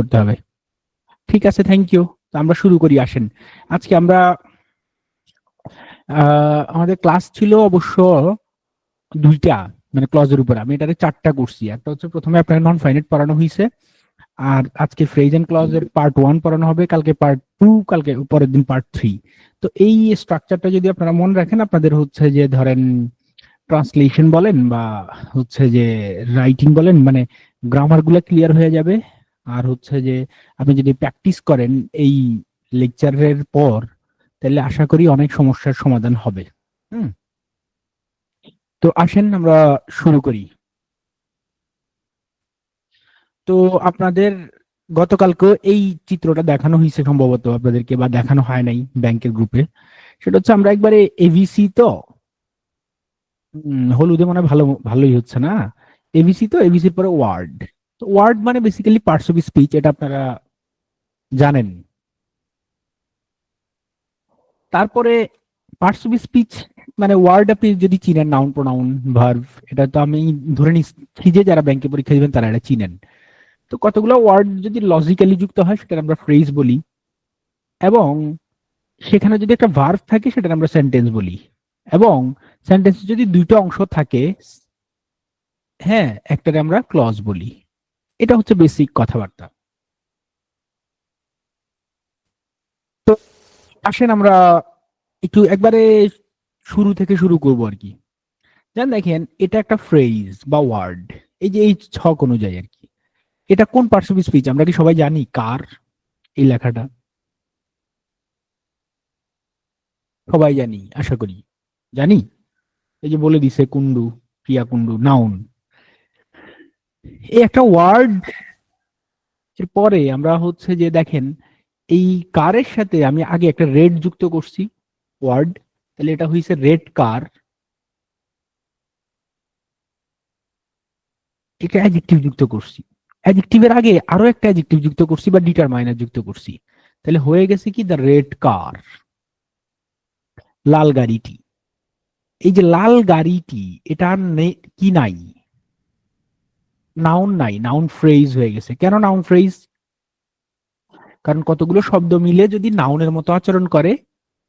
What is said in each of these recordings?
করতে হবে। ঠিক আছে, থ্যাংক ইউ। আমরা শুরু করি, আসেন। আজকে আমরা আমাদের ক্লাস ছিল অবশ্য দুইটা, মানে ক্লজের উপর। আমি এটারে চারটা করছি। একটা হচ্ছে প্রথমে আপনার নন ফাইনাইট পড়ানো হয়েছে, আর আজকে ফ্রেজ এন্ড ক্লজের পার্ট 1 পড়ানো হবে, কালকে পার্ট 2, কালকে পরের দিন পার্ট 3। তো এই স্ট্রাকচারটা যদি আপনারা মনে রাখেন, আপনাদের হচ্ছে যে ধরেন ট্রান্সলেশন বলেন বা হচ্ছে যে রাইটিং বলেন, মানে গ্রামার গুলো ক্লিয়ার হয়ে যাবে। আর হচ্ছে যে আপনি যদি প্র্যাকটিস করেন এই লেকচারের পর, তাহলে আশা করি অনেক সমস্যার সমাধান হবে। হুম। তো আসেন আমরা শুরু করি। তো আপনাদের গতকালকে এই চিত্রটা দেখানো হয়েছে সম্ভবত আপনাদেরকে, বা দেখানো হয় নাই ব্যাংকের গ্রুপে। সেটা হচ্ছে আমরা একবারে এভিসি তো হলুদে মানে ভালোই হচ্ছে না। এভিসি তো এভিসির পরে ওয়ার্ড। তো ওয়ার্ড মানে বেসিক্যালি পার্টস অফ স্পিচ, এটা আপনারা জানেন। তারপরে পার্টস অফ স্পিচ মানে ওয়ার্ড আপনি যদি চিনেন, নাউন প্রোনাউন ভার্ব, এটা তো আমি ধরে নিচ্ছি যে যারা ব্যাংকে পরীক্ষা দিবেন তারা এটা চিনেন। তো কতগুলো ওয়ার্ড যদি লজিক্যালি যুক্ত হয় সেটা আমরা ফ্রেজ বলি, এবং সেখানে যদি একটা ভার্ব থাকে সেটা আমরা সেন্টেন্স বলি, এবং সেন্টেন্স যদি দুইটা অংশ থাকে, হ্যাঁ, একটাকে আমরা ক্লজ বলি। এটা হচ্ছে বেসিক কথাবার্তা। তো আসেন আমরা একটু একবারে শুরু থেকে শুরু করবো আর কি। যেমন দেখেন, এটা একটা ফ্রেজ বা ওয়ার্ড, এই যে এই ছক অনুযায়ী আর কি। এটা কোন পার্টস অফ স্পিচ আমরা কি সবাই জানি? কার এই লেখাটা সবাই জানি, আশা করি জানি। এই যে বলে দিছে কুন্ডু, প্রিয়া কুন্ডু, নাউন। এই একটা ওয়ার্ড এর পরে আমরা হচ্ছে যে দেখেন, এই কারের সাথে আমি আগে একটা রেড যুক্ত করছি ওয়ার্ড, তাহলে এটা হয়েছে রেড কার। এটা অ্যাডজেক্টিভ যুক্ত করছি, অ্যাডজেক্টিভের আগে আরো একটা অ্যাডজেক্টিভ যুক্ত করছি বা ডিটারমাইনার যুক্ত করছি, তাহলে হয়ে গেছে কি দ্য রেড কার, লাল গাড়িটি। এই যে লাল গাড়িটি, এটা আর কি নাই, নাউন নাই, নাউন ফ্রেজ হয়ে গেছে। কেন নাউন ফ্রেজ? কারণ কতগুলো শব্দ মিলে যদি নাউনের মতো আচরণ করে,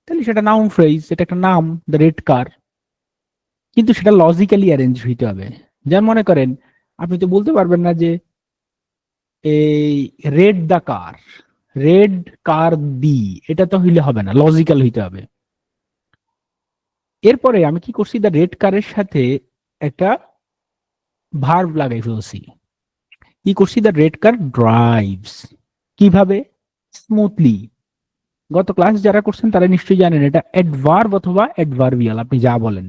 তাহলে সেটা নাউন ফ্রেজ, এটা একটা নাম, দ্য রেড কার। কিন্তু সেটা লজিক্যালি অ্যারেঞ্জ হইতে হবে। যেমন মনে করেন, আপনি তো বলতে পারবেন না যে এই রেড দা কার, রেড কার দি, এটা তো হইলে হবে না, লজিক্যাল হইতে হবে। এরপরে আমি কি করছি, দ্য রেড কারের সাথে একটা ভার্ব লাগাই ফেলছি। কি করছি, দ্য রেড কার ড্রাইভস। কিভাবে? স্মুথলি। গত ক্লাস যারা করছেন তারা নিশ্চয়ই জানেন এটা অ্যাডভার্ব অথবা অ্যাডভার্বিয়াল, আপনি যা বলেন।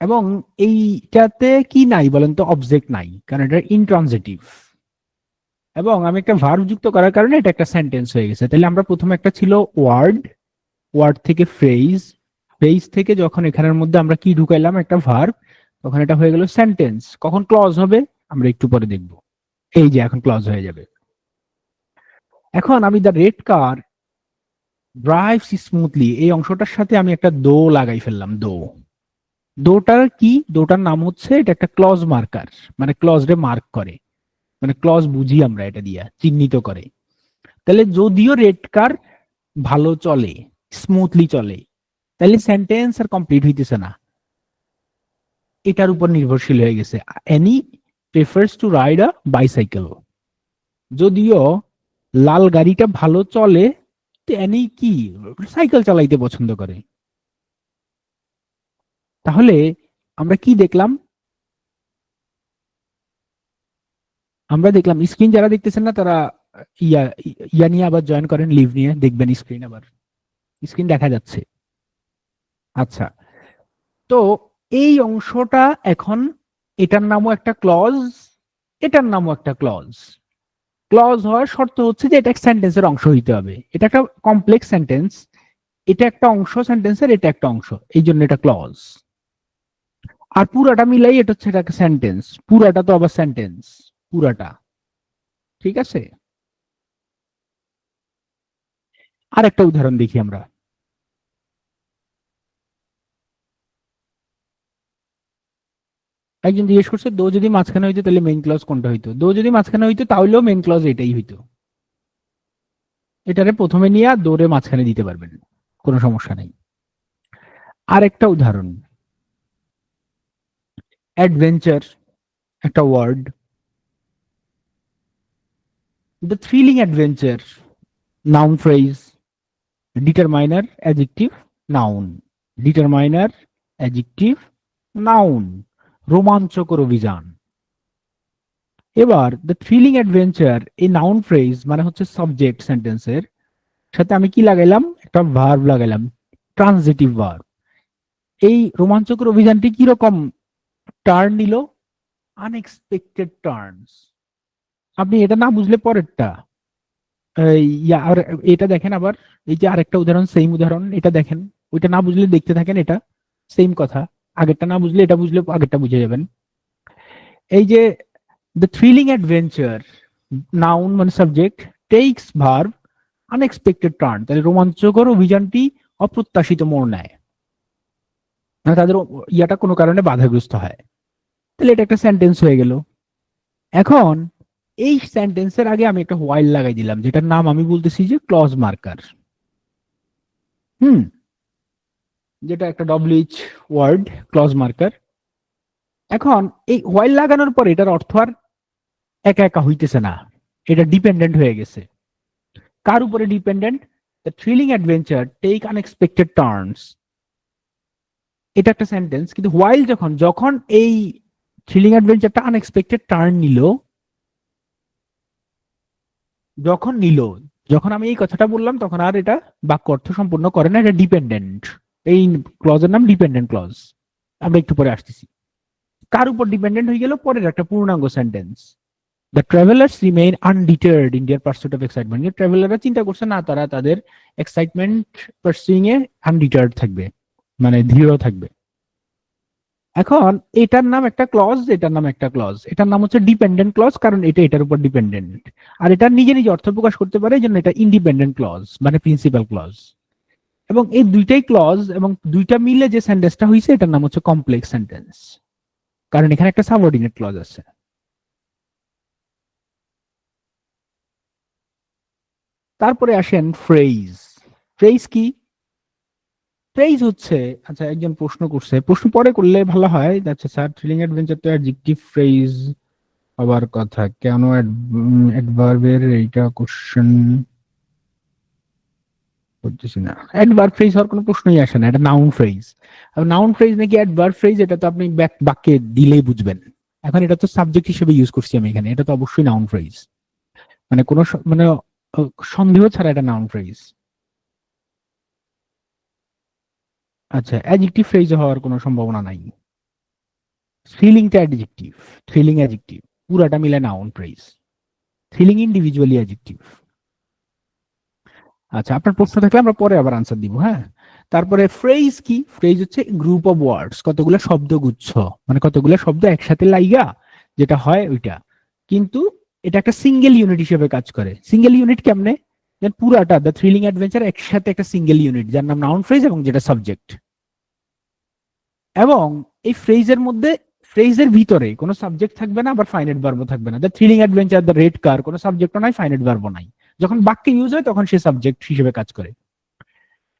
এবং এইটাতে কি নাই বলেন তো? অবজেক্ট নাই, কারণ এটা ইনট্রানজিটিভ। এবং আমি একটা ভার্ব যুক্ত করার কারণে এটা একটা সেন্টেন্স হয়ে গেছে। তাহলে আমরা প্রথমে একটা ছিল ওয়ার্ড, ওয়ার্ড থেকে ফ্রেজ, ফ্রেজ থেকে যখন এখানের মধ্যে আমরা কি ঢুকাইলাম, একটা ভার্ব, তখন এটা হয়ে গেল সেন্টেন্স। কখন ক্লজ হবে আমরা একটু পরে দেখব। এই যে এখন ক্লজ হয়ে যাবে। এখন আমি the red car drives smoothly, এই অংশটার সাথে আমি একটা দো লাগাই ফেললাম। দো, দোটার কি? দোটার নাম হচ্ছে, এটা একটা ক্লজ মার্কার, মানে ক্লজ রে মার্ক করে, মানে ক্লজ বুঝি আমরা এটা দিয়া, চিহ্নিত করে। তাহলে যদিও রেড কার ভালো চলে, স্মুথলি চলে, তাহলে সেন্টেন্স আর কমপ্লিট হইতেছে না, এটার উপর নির্ভরশীল হয়ে গেছে। Any prefers two ride a bicycle, যদিও লাল গাড়িটা ভালো চলে, এনি কি সাইকেল চালাইতে পছন্দ করে। তাহলে আমরা কি দেখলাম? আমরা দেখলাম, স্ক্রিন যারা দেখতেছেন না তারা ইয়া ইয়া নিয়ে আবার জয়েন করেন, লিভ নিয়ে দেখবেন স্ক্রিন, আবার স্ক্রিন দেখা যাচ্ছে। আচ্ছা, তো এই অংশটা এখন, এটার নামও একটা ক্লজ, এটার নামও একটা ক্লজ। ক্লজ হওয়ার শর্ত হচ্ছে যে এটা সেন্টেন্সের অংশ হইতে হবে, এটা একটা কমপ্লেক্স সেন্টেন্স, এটা একটা অংশ সেন্টেন্সের, এটা একটা অংশ, এই জন্য এটা ক্লজ। আর পুরাটা মিলাই এটা হচ্ছে একটা সেন্টেন্স, পুরাটা তো আবার সেন্টেন্স, পুরাটা। ঠিক আছে, আর একটা উদাহরণ দেখি আমরা। একজন জিজ্ঞেস করছে দো যদি মাঝখানে হইতো তাহলে মেইন ক্লজ কোনটা হইতো, দো যদি মাঝখানে হইতো তাহলেও মেইন ক্লজ এটাই হইতো। এটারে প্রথমে নিয়ে দোরে মাঝখানে দিতে পারবেন, কোনো সমস্যা নেই। আরেকটা উদাহরণ, অ্যাডভেঞ্চার একটা word, the thrilling adventure, noun phrase, determiner adjective noun, determiner adjective noun, রোমাঞ্চকর অভিযান। এবার দ্য থ্রিলিং অ্যাডভেঞ্চার এই নাউন ফ্রেজ মানে হচ্ছে সাবজেক্ট সেন্টেন্সের সাথে আমি কি লাগাইলাম, একটা ভার্ব লাগাইলাম, ট্রানজিটিভ ভার্ব। এই রোমাঞ্চকর অভিযানটি কিরকম টার্ন নিল, আনএক্সপেক্টেড টার্নস। আপনি এটা না বুঝলে পরেরটা আর এটা দেখেন আবার, এই যে আরেকটা উদাহরণ, সেম উদাহরণ, এটা দেখেন, ওইটা না বুঝলে দেখতে থাকেন, এটা সেম কথা, আগেরটা না বুঝলে এটা বুঝলে আগেরটা বুঝে যাবেন। এই যে দ্য থ্রিলিং অ্যাডভেঞ্চার, নাউন মানে subject, takes verb, unexpected turn, তাহলে রোমাঞ্চকর অভিযানটি অপ্রত্যাশিত মোড় নেয়, মানে তাদের ইয়াটা কোনো কারণে বাধাগ্রস্ত হয়। তাহলে এটা একটা সেন্টেন্স হয়ে গেল। এখন এই সেন্টেন্সের আগে আমি একটা হোয়াইল লাগাই দিলাম, যেটার নাম আমি বলতেছি যে ক্লজ মার্কার। হুম, যেটা একটা ডব্লিউএইচ ওয়ার্ড, ক্লজ মার্কার। এখন এই হোয়াইল লাগানোর পর এটার অর্থ আর একা একা হইতেছে না, এটা ডিপেন্ডেন্ট হয়ে গেছে। কার উপরে dependent? The thrilling adventure take unexpected turns, এটা একটা সেন্টেন্স। কিন্তু হোয়াইল যখন যখন এই থ্রিলিং অ্যাডভেঞ্চারটা আনএক্সপেক্টেড টার্ন নিল, যখন নিল, যখন আমি এই কথাটা বললাম তখন আর এটা বাক্য অর্থ সম্পূর্ণ করে না, এটা ডিপেন্ডেন্ট। এই ক্লজের নাম ডিপেন্ডেন্ট ক্লজ, আমরা একটু পরে আসতেছি। কার উপর ডিপেন্ডেন্ট হয়ে গেল? পরের একটা পূর্ণাঙ্গ sentence, the travellers remain undeterred in their pursuit of excitement. ট্রাভেলাররা চিন্তা করছে না, তারা তাদের এক্সাইটমেন্ট পারসুইং এ আনডিটার্ড থাকবে, মানে দৃঢ় থাকবে। এখন এটার নাম একটা ক্লজ, এটার নাম একটা ক্লজ, এটার নাম হচ্ছে ডিপেন্ডেন্ট ক্লজ, কারণ এটা এটার উপর ডিপেন্ডেন্ট। আর এটা নিজে নিজে অর্থ প্রকাশ করতে পারে, এই জন্য এটা ইন্ডিপেন্ডেন্ট ক্লজ, মানে প্রিন্সিপাল ক্লজ। এবং এই দুইটাই ক্লজ এবং দুইটা মিলে যে সেন্টেন্সটা হয়েছে এটার নাম হচ্ছে কমপ্লেক্স সেন্টেন্স, কারণ এখানে একটা সাবঅর্ডিনেট ক্লজ আছে। তারপরে আসেন ফ্রেজ। ফ্রেজ কি? ফ্রেজ হচ্ছে, আচ্ছা একজন প্রশ্ন করছে, প্রশ্ন পরে করলে ভালো হয়। আচ্ছা স্যার, থ্রিলিং অ্যাডভেঞ্চার তো অ্যাডজেক্টিভ ফ্রেজ হবার কথা, কেন অ্যাডভার্বের এইটা কোশ্চেন করতেছি না। অ্যাডভার্ব ফ্রেজ হওয়ার কোনো প্রশ্নই আসে না, এটা নাউন ফ্রেজ। আর নাউন ফ্রেজ নাকি অ্যাডভার্ব ফ্রেজ, এটা তো আপনি বাক্যে দিলেই বুঝবেন। এখন এটা তো সাবজেক্ট হিসেবে ইউজ করছি আমি এখানে, এটা তো অবশ্যই নাউন ফ্রেজ, মানে কোনো মানে সন্দেহ ছাড়া এটা নাউন ফ্রেজ। আচ্ছা, অ্যাডজেক্টিভ ফ্রেজ হওয়ার কোনো সম্ভাবনা নাই। থ্রিলিংটা অ্যাডজেক্টিভ, থ্রিলিং অ্যাডজেক্টিভ, পুরাটা মিলে noun phrase, thrilling individually adjective. আচ্ছা, আপনার প্রশ্ন থাকলে আমরা পরে আবার আনসার দিব, হ্যাঁ। তারপরে ফ্রেজ কি? ফ্রেজ হচ্ছে গ্রুপ অফ ওয়ার্ডস, কতগুলো শব্দগুচ্ছ, মানে কতগুলো শব্দ একসাথে লাইগা যেটা হয় ওইটা। কিন্তু এটা একটা সিঙ্গেল ইউনিট হিসেবে কাজ করে। সিঙ্গেল ইউনিট কেমনে? পুরাটা দ্য থ্রিলিং অ্যাডভেঞ্চার একসাথে একটা সিঙ্গেল ইউনিট, যার নাম নাউন ফ্রেজ এবং যেটা সাবজেক্ট। এবং এই ফ্রেজের মধ্যে, ফ্রেজের ভিতরে কোনো সাবজেক্ট থাকবে না, আবার ফাইনাইট ভার্বও থাকবে না। The thrilling adventure, the red কার, কোনো সাবজেক্টও নাই, ফাইনাইট ভার্বও নাই। যখন বাক্যে ইউজ হয় তখন সে সাবজেক্ট হিসেবে কাজ করে।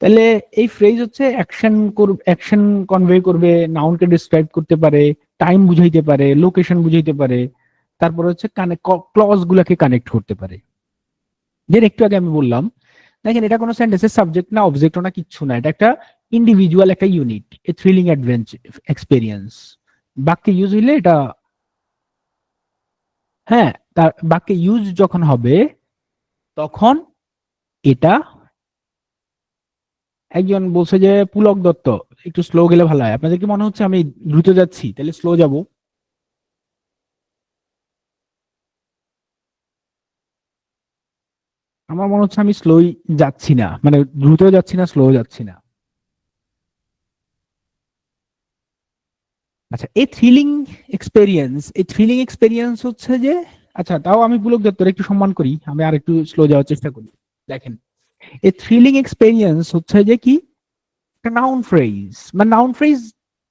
তাহলে এই ফ্রেজ হচ্ছে অ্যাকশন কনভে করবে, নাউনকে ডিসক্রাইব করতে পারে, টাইম বুঝাইতে পারে, লোকেশন বুঝাইতে পারে, তারপর হচ্ছে ক্লজ গুলাকে কানেক্ট করতে পারে। যেটা একটু আগে আমি বললাম, দেখেন এটা কোনো সেন্টেন্সের সাবজেক্ট না, অবজেক্টও না, কিচ্ছু না, এটা একটা ইন্ডিভিজুয়াল একটা ইউনিট, এ থ্রিলিং অ্যাডভেঞ্চার এক্সপেরিয়েন্স। বাক্যে ইউজ হইলে এটা, হ্যাঁ, তার বাক্যে ইউজ যখন হবে তখন এটা, একজন বলছে যে পুলক দত্ত একটু স্লো গেলে ভালো হয়। আপনাদের কি মনে হচ্ছে আমি দ্রুত যাচ্ছি? তাহলে স্লো যাব। আমার মনে হচ্ছে আমি স্লোই যাচ্ছি না, মানে দ্রুত যাচ্ছি না, স্লো যাচ্ছি না। আচ্ছা, এই থ্রিলিং এক্সপেরিয়েন্স হচ্ছে যে, আচ্ছা তাও আমি পুলক দত্তর একটু সম্মান করি, আমি আর একটু স্লো যাওয়ার চেষ্টা করি। দেখেন, এই থ্রিলিং এক্সপেরিয়েন্স হচ্ছে যে কি, একটা নাউন ফ্রেজ। মানে নাউন ফ্রেজ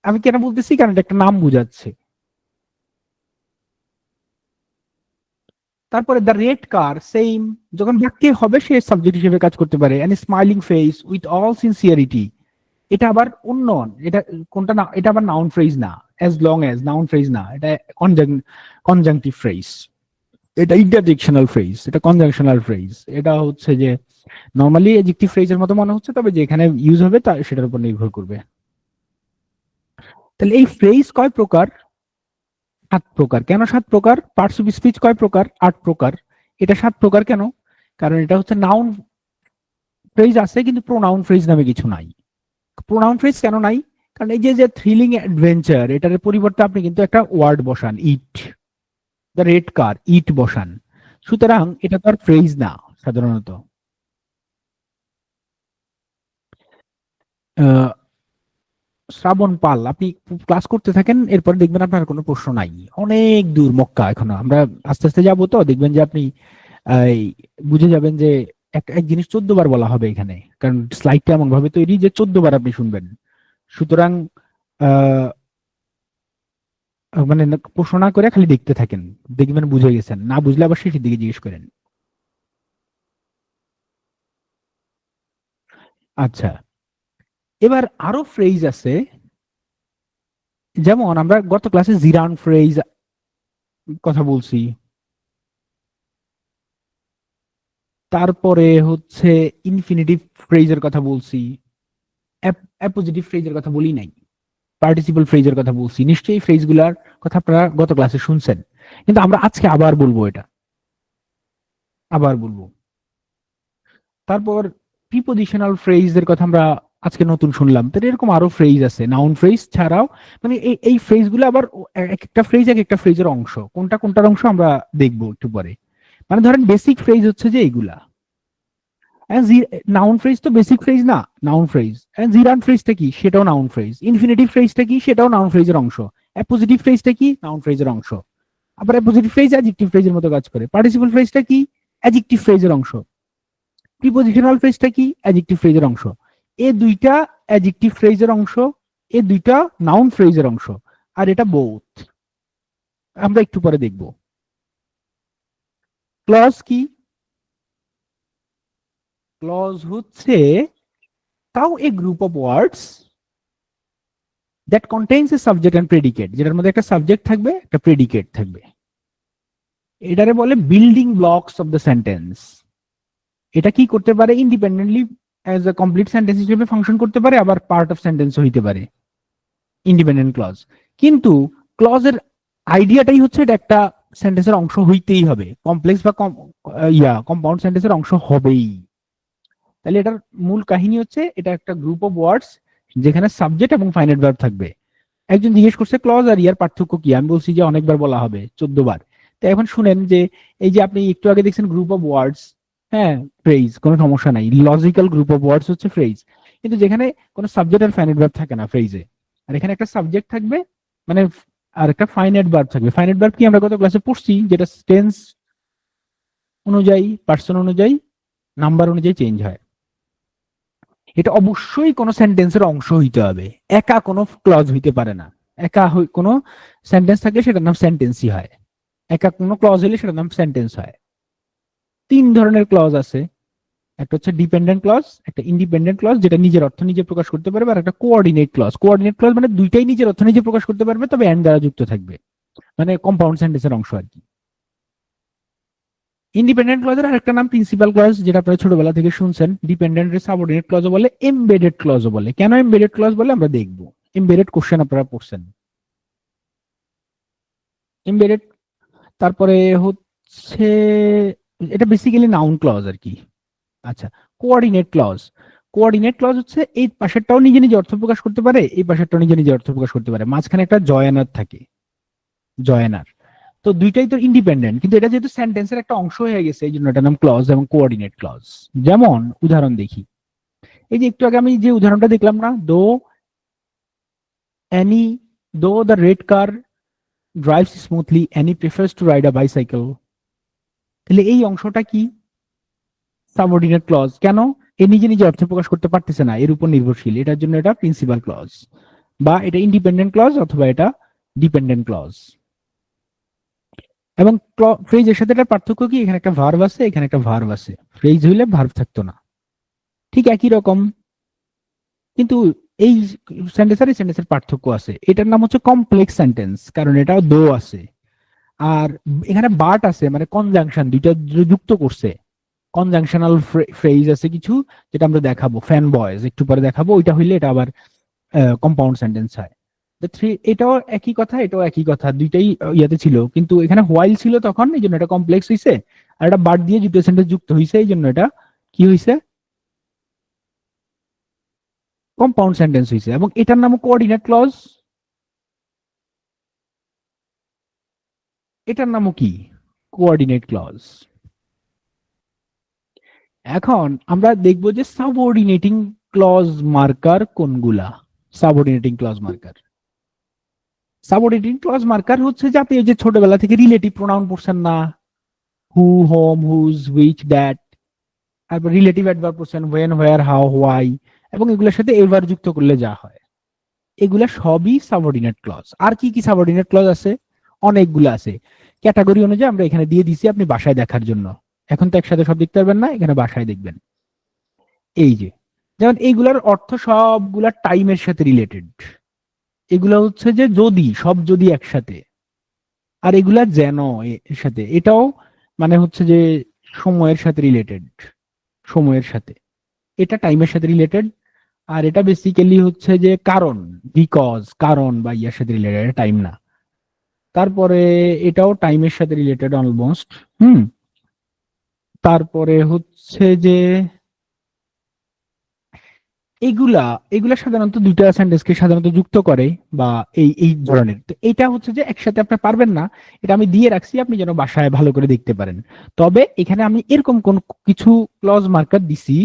আমি কেন বলতেছি, কারণ এটা একটা নাম বোঝাচ্ছে। তারপরে দ্য রেড কার সেম, যখন বাক্যে হবে সে সাবজেক্ট হিসেবে কাজ করতে পারে। And smiling face with all sincerity, এটা আবার অন্য, এটা কোনটা না, এটা আবার নাউন ফ্রেজ না, as long as noun phrase না, এটা কনজাংটিভ ফ্রেজ, এটা ইন্টারজেকশনাল ফ্রেজ, এটা কনজাংশনাল ফ্রেজ। এটা হচ্ছে যে নর্মালি এডজেক্টিভ ফ্রেজের মতো মনে হচ্ছে, তবে যেখানে ইউজ হবে তা সেটার উপর নির্ভর করবে। তাহলে এই ফ্রেজ কয় প্রকার? 7 প্রকার। কেন 7 প্রকার? পার্টস অফ স্পিচ কয় প্রকার? 8 প্রকার। এটা 7 প্রকার কেন? কারণ এটা হচ্ছে নাউন ফ্রেজ আছে কিন্তু প্রোনাউন ফ্রেজ নামে কিছু নাই। প্রোনাউন ফ্রেজ কেন নাই? কারণ এই যে যে থ্রিলিং অ্যাডভেঞ্চার, এটার পরিবর্তে আপনি কিন্তু একটা ওয়ার্ড বসান, ইট, দ্য রেড কার, ইট বসান। সুতরাং এটা তো আর ফ্রেজ না সাধারণত। আহ, শ্রাবণ পাল, আপনি ক্লাস করতে থাকেন, এরপর দেখবেন আপনার কোনো প্রশ্ন নাই। অনেক দূর মক্কা এখনো, আমরা আস্তে আস্তে যাবো, তো দেখবেন যে আপনি এই বুঝে যাবেন যে এক এক জিনিস 14 বার বলা হবে এখানে, কারণ স্লাইডটা এমন ভাবে তৈরি যে 14 বার আপনি শুনবেন। সুতরাং আহ মানে প্রশ্ন না করে খালি দেখতে থাকেন, দেখবেন বুঝে গেছেন, না বুঝলে আবার শেষের দিকে জিজ্ঞেস করেন। আচ্ছা, এবার আরো ফ্রেজ আছে, যেমন আমরা গত ক্লাসে জিরান ফ্রেজ কথা বলছি, তারপরে হচ্ছে ইনফিনিটিভ ফ্রেজের কথা বলছি, অ্যাপোজিটিভ ফ্রেজের কথা বলি নাই, পার্টিসিপল ফ্রেজের কথা বলছি। নিশ্চয়ই এই ফ্রেজগুলার কথা আপনারা গত ক্লাসে শুনছেন, কিন্তু আমরা আজকে আবার বলবো, এটা আবার বলবো। তারপর প্রিপোজিশনাল ফ্রেজের কথা আমরা আজকে নতুন শুনলাম। তো এরকম আরো ফ্রেজ আছে নাউন ফ্রেজ ছাড়াও, মানে এই ফ্রেজগুলো আবার এক একটা ফ্রেজ এক একটা ফ্রেজের অংশ, কোনটা কোনটার অংশ আমরা দেখবো একটু পরে। মানে ধরেন বেসিক ফ্রেজ হচ্ছে যে এইগুলা, নাউন ফ্রেজ তো বেসিক ফ্রেজ না, নাউন ফ্রেজ। জিরান ফ্রেজটা কি? সেটাও নাউন ফ্রেজ। ইনফিনিটিভ ফ্রেজটা কি? সেটাও নাউন ফ্রেজের অংশ। অ্যাপোজিটিভ ফ্রেজটা কি? নাউন ফ্রেজের অংশ। আবার অ্যাপোজিটিভ ফ্রেজ অ্যাডজেক্টিভ ফ্রেজের মতো কাজ করে। পার্টিসিপল ফ্রেজটা কি? অ্যাডজেক্টিভ ফ্রেজের অংশ। প্রিপোজিশনাল ফ্রেজটা কি? অ্যাডজেক্টিভ ফ্রেজের অংশ। এ দুইটা অ্যাডজেক্টিভ ফ্রেজের অংশ, এ দুইটা নাউন ফ্রেজের অংশ। আর এটা বোথ, আমরা একটু পরে দেখব। ক্লজ কি? ক্লজ হচ্ছে তাও a group of words that contains a subject and predicate, যেটার মধ্যে একটা সাবজেক্ট থাকবে, একটা প্রেডিকেট থাকবে। এটারে বলে building blocks of the sentence. এটা কি করতে পারে? Independently as a complete sentence হিসেবে ফাংশন করতে পারে, আবার পার্ট অফ সেন্টেন্স হইতে পারে, ইন্ডিপেন্ডেন্ট ক্লজ। কিন্তু ক্লজের আইডিয়াটাই হচ্ছে এটা একটা সেন্টেন্সের অংশ হইতেই হবে, কমপ্লেক্স বা কম্পাউন্ড সেন্টেন্সের অংশ হবেই। তাহলে এটার মূল কাহিনী হচ্ছে এটা একটা গ্রুপ অফ ওয়ার্ডস যেখানে সাবজেক্ট এবং ফাইনাইট ভার্ব থাকবে। একজন জিজ্ঞেস করছে ক্লজ আর ইয়ার পার্থক্য কি, আমি বলছি যে অনেকবার বলা হবে, 14 বার। তো এখন শুনেন যে এই যে আপনি একটু আগে দেখছেন গ্রুপ অফ ওয়ার্ডস, হ্যাঁ ফ্রেজ, কোনো সমস্যা নাই, লজিক্যাল গ্রুপ অফ ওয়ার্ডস হচ্ছে ফ্রেজ। কিন্তু যেখানে কোনো সাবজেক্ট আর ফাইনাইট ভার্ব থাকে না ফ্রেজে, আর এখানে একটা সাবজেক্ট থাকবে, মানে আর একটা ফাইনাইট ভার্ব থাকবে। ফাইনাইট ভার্ব কি আমরা গত ক্লাসে পড়ছি, যেটা টেন্স অনুযায়ী, পার্সন অনুযায়ী, নাম্বার অনুযায়ী চেঞ্জ হয়। এটা অবশ্যই কোনো সেন্টেন্সের অংশ হইতে হবে, একা কোনো ক্লজ হইতে পারে না। একা কোনো সেন্টেন্স থাকলে সেটার নাম সেন্টেন্সই হয়, একা কোনো ক্লজ হলে সেটার নাম সেন্টেন্স হয়। 3 ধরনের ক্লজ আছে, একটা হচ্ছে ডিপেন্ডেন্ট ক্লজ, একটা ইন্ডিপেন্ডেন্ট ক্লজ যেটা নিজের অর্থ নিজে প্রকাশ করতে পারবে, আর একটা কোঅর্ডিনেট ক্লজ। কোঅর্ডিনেট ক্লজ মানে দুইটাই নিজের অর্থ নিজে প্রকাশ করতে পারবে, তবে এন্ড দ্বারা যুক্ত থাকবে, মানে কম্পাউন্ড সেন্টেন্সের অংশ আর কি। ইন্ডিপেন্ডেন্ট ক্লজের আরেকটা নাম প্রিন্সিপাল ক্লজ, যেটা আপনারা ছোটবেলা থেকে শুনছেন। ডিপেন্ডেন্ট সাবঅর্ডিনেট ক্লজও বলে, এমবেডেড ক্লজও বলে। কেন এমবেডেড ক্লজ বলে আমরা দেখবো। এমবেডেড কোশ্চেন আপনারা পড়ছেন, এমবেডেড। তারপরে হচ্ছে এটা বেসিক্যালি নাউন ক্লজ আর কি। আচ্ছা, কোঅর্ডিনেট ক্লজ। কোঅর্ডিনেট ক্লজ হচ্ছে এই পাশেরটাও নিজে নিজে অর্থ প্রকাশ করতে পারে, এই পাশেরটাও নিজে নিজে অর্থ প্রকাশ করতে পারে, মাঝখানে একটা জয়েনার থাকে, জয়েনার। তো দুইটাই তো ইন্ডিপেন্ডেন্ট, কিন্তু এটা যেহেতু সেন্টেন্সের একটা অংশ হয়ে গেছে, এই জন্য এটার নাম ক্লজ এবং কোঅর্ডিনেট ক্লজ। যেমন উদাহরণ দেখি, এই যে একটু আগে আমি যে উদাহরণটা দেখলাম না, Annie though the red car drives smoothly, Annie prefers to ride a bicycle. তাহলে এই অংশটা কি? Subordinate clause. কেন? এ নিজে নিজে অর্থ প্রকাশ করতে পারতেছে না, এর উপর নির্ভরশীল, এটার জন্য এটা প্রিন্সিপাল ক্লজ, বা এটা ইন্ডিপেন্ডেন্ট ক্লজ, অথবা এটা ডিপেন্ডেন্ট ক্লজ। এবং ফ্রেজের সাথে একটা পার্থক্য কি, এখানে একটা ভার্ব আছে, এখানে একটা ভার্ব আছে, ফ্রেজ হইলে ভার্ব থাকতো না। ঠিক একই রকম, কিন্তু এই সেন্টেন্স আর এই সেন্টেন্সের পার্থক্য আছে। এটার নাম হচ্ছে কমপ্লেক্স সেন্টেন্স, কারণ এটাও দো আছে। আর এখানে বাট আছে, মানে কনজাংশন দুইটা যুক্ত করছে। কনজাংশনাল ফ্রেজ আছে কিছু, যেটা আমরা দেখাবো, ফ্যান বয়েজ একটু পরে দেখাবো, ওইটা হইলে এটা আবার কম্পাউন্ড সেন্টেন্স হয়। এটাও একই কথা, এটাও একই কথা, দুইটাই ইয়াতে ছিল, কিন্তু এখানে হোয়াইল ছিল তখন, এই জন্য এটা কমপ্লেক্স হয়েছে। আর এটা বাট দিয়ে দুটো সেন্টেন্স যুক্ত হয়েছে, এই জন্য এটা কি হয়েছে, কম্পাউন্ড সেন্টেন্স হয়েছে। এবং এটার নাম কোঅর্ডিনেট ক্লজ, এটার নামও কি, কোঅর্ডিনেট ক্লজ। এখন আমরা দেখব যে সাবঅর্ডিনেটিং ক্লজ মার্কার কোনগুলা। Subordinating clause marker, subordinating clause marker হচ্ছে যে আপনি এই যে ছোটবেলা থেকে রিলেটিভ প্রোনাউন পড়ছেন না, হু, হোম, হুজ, হুইচ, দ্যাট, তারপর রিলেটিভ অ্যাডভার্ব পড়ছেন, ওয়েন, হোয়ার, হাউ, হোয়াই, এবং এগুলোর সাথে এভার যুক্ত করলে যা হয়, এগুলা সবই সাবঅর্ডিনেট ক্লজ। আর কি কি সাবঅর্ডিনেট ক্লজ আছে, অনেকগুলো আছে। ক্যাটাগরি অনুযায়ী আমরা এখানে দিয়ে দিছি আপনি বাসায় দেখার জন্য। এখন তো একসাথে সব দেখতে পারবেন না, এখানে বাসায় দেখবেন। এই যে যেমন এইগুলার অর্থ সবগুলা টাইমের সাথে রিলেটেড। এগুলা হচ্ছে যে যদি, সব যদি একসাথে। আর এগুলা যেন এর সাথে, এটাও মানে হচ্ছে যে সময়ের সাথে রিলেটেড, সময়ের সাথে। এটা টাইমের সাথে রিলেটেড। আর এটা বেসিক্যালি হচ্ছে যে কারণ, বিকজ, কারণ বা ইয়ার সাথে রিলেটেড, টাইম না। তারপরে এটাও টাইমের সাথে রিলেটেড অলমোস্ট। হুম। তারপরে হচ্ছে যে এগুলা এগুলা সাধারণত দুইটা সেন্টেন্সকে সাধারণত যুক্ত করে, বা এই এই ধরনের। তো এটা হচ্ছে যে একসাথে আপনি পারবেন না, এটা আমি দিয়ে রাখছি আপনি যেন বাসায় ভালো করে দেখতে পারেন। তবে এখানে আমি এরকম কোন কিছু ক্লজ মার্কার দিছি,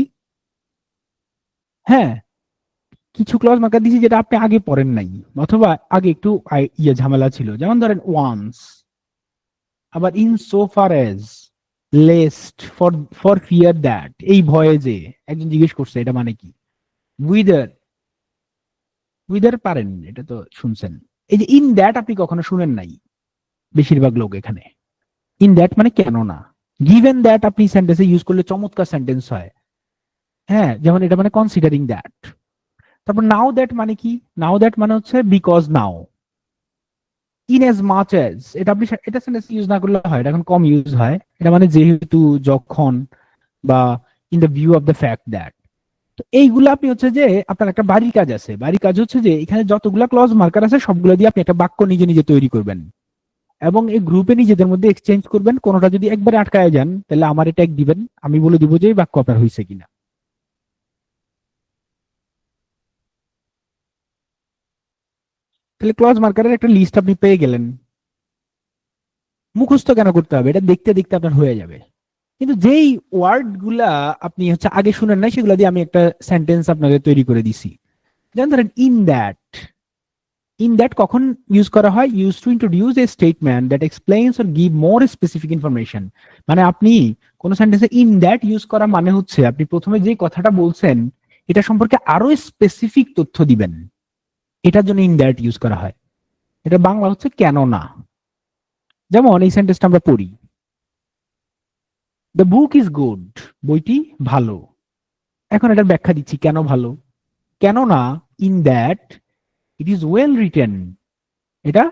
হ্যাঁ, কিছু ক্লজ মার্কার দিছি যেটা আপনি আগে পড়েন নাই, অথবা আগে একটু ইয়ে ঝামেলা ছিল। যেমন ধরেন ওয়ান্স, আবার in so far as, lest, for for fear that, এই ভয়ে যে, একজন জিজ্ঞেস করছে এটা মানে কি, উইদার, উইদার পারেন, এটা তো শুনছেন। এই যে ইন দ্যাট আপনি কখনো শুনেন নাই বেশিরভাগ লোক এখানে। ইন দ্যাট মানে কেন না। গিভেন দ্যাট আপনি সেন্টেন্সে ইউজ করলে চমৎকার সেন্টেন্স হয়। হ্যাঁ, যেমন এটা মানে কনসিডারিং দ্যাট। তারপর নাও দ্যাট মানে কি, নাও দ্যাট মানে হচ্ছে because now. In as much as, এটা আপনি এটা সেন্টেন্স ইউজ না করলে হয়, এটা এখন কম ইউজ হয়। এটা মানে যেহেতু, যখন, বা in the view of the fact that. তো এইগুলো আপনি হচ্ছে যে আপনার একটা বাড়ির কাজ আছে, বাড়ির কাজ হচ্ছে যে এখানে যতগুলা ক্লজ মার্কার আছে সবগুলো দিয়ে আপনি একটা বাক্য নিজে নিজে তৈরি করবেন, এবং এই গ্রুপে নিজেদের মধ্যে এক্সচেঞ্জ করবেন। কোনোটা যদি একবারে আটকায় যান তাহলে আমার ট্যাগ দিবেন, আমি বলে দিব যে এই বাক্য আপনার হয়েছে কিনা। তাহলে ক্লজ মার্কারের একটা লিস্ট আপনি পেয়ে গেলেন। মুখস্থ কেন করতে হবে, এটা দেখতে দেখতে আপনার হয়ে যাবে। কিন্তু যেই ওয়ার্ড গুলা আপনি হচ্ছে আগে শুনেন নাই, সেগুলো দিয়ে আমি একটা সেন্টেন্স আপনাকে তৈরি করে দিছি। যেমন ধরেন ইন দ্যাট, ইন দ্যাট কখন ইউজ করা হয়, use to introduce A statement that explains or give more specific information. মানে আপনি কোন সেন্টেন্সে ইন দ্যাট ইউজ করা মানে হচ্ছে আপনি প্রথমে যে কথাটা বলছেন এটা সম্পর্কে আরো স্পেসিফিক তথ্য দিবেন, এটার জন্য ইন দ্যাট ইউজ করা হয়। এটা বাংলা হচ্ছে কেন না। যেমন এই সেন্টেন্সটা আমরা পড়ি, দ্য বুক ইজ গুড, বইটি ভালো। এখন এটার ব্যাখ্যা দিচ্ছি কেন ভালো। কেননা in that it is well written, এটা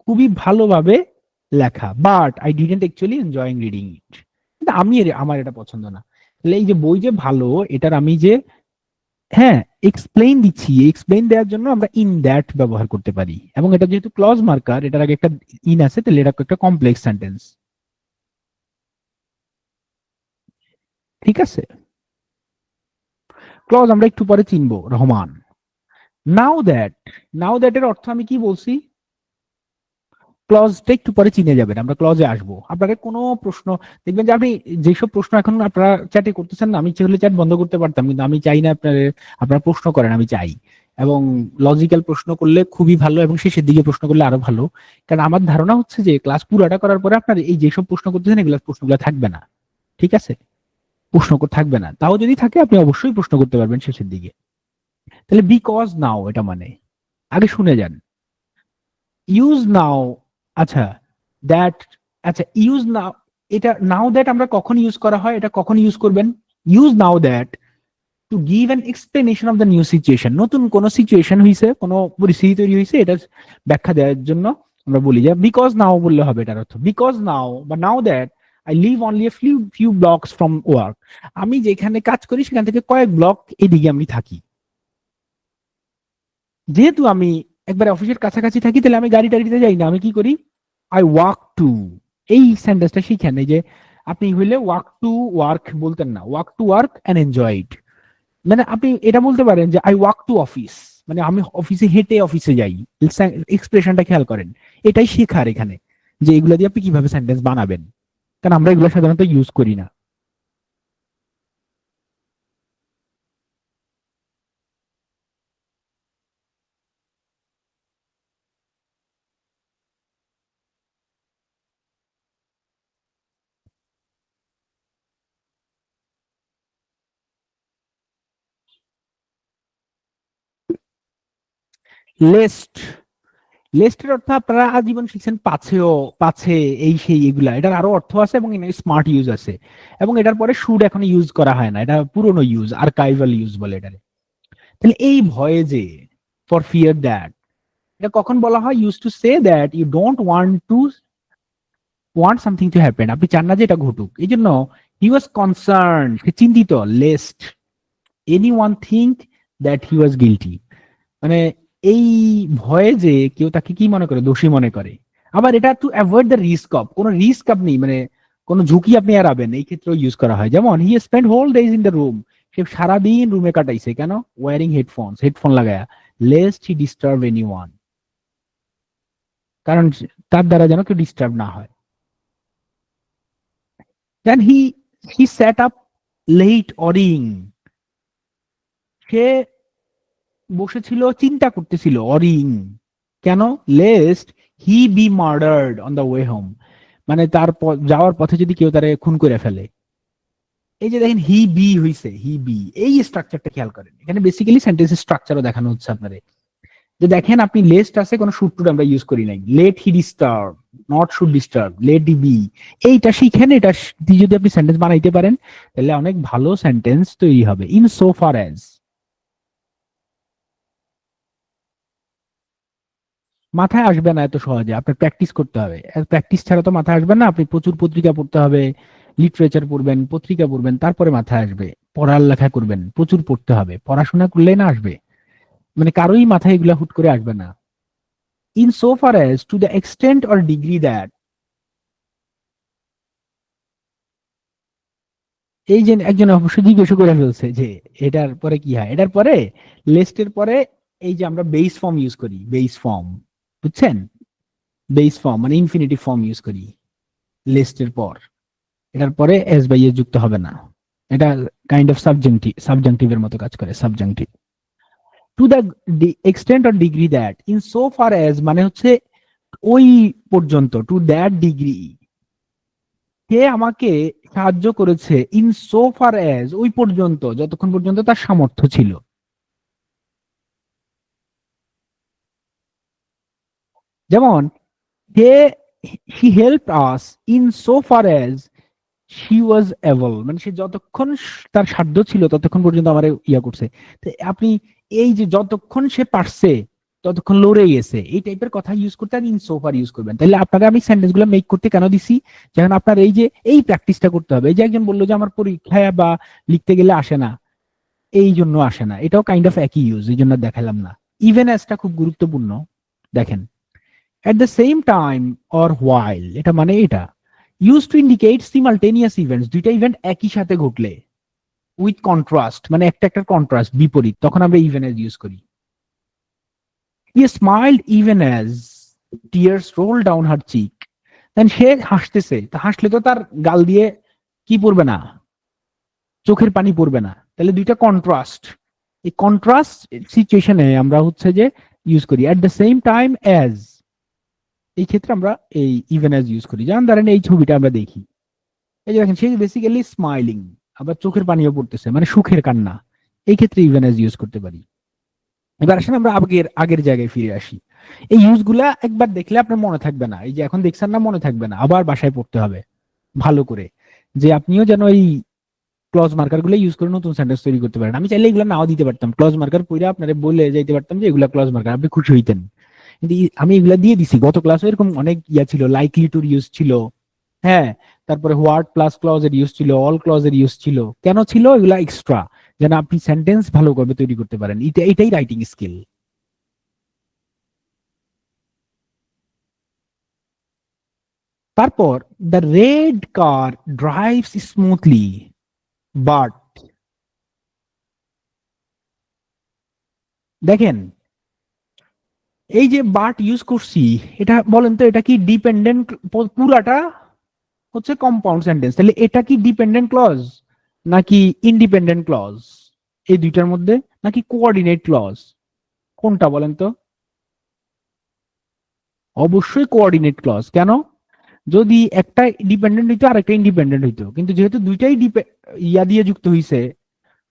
খুবই ভালোভাবে লেখা, but I didn't actually enjoying reading ইট, কিন্তু আমি আমার এটা পছন্দ না। তাহলে এই যে বই যে ভালো, এটার আমি যে, হ্যাঁ, এক্সপ্লেইন দিচ্ছি, এক্সপ্লেইন দেওয়ার জন্য আমরা ইন দ্যাট ব্যবহার করতে পারি। এবং এটা যেহেতু ক্লজ মার্কার, এটার আগে একটা ইন আছে, তাহলে এটা একটা কমপ্লেক্স সেন্টেন্স। ঠিক আছে, ক্লজ আমরা একটু পরে চিনবো, Rahman. Now that, now that এর অর্থ আমি কি বলছি, ক্লজটা একটু পরে চিনে যাবেন, আমরা ক্লজে আসবো। আপনাকে কোনো প্রশ্ন, দেখবেন যে আপনি যেসব প্রশ্ন এখন আপনারা চ্যাটে করতেছেন না, আমি চাইলে চ্যাট বন্ধ করতে পারতাম, কিন্তু আমি চাই না আপনারা প্রশ্ন করেন, আমি চাই। এবং লজিক্যাল প্রশ্ন করলে খুবই ভালো, এবং শেষের দিকে প্রশ্ন করলে আরো ভালো। কারণ আমার ধারণা হচ্ছে যে ক্লাস পুরাটা করার পরে আপনার এই যেসব প্রশ্ন করতেছেন এগুলো প্রশ্নগুলো থাকবে না। ঠিক আছে, প্রশ্ন থাকবে না, তাও যদি থাকে আপনি অবশ্যই প্রশ্ন করতে পারবেন শেষের দিকে। তাহলে বিকজ নাও এটা মানে, আগে শুনে যান। ইউজ নাও, আচ্ছা, দ্যাট, আচ্ছা ইউজ নাও, এটা নাও দ্যাট আমরা কখন ইউজ করা হয়, এটা কখন ইউজ করবেন? Use now that to give an explanation of the new situation. নতুন কোন সিচুয়েশন হয়েছে, কোন পরিস্থিতি তৈরি হয়েছে, এটা ব্যাখ্যা দেওয়ার জন্য আমরা বলি যে বিকজ নাও বললে হবে। এটার অর্থ বিকজ নাও বা now that I live only a few blocks from work, আমি যেখানে কাজ করি সেখান থেকে কয়েক ব্লক এদিকে আমি থাকি। যেহেতু আমি একবার অফিসের কাছাকাছি থাকি, তাহলে আমি গাড়ি টাড়িতে যাই না, আমি কি করি, আই ওয়াক টু। এই সেন্টেন্সটা শিখেন, এই যে আপনি হইলে ওয়াক টু ওয়ার্ক বলতেন না, walk to work and enjoy it. মানে আপনি এটা বলতে পারেন যে আই ওয়াক টু অফিস, মানে আমি অফিসে হেঁটে অফিসে যাই। এক্সপ্রেশনটা খেয়াল করেন, এটাই শেখার এখানে, যে এগুলো দিয়ে আপনি কিভাবে সেন্টেন্স বানাবেন, কারণ আমরা এগুলো সাধারণত ইউজ করি না। লেস্ট, লেস্টের অর্থ আপনারা আজীবন শিখছেন পাছেও, পাছে, এই সেই এগুলা, এটার আরো অর্থ আছে এবং স্মার্ট ইউজ আছে। এবং এটার পরে শুড এখন ইউজ করা হয় না, এটা পুরনো ইউজ, আর্কাইভাল ইউজ বলে এটারে। তাহলে এই ভয়ে যে, ফর ফিয়ার দ্যাট, এটা কখন বলা হয়? Use to say that you don't want something to happen, আপনি চান না যে এটা ঘটুক, এই জন্য হি ওয়াজ কনসার্ন, সে চিন্তিত, lest anyone think that he was guilty, মানে এই ভয়ে যে কেউ তাকে কি মনে করে, দোষী মনে করে। আবার এটা to avoid the risk of, কোন রিস্ক আপনি মানে কোন ঝুঁকি আপনি এড়াবেন, এই ক্ষেত্রেও ইউজ করা হয়। যেমন he spend whole days in the room, সে সারাদিন রুমে কাটাইছে, কেন? ওয়ারিং হেডফোনস, হেডফোন লাগায়া, lest he disturb anyone, কারণ তার দ্বারা যেন কেউ ডিস্টার্ব না হয়। Then he sat up late worrying, সে বসেছিল, চিন্তা করতেছিল, অরিং, কেন? Lest he be murdered on the way home, মানে তার যাওয়ার পথে যদি কেউ তারে খুন করে ফেলে। এই যে দেখেন হি বি হইছে, হি বি, এই স্ট্রাকচারটা খেয়াল করেন, এখানে বেসিক্যালি সেন্টেন্সের স্ট্রাকচারও দেখানো হচ্ছে আপনারে। যে দেখেন আপনি লেস্ট আছে, কোনো শুড টুড আমরা ইউজ করি নাই, let he disturb, not should disturb, let he be, এইটা শিখেন। এটা দিয়ে যদি আপনি সেন্টেন্স বানাইতে পারেন, তাহলে অনেক ভালো সেন্টেন্স তৈরি হবে। ইন সো ফার অ্যাজ, মাথায় আসবে না এত সহজে, আপনার প্র্যাকটিস করতে হবে, প্র্যাকটিস ছাড়া তো মাথায় আসবে না। আপনি প্রচুর পত্রিকা পড়তে হবে, লিটারেচার পড়বেন, পত্রিকা পড়বেন, তারপরে মাথায় আসবে। পড়ার লেখা করবেন, প্রচুর পড়তে হবে, পড়াশোনা করলেই না আসবে, মানে কারোই মাথায় এগুলা হুট করে আসবে না। In so far as, to the extent or degree that, এই যে একজন অবশ্যই জিজ্ঞেস করে ফেলছে যে এটার পরে কি হয়, এটার পরে লিস্টের পরে এই যে আমরা বেস ফর্ম ইউজ করি, বেস ফর্ম, বুঝছেন? বেস ফর্ম মানে ইনফিনিটিভ ফর্ম ইউজ করি লিস্টের পর, এটার পরে এস বাই এ যুক্ত হবে না। এটা কাইন্ড অফ সাবজাংটিভের মতো কাজ করে, subjunctive. To the extent or degree that, in so far as মানে হচ্ছে ওই পর্যন্ত, টু দ্যাট ডিগ্রি, সে আমাকে সাহায্য করেছে, ইন সো ফার অ্যাজ ওই পর্যন্ত, যতক্ষণ পর্যন্ত তার সামর্থ্য ছিল। যেমন he he help us in so far as she was able, মানে সে যতক্ষণ তার সাধ্য ছিল ততক্ষণ পর্যন্ত আমার ইয়া করছে। তো আপনি এই যে যতক্ষণ সে পারছে ততক্ষণ লড়ে গেছে, এই টাইপের কথা ইউজ করতে আর ইন সো ফার ইউজ করবেন। তাহলে আপনাকে আমি সেন্টেন্স গুলো মেক করতে কেন দিছি, যেমন আপনার এই যে এই প্র্যাকটিসটা করতে হবে। এই যে একজন বললো যে আমার পরীক্ষায় বা লিখতে গেলে আসে না, এই জন্য আসে না, এটাও কাইন্ড অফ একই ইউজ, এই জন্য দেখালাম না। ইভেন অ্যাজটা খুব গুরুত্বপূর্ণ, দেখেন, at the same time or while, এটা মানে এটা used to indicate simultaneous events, দুইটা ইভেন্ট একই সাথে ঘটলে, উইথ কন্ট্রাস্ট মানে একটা একটা কন্ট্রাস্ট, বিপরীত, তখন আমরা ইভেন এজ ইউজ করি। He smiled even as tears roll down her cheek, then সে হাসতেছে, তা হাসলে তো তার গাল দিয়ে কি পড়বে না, চোখের পানি পড়বে না, তাহলে দুইটা কন্ট্রাস্ট, এই কন্ট্রাস্ট সিচুয়েশনে আমরা হচ্ছে যে ইউজ করি at the same time as, এই ক্ষেত্রে আমরা এই ইভেন অ্যাজ ইউজ করি। যেমন ধরেন এই ছবিটা আমরা দেখি, এই যে দেখেন সে বেসিক্যালি স্মাইলিং, আবার চোখের পানিও পড়তেছে, মানে সুখের কান্না, এই ক্ষেত্রে ইভেন অ্যাজ ইউজ করতে পারি। এবার আসেন আমরা আগের আগের জায়গায় ফিরে আসি। এই ইউজ গুলা একবার দেখলে আপনার মনে থাকবে না, এই যে এখন দেখছেন না, মনে থাকবে না, আবার বাসায় পড়তে হবে ভালো করে, যে আপনিও যেন এই ক্লজ মার্কার গুলো ইউজ করে নতুন সেন্টেন্স তৈরি করতে পারেন। আমি চাইলে এগুলো নাও দিতে পারতাম, ক্লজ মার্কার পড়ে আপনারা বলে যাইতে পারতাম যে এগুলা ক্লজ মার্কার, আপনি খুশি হইতেন। কিন্তু আমি এগুলা দিয়ে দিছি। গত ক্লাসে এরকম অনেক ইয়া ছিল, লাইকলি টুর ইউজ ছিল, হ্যাঁ, তারপরে হোয়াট প্লাস ক্লজ এর ইউজ ছিল, অল ক্লজ এর ইউজ ছিল। কেন ছিল এগুলা? এক্সট্রা, যেন আপনি সেন্টেন্স ভালো করে তৈরি করতে পারেন। এটাই রাইটিং স্কিল। তারপর the red car drives smoothly but, দেখেন এই যে বাট ইউজ করছি, এটা বলেন তো এটা কি ডিপেন্ডেন্ট? পুরাটা হচ্ছে কম্পাউন্ড সেন্টেন্স, তাহলে এটা কি ডিপেন্ডেন্ট ক্লজ নাকি ইন্ডিপেন্ডেন্ট ক্লজ এই দুইটার মধ্যে, নাকি কোঅর্ডিনেট ক্লজ? কোনটা বলেন তো? অবশ্যই কোঅর্ডিনেট ক্লজ। কেন? যদি একটা ডিপেন্ডেন্ট হইতো আর একটা ইন্ডিপেন্ডেন্ট হইতো, কিন্তু যেহেতু দুইটাই ইয়া দিয়ে যুক্ত হইছে,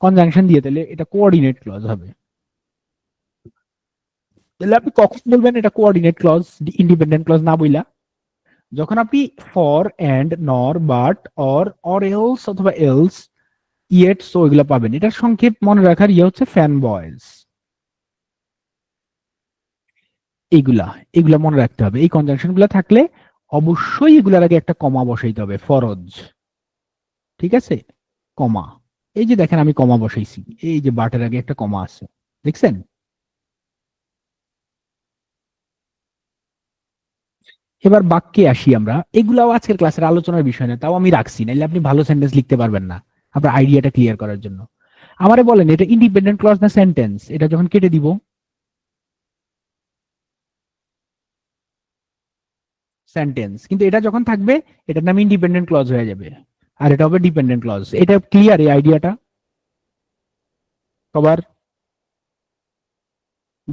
কনজাংশন দিয়ে, তাহলে এটা কোঅর্ডিনেট ক্লজ হবে। তাহলে আপনি কখন বলবেন এটা কোঅর্ডিনেট ক্লজ, ইন্ডিপেন্ডেন্ট ক্লজ না বইলা? যখন আপনি ফর, এন্ড, নর, বাট, অর এলস অথবা এলস, ইয়েট, সো এগুলো পাবেন। এটার সংক্ষেপ মনে রাখার ইয়ে হচ্ছে ফ্যান বয়েজ। এইগুলা এগুলা মনে রাখতে হবে। এই কনজাংশন গুলা থাকলে অবশ্যই এগুলার আগে একটা কমা বসাইতে হবে, ফরজ। ঠিক আছে, কমা। এই যে দেখেন আমি কমা বসাইছি, এই যে বাটের আগে একটা কমা আছে, দেখছেন? এবার বাক্যে আসি আমরা। এগুলাও আজকের ক্লাসের আলোচনার বিষয় না, তাও আমি রাখছি, নাইলে আপনি ভালো সেন্টেন্স লিখতে পারবেন না। আপনার আইডিয়াটা ক্লিয়ার করার জন্য আমারে বলেন, এটা ইন্ডিপেন্ডেন্ট ক্লজ না সেন্টেন্স? এটা যখন কেটে দিব সেন্টেন্স, কিন্তু এটা যখন থাকবে এটার নাম ইন্ডিপেন্ডেন্ট ক্লজ হয়ে যাবে, আর এটা হবে ডিপেন্ডেন্ট ক্লজ। এটা ক্লিয়ার এই আইডিয়াটা সবার?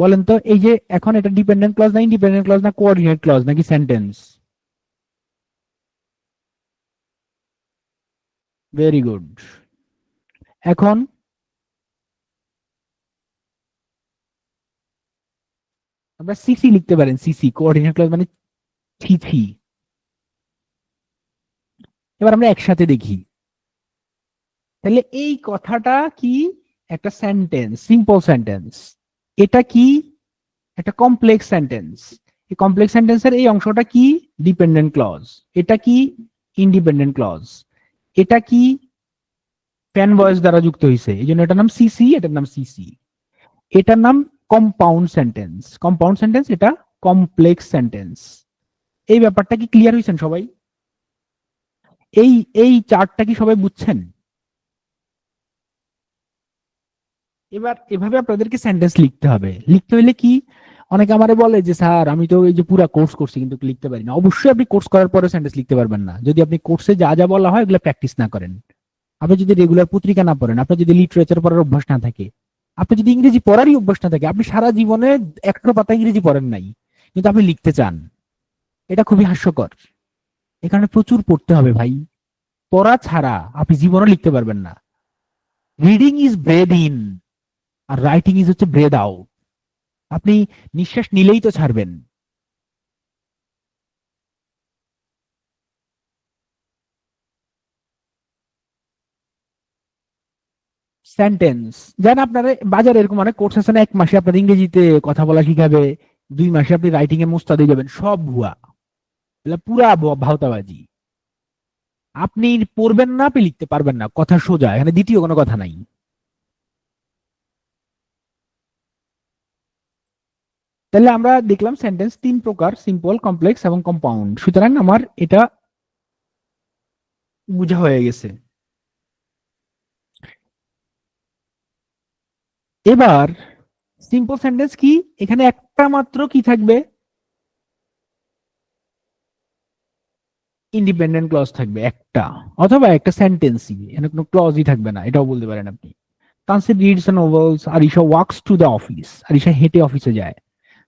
বলেন তো, এই যে এখন এটা ডিপেন্ডেন্ট ক্লজ না ইন্ডিপেন্ডেন্ট ক্লজ না কোঅর্ডিনেট ক্লজ নাকি সেন্টেন্স? Very good. এখন আমরা সিসি লিখতে পারেন, সিসি কোঅর্ডিনেট ক্লজ মানে থি। এবার আমরা একসাথে দেখি, তাহলে এই কথাটা কি? একটা সেন্টেন্স, সিম্পল সেন্টেন্স। এটা কি? একটা কমপ্লেক্স সেন্টেন্স। এই কমপ্লেক্স সেন্টেন্সের এই অংশটা কি? Dependent clause. এটা কি? Independent clause. এটা কি? প্যান ভয়েস দ্বারা যুক্ত হয়েছে, এই জন্য এটার নাম সিসি, এটার নাম সিসি। এটার নাম কম্পাউন্ড সেন্টেন্স। কম্পাউন্ড সেন্টেন্স, এটা কমপ্লেক্স সেন্টেন্স। এই ব্যাপারটা কি ক্লিয়ার হয়েছেন সবাই? এই এই চার্টটা কি সবাই বুঝছেন? এবার এভাবে আপনাদেরকে সেন্টেন্স লিখতে হবে। লিখতে হলে কি, অনেকে আমারে বলে যে স্যার আমি তো এই যে পুরো কোর্স করছি কিন্তু লিখতে পারি না। অবশ্যই আপনি কোর্স করার পরে সেন্টেন্স লিখতে পারবেন না যদি আপনি কোর্সে যা যা বলা হয় এগুলো প্র্যাকটিস না করেন। আপনি যদি রেগুলার পত্রিকা না পড়েন, আপনার যদি লিটারেচার পড়ার অভ্যাস না থাকে, আপনি যদি ইংরেজি পড়ারই অভ্যাস না থাকে, আপনি সারা জীবনে একটা পাতা ইংরেজি পড়েন নাই কিন্তু আপনি লিখতে চান, এটা খুবই হাস্যকর। এখানে প্রচুর পড়তে হবে ভাই। পড়া ছাড়া আপনি জীবনে লিখতে পারবেন না। রিডিং ইজ ব্রেদ ইন, আর রাইটিং ইজ হচ্ছে ব্রেদ আউট। আপনি নিঃশ্বাস নিলেই তো ছাড়বেন। সেন্টেন্স, যেন আপনার বাজারে এরকম অনেক কোর্স আছে না, 1 মাসে আপনার ইংরেজিতে কথা বলা শিখাবে, 2 মাসে আপনি রাইটিং এ মুস্তাদ হয়ে যাবেন, সব ভুয়া। এগুলা পুরা ভাওতাবাজি। আপনি পড়বেন না, আপনি লিখতে পারবেন না, কথা সোজা, এখানে দ্বিতীয় কোনো কথা নাই। তাহলে আমরা দেখলাম সেন্টেন্স 3 প্রকার, সিম্পল, কমপ্লেক্স এবং কম্পাউন্ড। সুতরাং আমার এটা বোঝা হয়ে গেছে। এবার সিম্পল সেন্টেন্স কি? এখানে একটা মাত্র কি থাকবে? ইন্ডিপেন্ডেন্ট ক্লজ থাকবে একটা, অথবা একটা সেন্টেন্সই, এখানে কোনো ক্লজই থাকবে না, এটাও বলতে পারেন আপনি। Tansir reads novels, Arisha walks to the office, Arisha হেঁটে অফিসে যায়।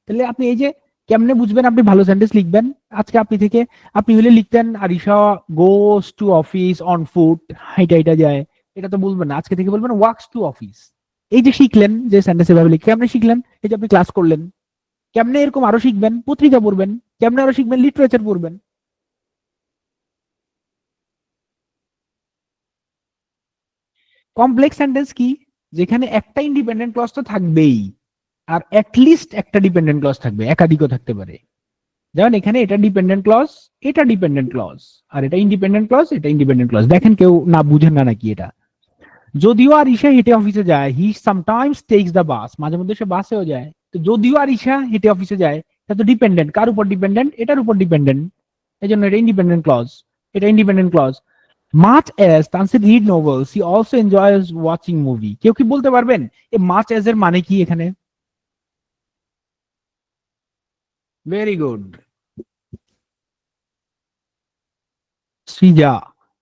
তাহলে আপনি এই যে কেমনে বুঝবেন আপনি ভালো সেন্টেন্স লিখবেন? আজকে আপনি থেকে আপনি হলে লিখতেন Arisha goes to office on foot, হাইটা হাইটা যায়, এটা তো বলবেন না। আজকে থেকে বলবেন ওয়াক্স টু অফিস। এই যে শিখলেন যে সেন্টেন্স এভাবে লিখে, কেমনে শিখলেন? এই যে আপনি ক্লাস করলেন, কেমনে এরকম আরো শিখবেন? পত্রিকা পড়বেন। কেমনে আরো শিখবেন? লিটারেচার পড়বেন। কমপ্লেক্স সেন্টেন্স কি? যেখানে একটা ইন্ডিপেন্ডেন্ট ক্লজ তো থাকবেই, আর অ্যাটলিস্ট একটা ডিপেন্ডেন্ট ক্লজ থাকবে, একাধিকও থাকতে পারে। যেমন এখানে এটা ডিপেন্ডেন্ট ক্লজ, এটা ডিপেন্ডেন্ট ক্লজ, আর এটা ইন্ডিপেন্ডেন্ট ক্লজ, এটা ইন্ডিপেন্ডেন্ট ক্লজ। দেখেন কেউ না বুঝেন না নাকি এটা? যদিও আর ঈশা হেঁটে অফিসে যায়, হি সামটাইমস টেকস দ্য বাস, মাঝে মধ্যে সে বাসেও যায়। তো যদিও আর ঈশা হেঁটে অফিসে যায়, এটা তো ডিপেন্ডেন্ট। কার উপর ডিপেন্ডেন্ট? এটার উপর ডিপেন্ডেন্ট। এই জন্য এটা ইন্ডিপেন্ডেন্ট ক্লজ, এটা independent clause. Much as Tansir read novels, he also enjoys watching movie. কেউ কি বলতে পারবেন এই মাচ অ্যাজ এর মানে কি এখানে? Very good, Srija.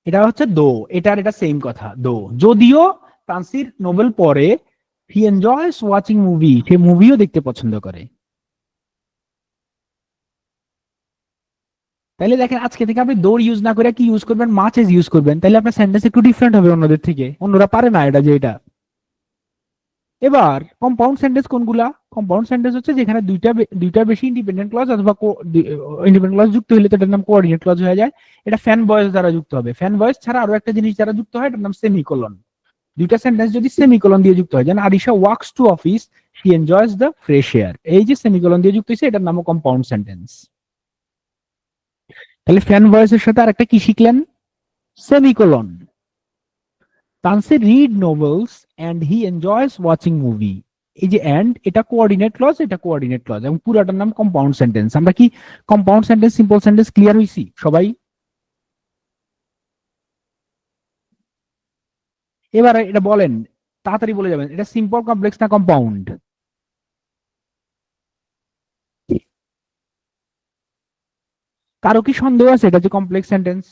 এটা হচ্ছে দো, এটার এটা সেম কথা, দো। যদিও তানসির নোবেল পড়ে, হি এনজয়স ওয়াচিং মুভি, সে মুভিও দেখতে পছন্দ করে। তাহলে দেখেন আজকে থেকে আপনি দৌড় ইউজ না করে কি ইউজ করবেন? মাছ এজ ইউজ করবেন। তাহলে আপনার সেন্টেন্স একটু ডিফারেন্ট হবে অন্যদের থেকে, অন্যরা পারে না এটা, যে এটা। এবার কম্পাউন্ড সেন্টেন্স কোনগুলা? কম্পাউন্ড সেন্টেন্স হচ্ছে যেখানে দুইটা বেশি ইন্ডিপেন্ডেন্ট ক্লজ অথবা ইন্ডিপেন্ডেন্ট ক্লজ যুক্ত হলে তো এটার নাম কোঅর্ডিনেট ক্লজ হয়ে যায়। এটা ফ্যান ভয়েস দ্বারা যুক্ত হবে। ফ্যান ভয়েস ছাড়া আরো একটা জিনিস দ্বারা যুক্ত হয়, এটার নাম সেমিকোলন। দুইটা সেন্টেন্স যদি সেমিকোলন দিয়ে যুক্ত হয়, যেন Arisha works to office, she enjoys the fresh air, এই যে সেমিকোলন দিয়ে যুক্ত হয়েছে, এটার নামও কম্পাউন্ড সেন্টেন্স। তাহলে ফ্যান ভয়েসের সাথে আরেকটা কি শিখলেন? Semicolon. Tansir read novels and he enjoys watching movie, এই যে এন্ড, এটা কোঅর্ডিনেট ক্লজ, এটা কোঅর্ডিনেট ক্লজ, এবং পুরাটার নাম কম্পাউন্ড সেন্টেন্স। আমরা কি compound sentence, simple sentence clear হইছি সবাই? এবার এটা বলেন, তাড়াতাড়ি বলে যাবেন, এটা সিম্পল, কমপ্লেক্স না কম্পাউন্ড? কারো কি সন্দেহ আছে এটা যে কমপ্লেক্স সেন্টেন্স?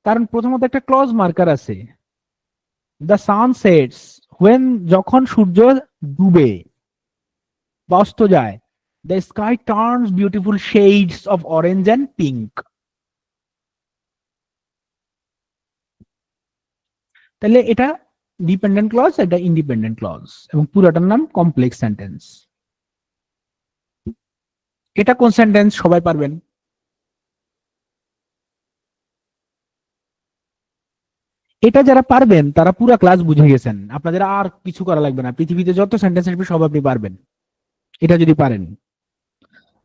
কারণ প্রথমত একটা ক্লজ মার্কার আছে, দ্য সান সেটস হোয়েন, যখন সূর্য ডুবে বা অস্ত যায়, the sky turns beautiful shades of orange and pink. তাহলে এটা ডিপেন্ডেন্ট ক্লজ, এটা ইন্ডিপেন্ডেন্ট ক্লজ, এবং পুরোটার নাম কমপ্লেক্স সেন্টেন্স। এটা কোন সেন্টেন্স সবাই পারবেন? এটা যারা পারবেন তারা পুরো ক্লাস বুঝে গেছেন, আপনাদের আর কিছু করা লাগবে না, পৃথিবীতে যত সেন্টেন্স আসবে সব আপনি পারবেন এটা যদি পারেন।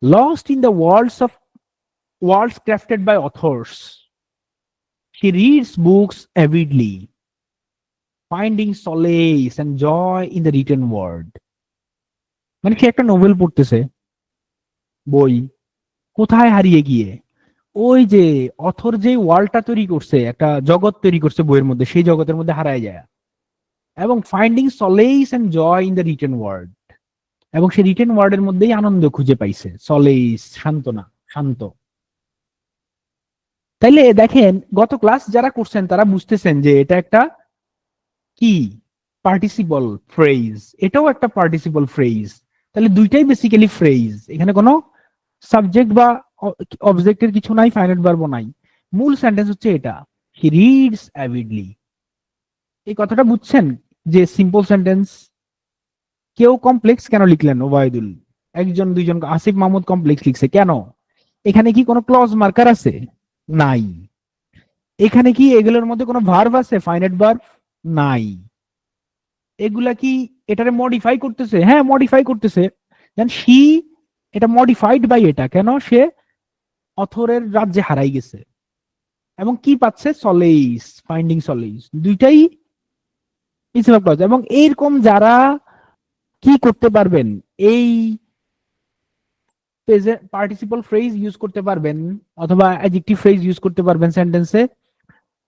Lost in the worlds crafted by authors, he reads books avidly, finding solace and joy in the written word. মানে সে একটা নোবেল পড়তেছে, বই, কোথায় হারিয়ে গিয়ে, ওই যে অথর যে ওয়ার্ল্ডটা তৈরি করছে, একটা জগৎ তৈরি করছে বইয়ের মধ্যে, সেই জগতের মধ্যে হারায় যায়, এবং finding solace and joy in the written word, এবং সে রিটেন ওয়ার্ডের মধ্যেই আনন্দ খুঁজে পাইছে, সলেইস সান্ত্বনা, শান্ত। তাইলে দেখেন গত ক্লাস যারা করছেন তারা বুঝতেছেন যে এটা একটা কি পার্টিসিপল ফ্রেজ, এটাও একটা পার্টিসিপল ফ্রেজ। তাহলে দুইটাই বেসিক্যালি ফ্রেজ, এখানে কোনো সাবজেক্ট বা অবজেক্টের কিছু নাই, ফাইনাইট ভার্বও নাই। মূল সেন্টেন্স হচ্ছে এটা, হি রিডস অ্যাভিডলি। এই কথাটা বুঝছেন যে সিম্পল সেন্টেন্স। কেউ কমপ্লেক্স কেন লিখলেন? ওবায়দুল, একজন দুইজন, আসিফ মাহমুদ কমপ্লেক্স লিখছে কেন? এখানে কি কোনো ক্লজ মার্কার আছে? নাই। এখানে কি এগুলোর মধ্যে কোনো ভার্ব আছে, ফাইনাইট ভার্ব? নাই। এগুলা কি এটারে মডিফাই করতেছে? হ্যাঁ, মডিফাই করতেছে। দেন শি, এটা মডিফাইড বাই এটা, কেন? সে অথরের রাজ্যে হারাই গেছে, এবং কি পাচ্ছে? সলেইস, ফাইন্ডিং সলেইস, দুইটাই প্রিন্সিপাল ক্লজ। এবং এইরকম যারা কি করতে পারবেন, এই পার্টিসিপল ফ্রেজ ইউজ করতে পারবেন অথবা অ্যাডজেক্টিভ ফ্রেজ ইউজ করতে পারবেন সেন্টেন্সে,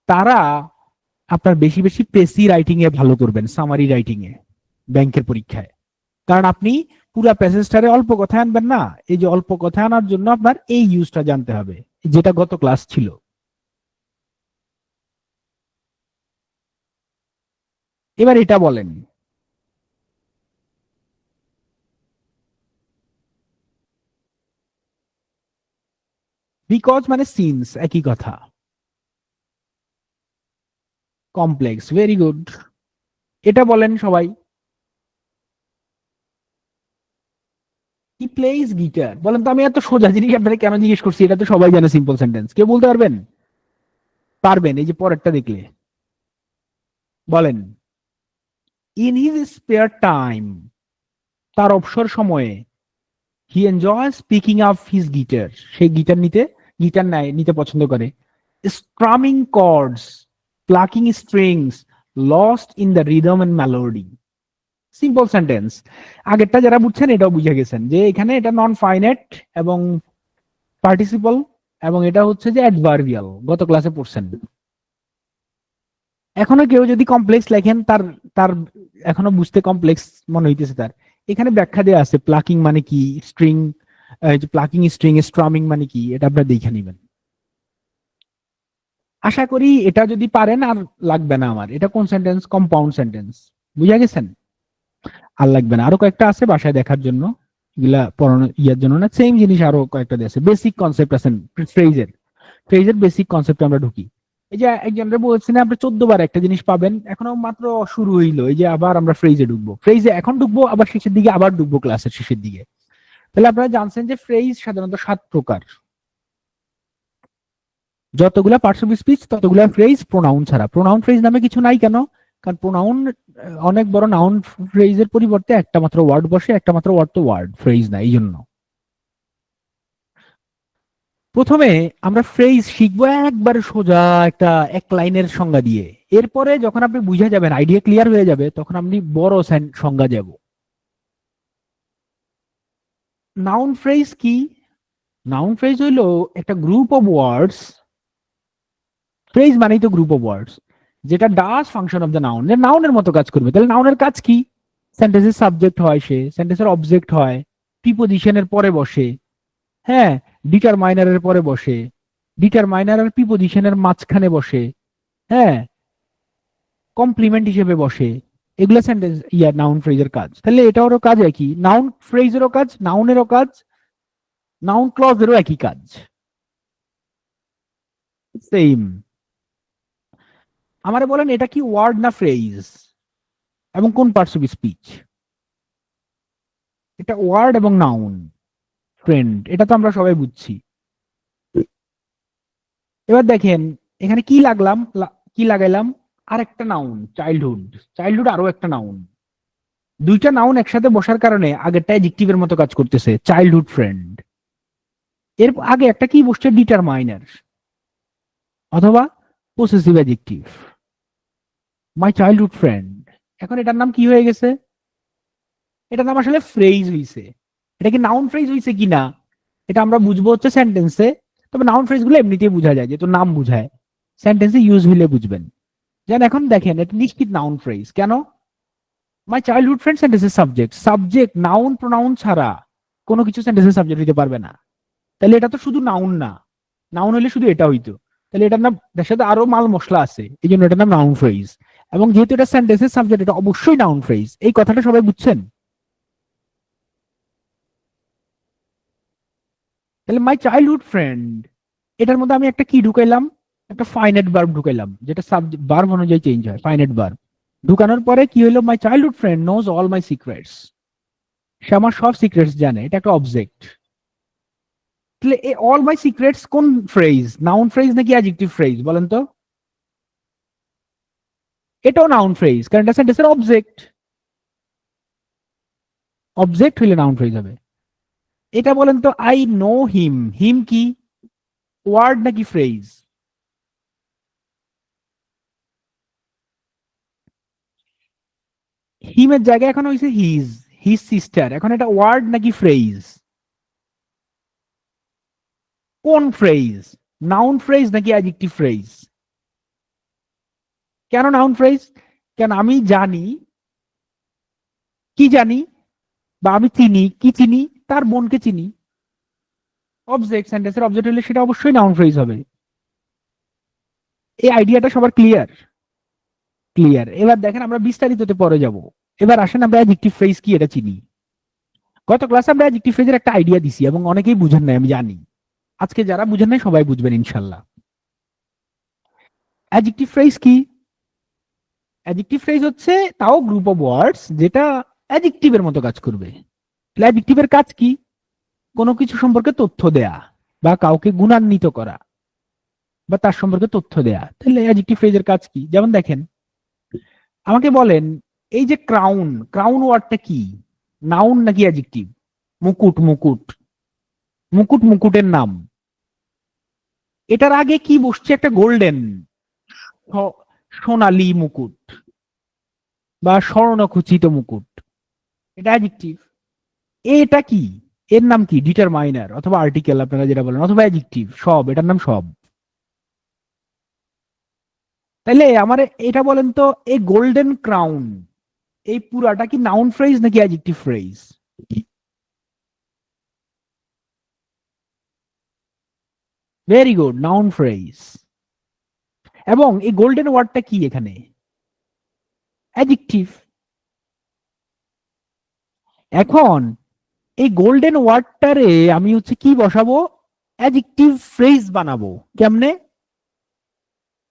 তারা আপনার বেশি বেশি পেসি রাইটিং এ ভালো করবেন, সামারি রাইটিং এ, ব্যাংকের পরীক্ষায়। কারণ আপনি পুরা প্যাসেজটারে অল্প কথা আনবেন না, এই যে অল্প কথা আনার জন্য আপনার এই ইউজটা জানতে হবে, যেটা গত ক্লাস ছিল। এবার এটা বলেন, বিকজ মানে সিন্স, একই কথা। Complex, very good. এটা বলেন সবাই। হি প্লেইজ গিটার, বলেন তো আমি এত সোজা জিনিস আপনারা কেন জিজ্ঞেস করছি, এটা তো সবাই জানে সিম্পল সেন্টেন্স, কেউ বলতে পারবেন? পারবেন, এই যে পরেরটা দেখলে বলেন। ইন হিজ স্পেয়ার টাইম, তার অবসর সময়ে, he enjoy picking up his guitar, সে গিটার নেয়, নিতে পছন্দ করে। Strumming chords, plucking strings, lost in the rhythm and melody. Simple sentence. আগেরটা যারা বুঝছেন এটাও বুঝে গেছেন যে এখানে এটা নন ফাইনাইট এবং পার্টিসিপল, এবং এটা হচ্ছে যে অ্যাডভার্বিয়াল, গত ক্লাসে পড়ছেন। এখনো কেউ যদি কমপ্লেক্স লেখেন, তার তার এখনো বুঝতে কমপ্লেক্স মনে হইতেছে তার, এখানে ব্যাখ্যা দেওয়া আছে প্লাকিং মানে কি, স্ট্রিং, প্লাকিং স্ট্রিং, স্ট্রামিং মানে কি, এটা আপনারা দেখে নেবেন। আশা করি এটা যদি পারেন আর লাগবে না আমার। এটা কোন সেন্টেন্স? Compound sentence. বুঝা গেছেন? আর লাগবে না, আরো কয়েকটা আছে বাসায় দেখার জন্য, এগুলা পড়ানো ইয়ার জন্য না, সেম জিনিস আরো কয়েকটা আছে। বেসিক কনসেপ্ট আছে ফ্রেজের, ফ্রেজের বেসিক কনসেপ্ট আমরা ঢুকি। এই যে একজনরা বলছি না, আপনি 14 বার একটা জিনিস পাবেন, এখনো মাত্র শুরু হইলো, এই যে আবার আমরা ফ্রেজে ঢুকবো, ফ্রেজে এখন ঢুকবো, আবার শেষের দিকে আবার ঢুকবো, ক্লাসের শেষের দিকে। তাহলে আপনারা জানছেন যে ফ্রেজ সাধারণত 7 প্রকার। যতগুলা পার্টস অফ স্পিচ ততগুলা ফ্রেজ প্রোনাউন ছাড়া। প্রোনাউন ফ্রেজ নামে কিছু নাই, কেন? কারণ প্রোনাউন অনেক বড়, নাউন ফ্রেজের পরিবর্তে একটা মাত্র ওয়ার্ড বসে, একটা মাত্র ওয়ার্ড তো ওয়ার্ড, ফ্রেজ না, এই জন্য। প্রথমে আমরা ফ্রেজ শিখবো একবারে সোজা একটা এক লাইনের সংজ্ঞা দিয়ে। এরপরে যখন আপনি বুঝে যাবেন, আইডিয়া ক্লিয়ার হয়ে যাবে, তখন আপনি বড় সংজ্ঞা যাব। নাউন ফ্রেজ কি? নাউন ফ্রেজ হইলো একটা গ্রুপ অফ ওয়ার্ডস, ফ্রেজ মানেই তো গ্রুপ অফ ওয়ার্ডস, যেটা ডাস ফাংশন অফ দ্য নাউন, নাউনের মতো কাজ করবে। তাহলে নাউনের কাজ কি? সেন্টেন্সের সাবজেক্ট হয়, সে সেন্টেন্সের অবজেক্ট হয়, প্রিপোজিশনের পরে বসে, হ্যাঁ, ডিটারমাইনারের পরে বসে, ডিটারমাইনার আর প্রিপোজিশনের মাঝখানে বসে, হ্যাঁ, কমপ্লিমেন্ট হিসেবে বসে। এগুলো সেন্টেন্স নাউন ফ্রেজের কাজ। তাহলে এটারও কাজ একই, নাউন ফ্রেজেরও কাজ, নাউনেরও কাজ, নাউন ক্লজেরও একই কাজ, সেম। আমারে বলেন এটা কি ওয়ার্ড না ফ্রেজ, এবং কোন পার্টস অফ স্পিচ? এটা ওয়ার্ড এবং নাউন, ফ্রেন্ড, এটা তো আমরা সবাই বুঝছি। এবার দেখেন এখানে কি লাগলাম, কি লাগাইলাম? আরেকটা নাউন, চাইল্ডহুড। চাইল্ডহুড আরো একটা নাউন। দুইটা নাউন একসাথে বসার কারণে আগেরটা অ্যাডজেক্টিভের মতো কাজ করতেছে, চাইল্ডহুড ফ্রেন্ড। এর আগে একটা কি বসছে? ডিটারমাইনার অথবা পসেসিভ অ্যাডজেক্টিভ, মাই চাইল্ডহুড ফ্রেন্ড। এখন এটার নাম কি হয়ে গেছে? এটার নাম আসলে ফ্রেজ হইছে। এটা কি নাউন ফ্রেজ হইছে কিনা এটা আমরা বুঝবো হচ্ছে সেন্টেন্সে। তবে নাউন ফ্রেজ গুলো এমনিতেই বোঝা যায়, যেহেতু নাম বুঝায়, সেন্টেন্সে ইউজ হইলে বুঝবেন। যেন এখন দেখেন এটা নিশ্চিত নাউন ফ্রেজ। কেন? মাই চাইল্ডহুড ফ্রেন্ড সেন্টেন্সের সাবজেক্ট, সাবজেক্ট নাউন প্রোনাউন ছাড়া কোনো কিছু সেন্টেন্সের সাবজেক্ট হইতে পারবে না। তাহলে এটা তো শুধু নাউন না, নাউন হলে শুধু এটা হইতো। তাহলে এটার নাম, তার সাথে আরো মাল মশলা আছে, এই জন্য এটার নাম নাউন ফ্রেজ। এবং যেহেতু এটা সেন্টেন্সের সাবজেক্ট, এটা অবশ্যই নাউন ফ্রেজ। এই কথাটা সবাই বুঝছেন? তাহলে মাই চাইল্ডহুড ফ্রেন্ড, এটার মধ্যে আমি একটা কি ঢুকাইলাম? একটা ফাইনাইট ভার্ব ঢুকাইলাম, যেটা সাবজেক্ট ভার্ব অনুযায়ী চেঞ্জ হয়, ফাইনাইট ভার্ব। ঢুকানোর পরে কি হলো? My childhood friend knows all my secrets, সে আমার সব সিক্রেটস জানে, এটা একটা অবজেক্ট। তাহলে এই অল মাই সিক্রেটস কোন ফ্রেজ? নাউন ফ্রেজ নাকি অ্যাডজেক্টিভ ফ্রেজ বলেন তো? এটাও নাউন ফ্রেজ, কারণ এটা সেন্টেন্সের অবজেক্ট। অবজেক্ট হইলে নাউন ফ্রেজ হবে। এটা বলেন তো, আই নো হিম, হিম কি ওয়ার্ড নাকি ফ্রেজ? হিমের জায়গায় এখন হয়েছে হিজ, হিজ সিস্টার। এখন এটা ওয়ার্ড নাকি ফ্রেজ? কোন ফ্রেজ? নাউন ফ্রেজ নাকি অ্যাডজেক্টিভ ফ্রেজ? কেন নাউন ফ্রেজ? কেন আমি জানি, কি জানি, বা আমি চিনি, কি চিনি? তার বোনকে চিনি। অবজেক্ট, সেন্টেন্সের অবজেক্ট হলে সেটা অবশ্যই নাউন ফ্রেজ হবে। এই আইডিয়াটা সবার ক্লিয়ার? ক্লিয়ার। এবার দেখেন আমরা বিস্তারিততে পরে যাব। এবার আসেন আমরা অ্যাডজেক্টিভ ফ্রেজ কি এটা চিনি। গত ক্লাসে আমরা অ্যাডজেক্টিভ ফ্রেজের একটা আইডিয়া দিছি, এবং অনেকেই বুঝেন নাই, আমি জানি। আজকে যারা বুঝেন নাই সবাই বুঝবেন ইনশাল্লাহ। অ্যাডজেক্টিভ ফ্রেজ কি? অ্যাডজেক্টিভ ফ্রেজ হচ্ছে তাও গ্রুপ অফ ওয়ার্ডস যেটা অ্যাডজেক্টিভের মতো কাজ করবে। অ্যাডজেক্টিভের কাজ কি? কোনো কিছু সম্পর্কে তথ্য দেয়া বা কাউকে গুণান্বিত করা বা তার সম্পর্কে তথ্য দেয়া। তাহলে অ্যাডজেক্টিভ ফ্রেজের কাজ কি? যেমন দেখেন, আমাকে বলেন এই যে ক্রাউন, ক্রাউন ওয়ার্ডটা কি? নাউন নাকি অ্যাডজেক্টিভ? মুকুট, মুকুট, মুকুট মুকুটের নাম। এটার আগে কি বসছে? একটা গোল্ডেন, সোনালী মুকুট বা স্বর্ণখচিত মুকুট, এটা অ্যাডজেক্টিভ। এটা কি? এর নাম কি? ডিটারমাইনার অথবা আর্টিকেল আপনারা যেটা বলেন, অথবা অ্যাডজেক্টিভ, সব, এটার নাম সব। তাইলে আমার এটা বলেন তো, এই গোল্ডেন ক্রাউন, এই পুরাটা কি নাউন ফ্রেজ নাকি adjective phrase? Very good, noun phrase. এবং এই গোল্ডেন ওয়ার্ডটা কি এখানে? অ্যাডজেক্টিভ। এখন এই গোল্ডেন ওয়ার্ডটারে আমি হচ্ছে কি বসাবো? অ্যাডজেক্টিভ ফ্রেজ বানাবো। কেমনে?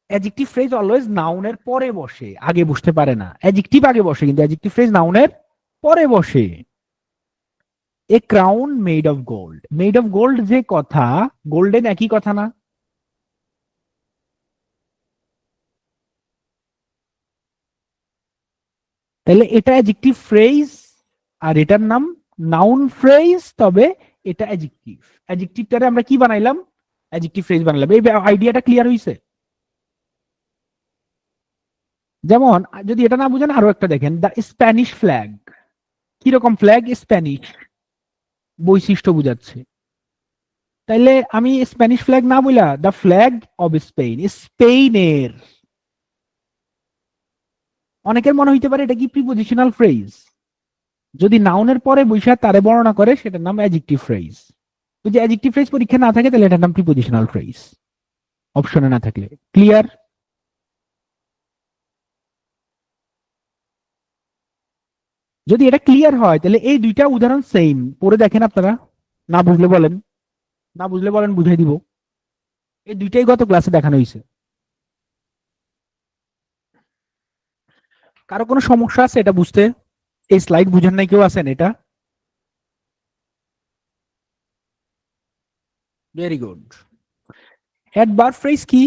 অ্যাডজেক্টিভ ফ্রেজ অলওয়েজ নাউনের পরে বসে, আগে বসতে পারে না। অ্যাডজেক্টিভ আগে বসে, কিন্তু অ্যাডজেক্টিভ ফ্রেজ নাউনের পরে বসে। এ crown made of gold, made of gold যে কথা, গোল্ডেন একই কথা না? তাহলে এটা অ্যাডজেক্টিভ ফ্রেজ আর এটার নাম নাউন ফ্রেজ। তবে এটা অ্যাডজেক্টিভ, অ্যাডজেক্টিভটারে আমরা কি বানাইলাম? অ্যাডজেক্টিভ ফ্রেজ বানাইলাম। এই আইডিয়াটা ক্লিয়ার হইছে? যেমন যদি এটা না বুঝেন, আরো একটা দেখেন, দ্য স্প্যানিশ ফ্ল্যাগ। কিরকম ফ্ল্যাগ? স্প্যানিশ, বৈশিষ্ট্য বুঝাচ্ছে। তাইলে আমি স্প্যানিশ ফ্ল্যাগ না বইলা দ্য ফ্ল্যাগ অব স্পেন, স্পেনের। অনেকের মনে হইতে পারে এটা কি প্রিপোজিশনাল ফ্রেজ? যদি নাউনের পরে বৈশা তারে বর্ণনা করে, সেটার নাম অ্যাডজেক্টিভ ফ্রেজ। যদি অ্যাডজেক্টিভ ফ্রেজ পরীক্ষা না থাকে, তাহলে এটার নাম প্রিপোজিশনাল ফ্রেজ, অপশনে না থাকলে। ক্লিয়ার? যদি এটা ক্লিয়ার হয়, তাহলে এই দুইটা উদাহরণ সেম, পড়ে দেখেন আপনারা। না বুঝলে বলেন, না বুঝলে বলেন, বুঝাই দিব। এই দুইটাই গত ক্লাসে দেখানো হয়েছে। কারো কোনো সমস্যা আছে এটা বুঝতে? এই স্লাইড বুঝেন নাই কেউ আছেন এটা? Very good. অ্যাডভার্ব ফ্রেজ কি?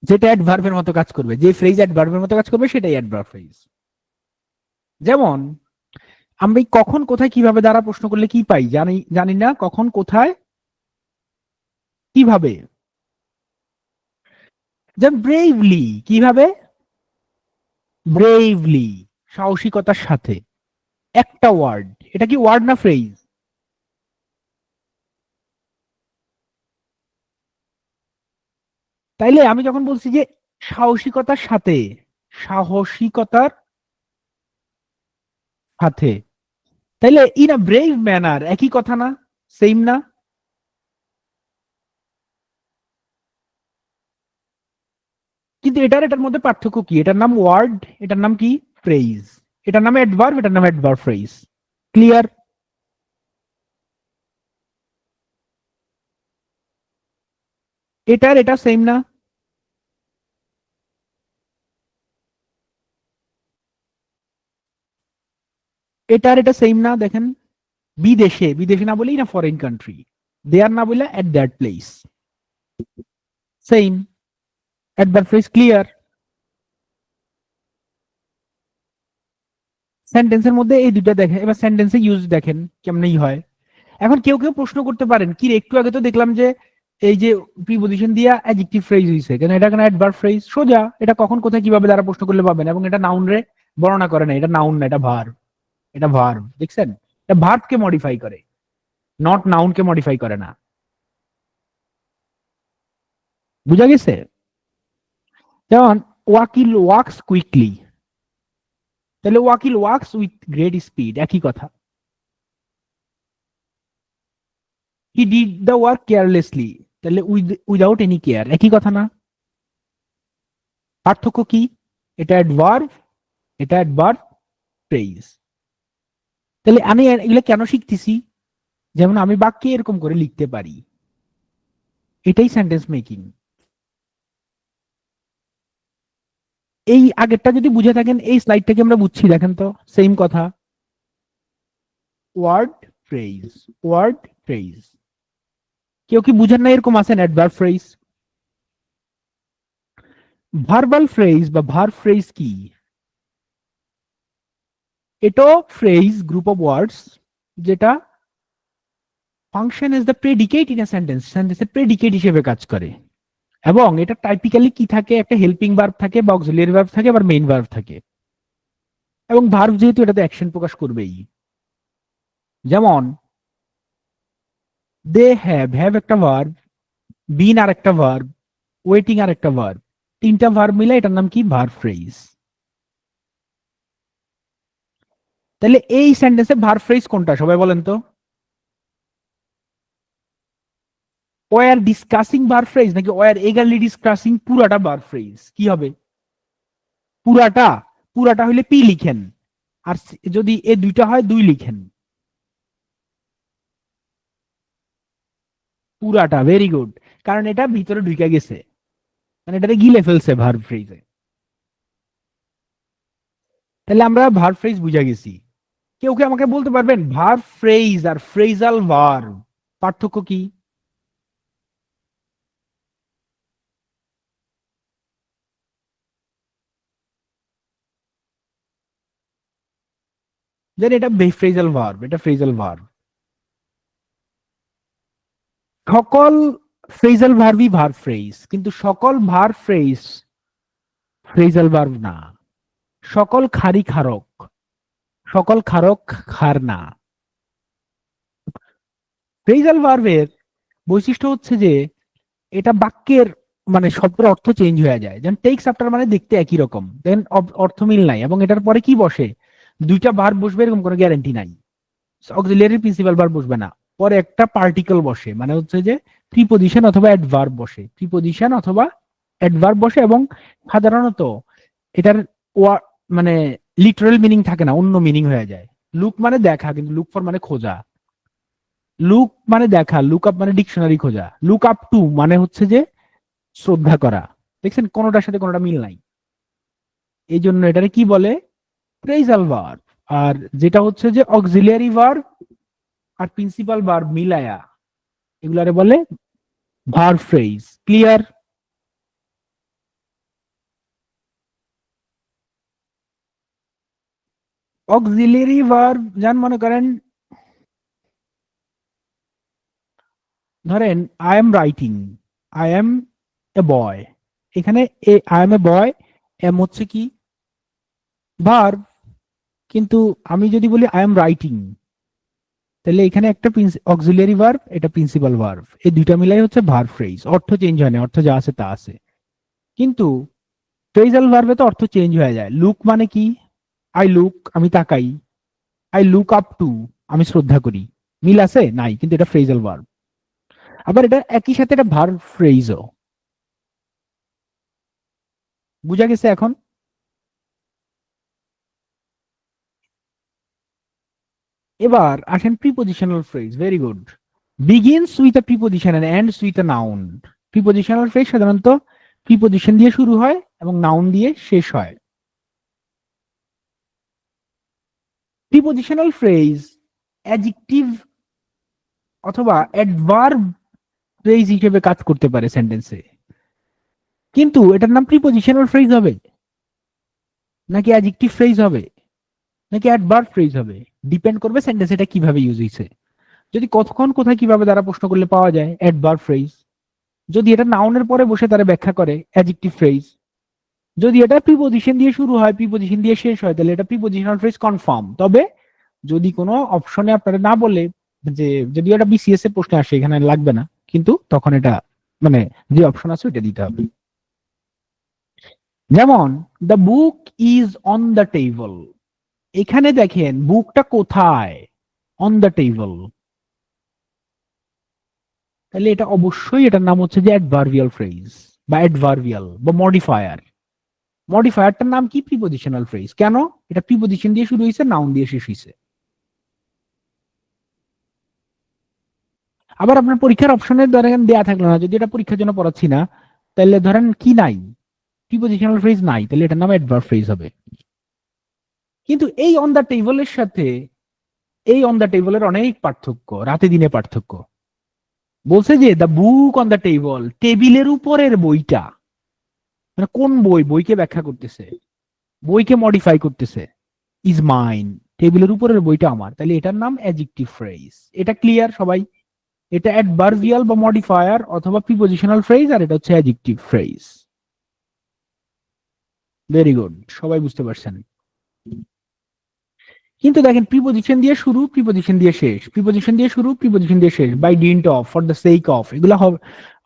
যেটা অ্যাডভার্বের মতো কাজ করবে, যে ফ্রেজ অ্যাডভার্বের মতো কাজ করবে সেটাই অ্যাডভার্ব ফ্রেজ। যেমন আমি কখন কোথায় কিভাবে দ্বারা প্রশ্ন করলে কি পাই? জানি জানি না। কখন কোথায় কিভাবে? যেমন ব্রেভলি, কিভাবে? ব্রেভলি, সাহসিকতার সাথে। একটা ওয়ার্ড, এটা কি ওয়ার্ড না ফ্রেজ? তাইলে আমি যখন বলছি যে সাহসিকতার সাথে, সাহসিকতার সাথে, তাইলে ইন আ ব্রেভ ম্যানার একই কথা না? সেম না? কিন্তু এটার এটার মধ্যে পার্থক্য কি? এটার নাম ওয়ার্ড, এটার নাম কি? ফ্রেজ। এটার নাম অ্যাডভার্ব, এটার নাম অ্যাডভার্ব ফ্রেজ। ক্লিয়ার? এটার এটা সেম না? এটার এটা সেম না? দেখেন, বিদেশে, বিদেশে না বলেই না ফরেন কান্ট্রি, দেয়ার না বলে at that place, same. Adverb phrase. Clear? সেন্টেন্সের মধ্যে এই দুটো দেখেন, এবার সেন্টেন্সে ইউজ দেখেন কেমনই হয়। এখন কেউ কেউ প্রশ্ন করতে পারেন, কি রে, একটু আগে তো দেখলাম যে এই যে প্রিপজিশন দিয়া অ্যাডজেক্টিভ ফ্রেজ হইছে, কেন এটা কেন অ্যাডভার্ব ফ্রেজ? সোজা, এটা কখন কোথায় কিভাবে দ্বারা প্রশ্ন করলে পাবেন, এবং এটা নাউন রে বর্ণনা করে না। এটা নাউন না, এটা ভার্ব। এটা ভার্ব, দেখছেন? এটা ভার্ব কে মডিফাই করে, নট নাউন কে মডিফাই করে না। বুঝা গেছে? যেমন ওয়াকিল ওয়াক্স কুইকলি, তাহলে ওয়াকিল ওয়াক্স উইথ গ্রেট স্পিড, একই কথা। He did the work carelessly, তাহলে উইদাউট এনি কেয়ার, একই কথা না? পার্থক্য কি? এটা অ্যাডভার্ব, এটা অ্যাডভার্ব ফ্রেজ। তাহলে আমি এগুলো কেন শিখতেছি? যেমন আমি বাক্যে এরকম করে লিখতে পারি, এটাই সেন্টেন্স মেকিং। এই আগেরটা যদি বুঝে থাকেন এই স্লাইডটাকে আমরা বুঝছি, দেখেন তো সেম কথা। Word phrase, word phrase. কেউ কি বুঝেন না এরকম আছেন অ্যাডভার্ব ফ্রেজ? ভার্বাল ফ্রেজ বা ভার্ব ফ্রেজ কি? এটাও ফ্রেজ, গ্রুপ অফ ওয়ার্ডস, যেটা function is the predicate in a sentence, সেন্টেন্সের প্রেডিকেট হিসেবে কাজ করে। এবং এটা টাইপিক্যালি কি থাকে, একটা হেল্পিং ভার্ব থাকে বা অক্সিলিয়ারি ভার্ব থাকে, আবার মেইন ভার্ব থাকে। এবং ভার্ব যেহেতু এটাতে অ্যাকশন প্রকাশ করবেই, যেমন দে হ্যাভ, হ্যাভ একটা ভার্ব, বিন আর একটা ভার্ব, ওয়েটিং আর একটা ভার্ব, তিনটা ভার্ব মিলে এটার নাম কি? Verb phrase. তাহলে এই সেন্টেন্সে ভার্ব ফ্রেজ কোনটা সবাই বলেন তো? ওয়ার ডিসকাসিং ভার্ব ফ্রেজ নাকি ওয়ার এগারলি ডিসকাসিং পুরাটা ভার্ব ফ্রেজ? কি হবে? পুরাটা। পুরাটা হইলে পি লিখেন, আর যদি এ দুইটা হয় দুই লিখেন। পুরাটা, ভেরি গুড। কারণ এটা ভিতরে ঢুকে গেছে, মানে এটাতে গিলে ফেলছে ভার্ব ফ্রেজে। তাহলে আমরা ভার্ব ফ্রেজ বুঝা গেছি। কেউ কি আমাকে বলতে পারবেন ভার্ব ফ্রেজ আর ফ্রেজাল ভার্ব পার্থক্য কি? যেন এটা ফ্রেজাল ভার্ব, এটা ফ্রেজাল ভার্ব। সকল ফ্রেজাল ভার্বই ভার্ব ফ্রেজ, কিন্তু সকল ভার্ব ফ্রেজ ফ্রেজাল ভার্ব না। সকল খারি খারক, সকল খারক খার না। ফ্রেজাল ভার্বের বৈশিষ্ট্য হচ্ছে যে এটা বাক্যের মানে শব্দের অর্থ চেঞ্জ হয়ে যায়। যেমন টেক্স আফটার মানে দেখতে একই রকম, দেন অর্থ মিল নাই, এবং এটার পরে কি বসে? দুইটা ভার্ব বসবে এরকম কোনো গ্যারান্টি নাই। অক্সিলিয়ারি প্রিন্সিপাল ভার্ব বসবে না, পরে একটা পার্টিকল বসে, মানে হচ্ছে যে প্রিপোজিশন অথবা অ্যাডভার্ব বসে, প্রিপোজিশন অথবা অ্যাডভার্ব বসে। এবং সাধারণত এটার মানে লিটারাল মিনিং থাকে না, অন্য মিনিং হয়ে যায়। লুক মানে দেখা, কিন্তু লুক ফর মানে খোঁজা। লুক মানে দেখা, লুক আপ মানে ডিকশনারি খোঁজা। লুক আপ টু মানে হচ্ছে যে শ্রদ্ধা করা। দেখছেন কোনোটার সাথে কোনোটা মিল নাই, এই জন্য এটারে কি বলে? Phrasal verb. আর যেটা হচ্ছে যে অক্সিলিয়ারি ভার্ব আর প্রিন্সিপাল ভার্ব মিলায়া, এগুলারে বলে verb phrase. Clear? Auxiliary verb যান মনে করেন, ধরেন I am writing, I am a boy. এখানে I am a boy, am হচ্ছে কি? ভার্ব। কিন্তু আমি যদি বলি আই এম রাইটিং, তাহলে এখানে একটা অক্সিলিয়ারি ভার্ব, এটা প্রিন্সিপাল ভার্ব, এই দুইটা মিলাই হচ্ছে ভার্ব ফ্রেজ। অর্থ চেঞ্জ হয় না, অর্থ যা আছে তা আছে। কিন্তু ফ্রেজাল ভার্বে তো অর্থ চেঞ্জ হয়ে যায়। লুক মানে কি? আই লুক, আমি তাকাই। আই লুক আপ টু, আমি শ্রদ্ধা করি। মিল আছে? নাই, কিন্তু এটা ফ্রেজাল ভার্ব। আবার এটা একই সাথে এটা ভার্ব ফ্রেজও। বুঝা গেছে এখন? এবার আসেন prepositional phrase. Very good. Begins with a preposition and ends with a noun. Prepositional phrase সাধারণত প্রিপোজিশন দিয়ে শুরু হয় এবং নাউন দিয়ে শেষ হয়। প্রিপোজিশনাল ফ্রেজ অ্যাডজেক্টিভ অথবা অ্যাডভার্ব ফ্রেজ হিসেবে কাজ করতে পারে সেন্টেন্সে। কিন্তু এটার নাম প্রিপোজিশনাল ফ্রেজ হবে, নাকি অ্যাডজেক্টিভ ফ্রেজ হবে, নাকি অ্যাডভার্ব ফ্রেজ হবে? ডিপেন্ড করবে সেন্টেন্স এটা কিভাবে ইউজ হয়েছে। যদি কতক্ষণ কোথায় কিভাবে দ্বারা প্রশ্ন করলে পাওয়া যায় অ্যাডভার্ব ফ্রেজ। যদি এটা নাউনের পরে বসে তারা ব্যাখ্যা করে অ্যাডজেক্টিভ ফ্রেজ। যদি এটা প্রিপোজিশন দিয়ে শুরু হয়, প্রিপোজিশন দিয়ে শেষ হয়, তাহলে এটা প্রিপোজিশনাল ফ্রেজ কনফার্ম। তবে যদি কোনো অপশনে আপনারা না বলে, যে যদি এটা বিসিএস এর প্রশ্নে আসে এখানে লাগবে না, কিন্তু তখন এটা মানে যে অপশন আছে ওইটা দিতে হবে। যেমন the book is on the table. এখানে দেখেন বুকটা কোথায়? On the table. তাহলে এটা অবশ্যই এটার নাম হচ্ছে যে অ্যাডভার্বিয়াল ফ্রেজ বা অ্যাডভার্বিয়াল বা মডিফায়ার। মডিফায়ারটার নাম কি? Prepositional phrase. কেন? এটা প্রিপোজিশন দিয়ে শুরু হয়েছে, নাউন দিয়ে শেষ হয়েছে। আবার আপনার পরীক্ষার অপশনে ধরেন দেয়া থাকলো না, যদি এটা পরীক্ষার জন্য পড়াচ্ছি না, তাহলে ধরেন কি নাই? প্রিপজিশনাল ফ্রেজ নাই, তাহলে এটার নাম অ্যাডভার্ব ফ্রেজ হবে। কিন্তু এই অন দ্য টেবলের সাথে এই অন দ্য টেবলের অনেক পার্থক্য, রাতে দিনে পার্থক্য। বলছে যে the book on the table, টেবিলের উপরের বইটা, মানে কোন বই, বইকে ব্যাখ্যা করতেছে, বইকে মডিফাই করতেছে। ইজ মাইন, টেবিলের উপরের বইটা আমার, তাহলে এটার নাম অ্যাডজেক্টিভ ফ্রেজ। এটা ক্লিয়ার সবাই? এটা অ্যাডভার্বিয়াল বা মডিফায়ার অথবা প্রিপজিশনাল ফ্রেজ, আর এটা হচ্ছে অ্যাডজেক্টিভ ফ্রেজ। ভেরি গুড, সবাই বুঝতে পারছেন। কিন্তু দেখেন, প্রিপজিশন দিয়ে শুরু, প্রিপজিশন দিয়ে শেষ, প্রিপজিশন দিয়ে শুরু, প্রিপজিশন দিয়ে শেষ, by dint of, for the sake of, এগুলো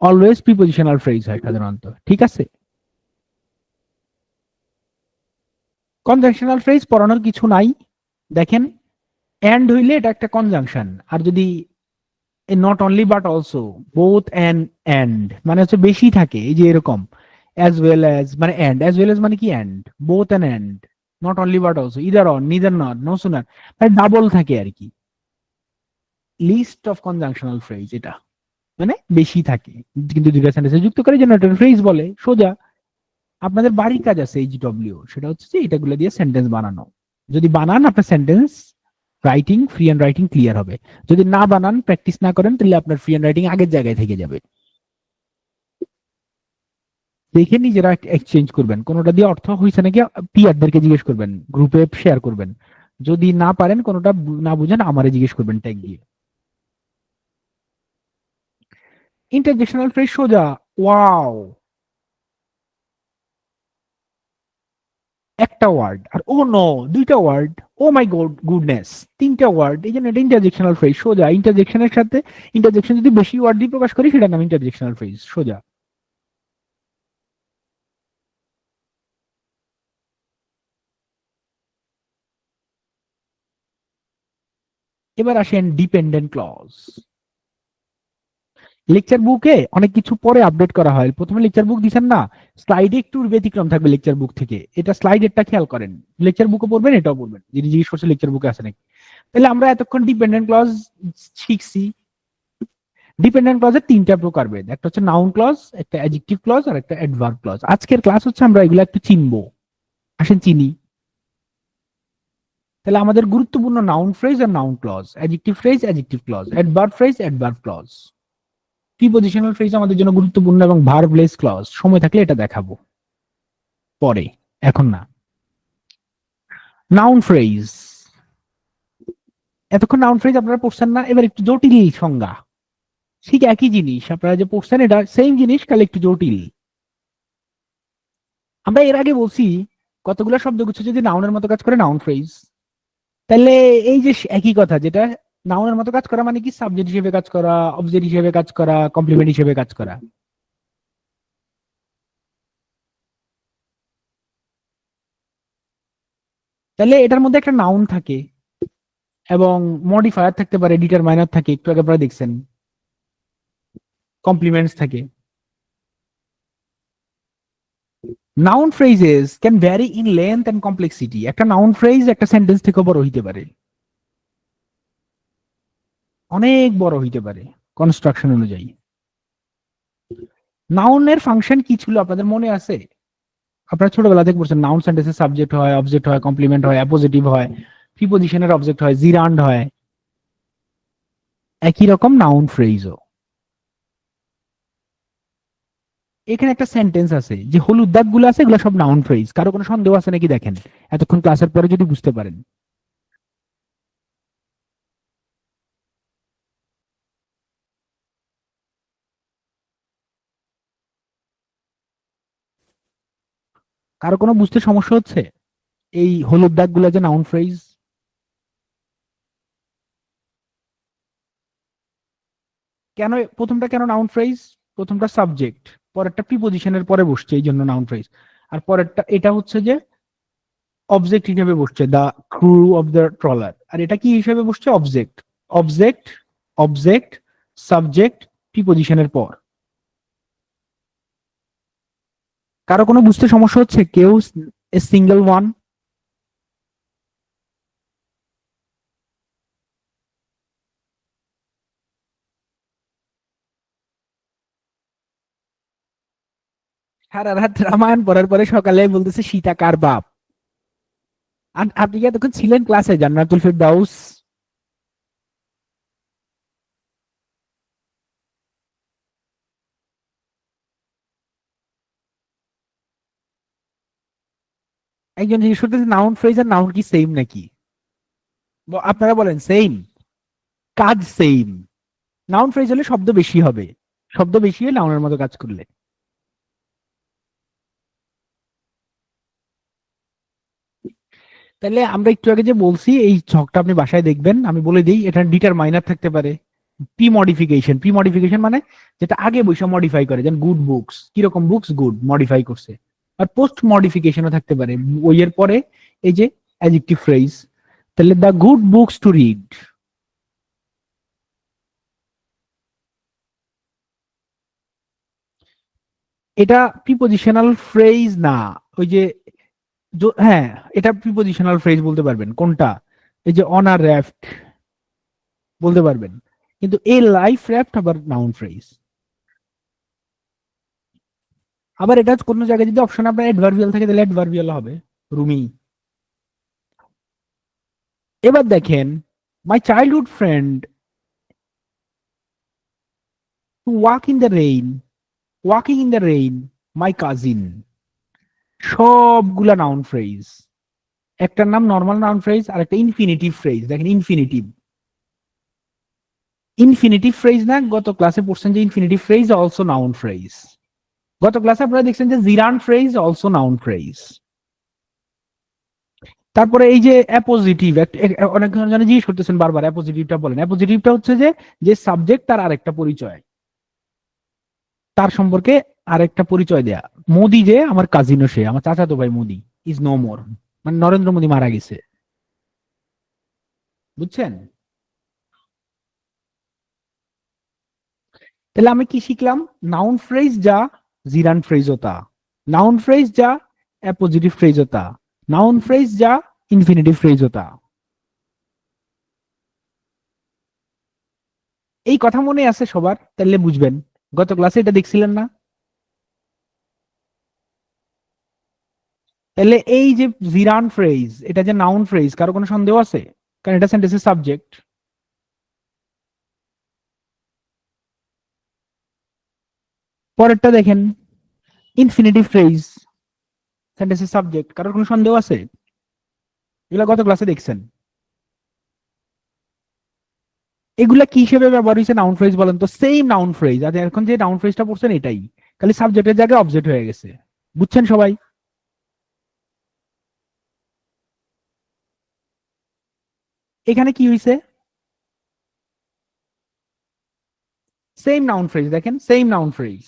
অলওয়েজ প্রিপজিশনাল ফ্রেজ হয় সাধারণত, ঠিক আছে? কনজাংশনাল ফ্রেজ পড়ানোর কিছু নাই। দেখেন, এন্ড হইলে এটা একটা কনজাংশন, আর যদি not only but also, both and মানে হচ্ছে বেশি থাকে, এই যে এরকম, অ্যাজ ওয়েল অ্যাজ মানে এন্ড, অ্যাজ ওয়েল অ্যাজ মানে কি and, both and, not only but also, either on neither not no sooner, মানে ডাবল থাকে আর কি। লিস্ট অফ কনজাংশনাল ফ্রেজ এটা, মানে বেশি থাকে, কিন্তু দুইটা সেন্টেন্সে যুক্ত করে যেন এটা ফ্রেজ বলে। সোজা আপনাদের বাড়ির কাজ আছে এইচডব্লিউ, সেটা হচ্ছে যে এটাগুলো দিয়ে সেন্টেন্স বানানো। যদি বানান, আপনার sentence writing, free hand writing clear হবে। যদি না বানান, প্র্যাকটিস না করেন, তাহলে আপনার ফ্রি হ্যান্ড রাইটিং আগের জায়গায় থেকে যাবে। দেখে নিজেরা এক্সচেঞ্জ করবেন, কোনোটা দিয়ে অর্থ হয়েছে নাকি পিয়ারদেরকে জিজ্ঞেস করবেন, গ্রুপে শেয়ার করবেন। যদি না পারেন, কোনোটা না বুঝেন, আমারে জিজ্ঞেস করবেন ট্যাগ দিয়ে। ইন্টারজেকশনাল ফ্রেজ সোজা, ওয়াও, একটা ওয়ার্ড, আর ও নো দুইটা ওয়ার্ড, ও মাই গড গুডনেস তিনটা ওয়ার্ড, এই জন্য এটা ইন্টারজেকশনাল ফ্রেজ সোজা। ইন্টারজেকশনের সাথে ইন্টারজেকশন যদি বেশি ওয়ার্ড দিয়ে প্রকাশ করি, সেটার নাম ইন্টারজেকশনাল ফ্রেজ সোজা। এবার আসেন ডিপেন্ডেন্ট ক্লজ। লেকচার বুকে অনেক কিছু পরে আপডেট করা হয়, প্রথমে লেকচার বুক দিচ্ছেন না, স্লাইডে একটু ব্যতিক্রম থাকবে লেকচার বুক থেকে, এটা স্লাইডেরটা খেয়াল করেন। লেকচার বুকও পড়বেন, এটাও পড়বেন, যিনি জিজ্ঞেস করছে লেকচার বুকে আছে নাকি। তাহলে আমরা এতক্ষণ ডিপেন্ডেন্ট ক্লজ শিখছি। ডিপেন্ডেন্ট ক্লজের তিনটা প্রকার ভেদ, একটা হচ্ছে নাউন ক্লজ, একটা অ্যাডজেক্টিভ ক্লজ, আর একটা অ্যাডভার্ব ক্লজ। আজকের ক্লাস হচ্ছে আমরা এগুলো একটু চিনবো, আসেন চিনি। তাহলে আমাদের গুরুত্বপূর্ণ নাউন ফ্রেজ আর noun clause, adjective phrase adjective clause, adverb phrase adverb clause. Prepositional phrase আমাদের জন্য গুরুত্বপূর্ণ, এবং ভার্বলেস ক্লজ সময় থাকলে এটা দেখাবো পরে, এখন না। নাউন ফ্রেজ, এতক্ষণ নাউন ফ্রেজ আপনারা পড়ছেন না, এবার একটু জটিল সংজ্ঞা। ঠিক একই জিনিস আপনারা যে পড়ছেন, এটা সেম জিনিস, খালি একটু জটিল। আমরা এর আগে বলছি, কতগুলো শব্দগুচ্ছ যদি নাউনের মতো কাজ করে নাউন ফ্রেজ, তাহলে এই যে একই কথা, যেটা নাউনের মতো কাজ করা মানে কি, সাবজেক্ট হিসেবে কাজ করা, অবজেক্ট হিসেবে কাজ করা, কমপ্লিমেন্ট হিসেবে কাজ করা। তাহলে এটার মধ্যে একটা নাউন থাকে, এবং মডিফায়ার থাকতে পারে, ডিটারমাইনার থাকে, একটু আগে আপনারা দেখছেন, কমপ্লিমেন্টস থাকে। Noun phrases can vary in length and complexity, একটা নাউন ফ্রেজ একটা সেন্টেন্স থেকে বড় হইতে পারে, অনেক বড় হইতে পারে কনস্ট্রাকশন অনুযায়ী। নাউনের ফাংশন কি ছিল আপনাদের মনে আছে? আপনারা ছোটবেলা থেকে পড়ছেন, নাউন সেন্টেন্সের সাবজেক্ট হয়, অবজেক্ট হয়, কমপ্লিমেন্ট হয়, অ্যাপোজিটিভ হয়, প্রিপজিশনের অবজেক্ট হয়, জিরান্ড হয়। একই রকম নাউন ফ্রেজও। এখানে একটা সেন্টেন্স আছে, যে হলুদ দাগ গুলো আছে, এগুলো সব নাউন ফ্রেজ। কারো কোনো সন্দেহ আছে নাকি দেখেন, এতক্ষণ ক্লাসের পরে যদি বুঝতে পারেন। কারো কোনো বুঝতে সমস্যা হচ্ছে? এই হলুদ দাগ গুলা যে নাউন ফ্রেজ, কেন প্রথমটা কেন নাউন ফ্রেজ? প্রথমটা সাবজেক্ট, পরেরটা প্রিপজিশনের পরে বসছে, এই জন্য নাউন ফ্রেজ। আর পরেরটা এটা হচ্ছে যে অবজেক্ট হিসেবে বসছে, দা ক্রু অফ দ্য ট্রলার, আর এটা কি হিসেবে বসছে, অবজেক্ট। অবজেক্ট, অবজেক্ট, সাবজেক্ট, প্রিপজিশনের পর। কারো কোনো বুঝতে সমস্যা হচ্ছে? কেউ সিঙ্গেল ওয়ান? সারা রাত রামায়ণ পড়ার পরে সকালে বলতেছে সীতা কার বাপ। আপনি কি এতক্ষণ ছিলেন ক্লাসে জান্নাতুল ফেরদাউস? একজন জিজ্ঞেস করতেছে নাউন ফ্রেজ আর নাউন কি সেম নাকি? আপনারা বলেন সেম? কাজ সেম। নাউন ফ্রেজ হলে শব্দ বেশি হবে, শব্দ বেশি হলে নাউনের মতো কাজ করলে। তাহলে আমরা একটু আগে যে বলছি এই ছকটা আপনি বাসায় দেখবেন, আমি বলে দিই এটা ডিটারমাইনার থাকতে পারে। পি মডিফিকেশন মানে যেটা আগে বৈশা মডিফাই করে, যেন গুড বুকস, কিরকম বুকস গুড মডিফাই করছে। আর পোস্ট মডিফিকেশনও থাকতে পারে ওই এর পরে, এই যে অ্যাডজেক্টিভ ফ্রেজ। তাহলে the good books to read, এটা প্রিপোজিশনাল ফ্রেজ না। ওই যে হ্যাঁ, এটা প্রিপোজিশনাল ফ্রেজ বলতে পারবেন কোনটা, এই যে অন আর র্যাফট বলতে পারবেন, কিন্তু এ লাইফ র্যাফট আবার নাউন ফ্রেজ। আবার এটা কোনো জায়গায় যদি অপশন আপনার অ্যাডভার্বিয়াল থাকে তাহলে অ্যাডভার্বিয়াল হবে, রুমি। এবার দেখেন, মাই childhood friend to walk in the rain, walking in the rain, my cousin, সবগুলা নাউন ফ্রেজ। একটার নাম নর্মাল নাউন ফ্রেজ আর একটা ইনফিনিটিভ ফ্রেজ। দেখেন ইনফিনিটিভ, ইনফিনিটিভ ফ্রেজ না, গত ক্লাসে পড়ছেন যে infinitive phrase also noun phrase. গত ক্লাসে আপনারা দেখছেন যে জিরান ফ্রেজ অলসো নাউন ফ্রেজ। তারপরে এই যে অ্যাপোজিটিভ, অনেক জন জিজ্ঞেস করতেছেন বারবার অ্যাপোজিটিভটা বলেন। অ্যাপোজিটিভটা হচ্ছে যে যে সাবজেক্ট তার আরেকটা পরিচয়, তার সম্পর্কে আরেকটা পরিচয় দেয়া। মোদি যে আমার কাজিনও সে, আমার চাচাতো ভাই মোদি ইজ নো মোর, মানে নরেন্দ্র মোদী মারা গেছে। বুঝছেন? তাহলে আমি কি শিখলাম? নাউন ফ্রেজ যা, জিরান ফ্রেজও তা। নাউন ফ্রেজ যা, অ্যাপোজিটিভ ফ্রেজও তা। নাউন ফ্রেজ যা, ইনফিনিটিভ ফ্রেজও তা। এই কথা মনে আছে সবার? তাহলে বুঝবেন, গত ক্লাসে এটা দেখছিলেন না? তাহলে এই যে জিরান ফ্রেজ, এটা যে নাউন ফ্রেজ, কারো কোনো সন্দেহ আছে? কারণ এটা সেন্টেন্সের সাবজেক্ট। পরেরটা দেখেন, ইনফিনিটিভ ফ্রেজ, সেন্টেন্সের সাবজেক্ট, কারোর কোনো সন্দেহ আছে? এগুলা গত ক্লাসে দেখছেন। এগুলা কি হিসেবে ব্যবহার হয়েছে নাউন ফ্রেজ বলেন তো? Same noun phrase. আর এখন যে নাউন ফ্রেজটা পড়ছেন এটাই, খালি সাবজেক্টের জায়গায় অবজেক্ট হয়ে গেছে। বুঝছেন সবাই? এখানে কি হয়েছে? সেম নাউন ফ্রেজ, দেখেন সেম নাউন ফ্রেজ,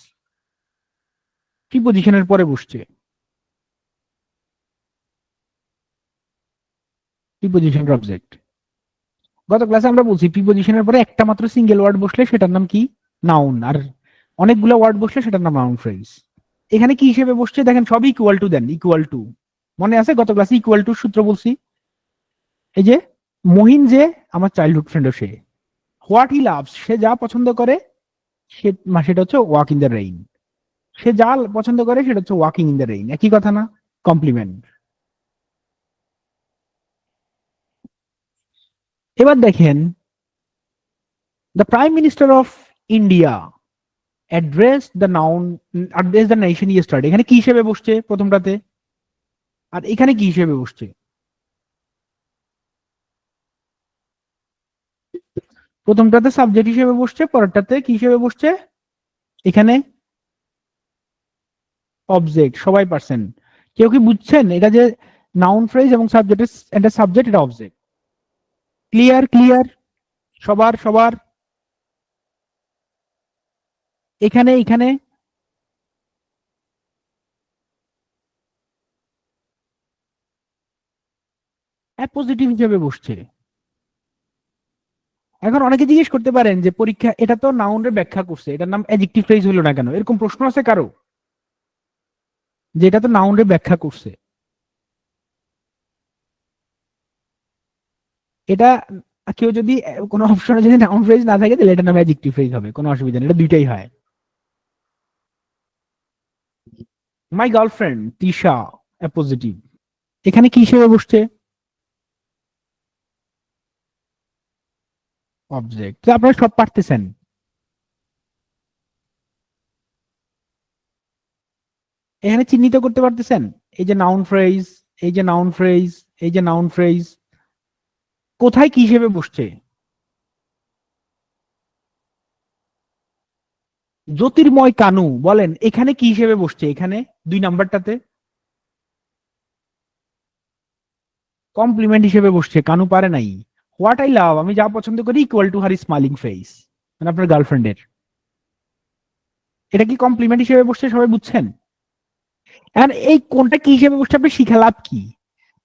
প্রিপোজিশনের পরে বসছে, প্রিপোজিশনের অবজেক্ট। গত ক্লাসে আমরা বলছি প্রিপোজিশনের পরে একটা মাত্র সিঙ্গেল ওয়ার্ড বসলে সেটার নাম কি? নাউন। আর অনেকগুলো ওয়ার্ড বসলে সেটার নাম নাউন ফ্রেজ। এখানে কি হিসেবে বসছে দেখেন, সবই equal to then, equal to. মনে আছে গত ক্লাসে ইকুয়াল টু সূত্র বলছি? এই যে মহিন যে আমার চাইল্ডহুড ফ্রেন্ড সে, হোয়াট হি লাভস সে যা পছন্দ করে, সে সেটা হচ্ছে ওয়াক ইন দ্য রেইন। সে যা পছন্দ করে সেটা হচ্ছে ওয়াকিং ইন দ্য রেইন, একই কথা না? কমপ্লিমেন্ট। এবার দেখেন, the prime minister of India address the noun, address the nation yesterday, এখানে কি হিসেবে বসছে প্রথমটাতে, আর এখানে কি হিসেবে বসছে? প্রথমটাতে সাবজেক্ট হিসেবে বসছে, পরেরটাতে কি হিসেবে বসছে? এখানে অবজেক্ট। সবাই পারছেন? কেউ কি বুঝছেন এটা যে নাউন ফ্রেজ এবং সাবজেক্ট, এটা সাবজেক্ট এটা অবজেক্ট? ক্লিয়ার ক্লিয়ার সবার সবার? এখানে এখানে পজিটিভ হিসেবে বসছে। এখন অনেকে জিজ্ঞেস করতে পারেন যে পরীক্ষা এটা তো নাউনের ব্যাখ্যা করছে, এটার নাম অ্যাডজেক্টিভ ফ্রেজ হলো না কেন? এরকম প্রশ্ন আছে কারো যে এটা তো নাউনের ব্যাখ্যা করছে? এটা কেউ যদি কোনো অপশনে যদি নাউন ফ্রেজ না থাকে তাহলে এটা নাম অ্যাডজেক্টিভ ফ্রেজ হবে, কোনো অসুবিধা নেই, এটা দুইটাই হয়। মাই গার্লফ্রেন্ড তিশা অ্যাপোজিটিভ, এখানে কি হিসেবে বসছে? অবজেক্ট। তো আপনারা সব পারতেছেন। এখানে চিহ্নিত করতে পারতেছেন এই যে নাউন ফ্রেজ, এই যে নাউন ফ্রেজ, এই যে নাউন ফ্রেজ, কোথায় কি হিসেবে বসছে? জ্যোতির্ময় কানু বলেন এখানে কি হিসেবে বসছে? এখানে 2 নাম্বারটাতে কমপ্লিমেন্ট হিসেবে বসছে, কানু পারে নাই। হোয়াট আই লাভ, আমি যা পছন্দ করি, equal to her smiling face, মানে আপনার গার্লফ্রেন্ডের। এটা কি কমপ্লিমেন্ট হিসেবে বসছে? সবাই বুঝছেন? এখন এই কোনটা কি হিসেবে বসছে আপনি শিখা লাভ কি?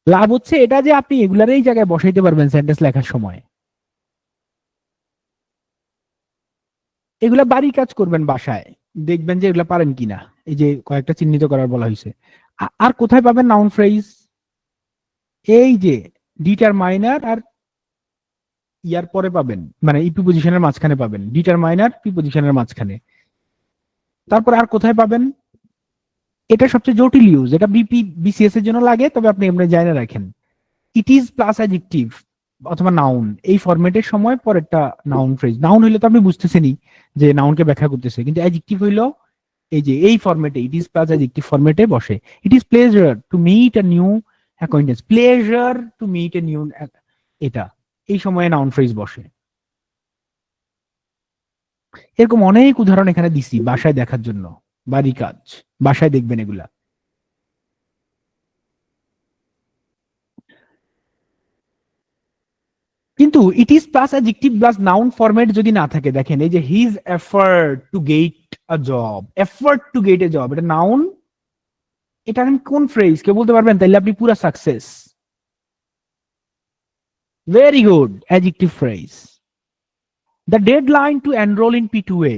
লাভ হচ্ছে এটা যে আপনি এগুলার এই জায়গায় বসাইতে পারবেন সেন্টেন্স লেখার সময়। এগুলা বাড়ির কাজ করবেন বাসায়, দেখবেন যে এগুলা পারেন কিনা। এই যে কয়েকটা চিহ্নিত করার বলা হয়েছে। আর কোথায় পাবেন নাউন ফ্রেজ? এই যে ডিটারমাইনার আর ইয়ার পরে পাবেন, মানে ইপি পজিশনের মাঝখানে পাবেন, ডিটারমাইনার পি পজিশনের মাঝখানে। তারপর আর কোথায় পাবেন? এটা সবচেয়ে জটিল ইউজ, এটা বিপি বিসিএস এর জন্য লাগে, তবে আপনি এমনি জানা রাখেন। ইট ইজ প্লাস অ্যাডজেক্টিভ অথবা নাউন, এই ফরম্যাটের সময় পরেরটা নাউন ফ্রেজ। নাউন হইলে তো আপনি বুঝতেছেনই যে নাউনকে ব্যাখ্যা করতেছে, কিন্তু অ্যাডজেক্টিভ হইলো এই যে এই ফরম্যাটে, ইট ইজ প্লাস অ্যাডজেক্টিভ ফরম্যাটে বসে। It is pleasure to meet a new acquaintance, pleasure to meet a new, এটা এই সময়ে নাউন ফ্রেজ বসে। এরকম অনেক উদাহরণ এখানে দিছি বাসায় দেখার জন্য, বাড়ি কাজ, বাসায় দেখবেন এগুলা। কিন্তু it is plus adjective plus noun format যদি না থাকে, দেখেন এই যে his effort to get a job, effort to get a job, এটা নাউন। এটা কোন ফ্রেজ কে বলতে পারবেন? তাইলে আপনি পুরা success. Very good, adjective phrase. The deadline to enroll in P2A,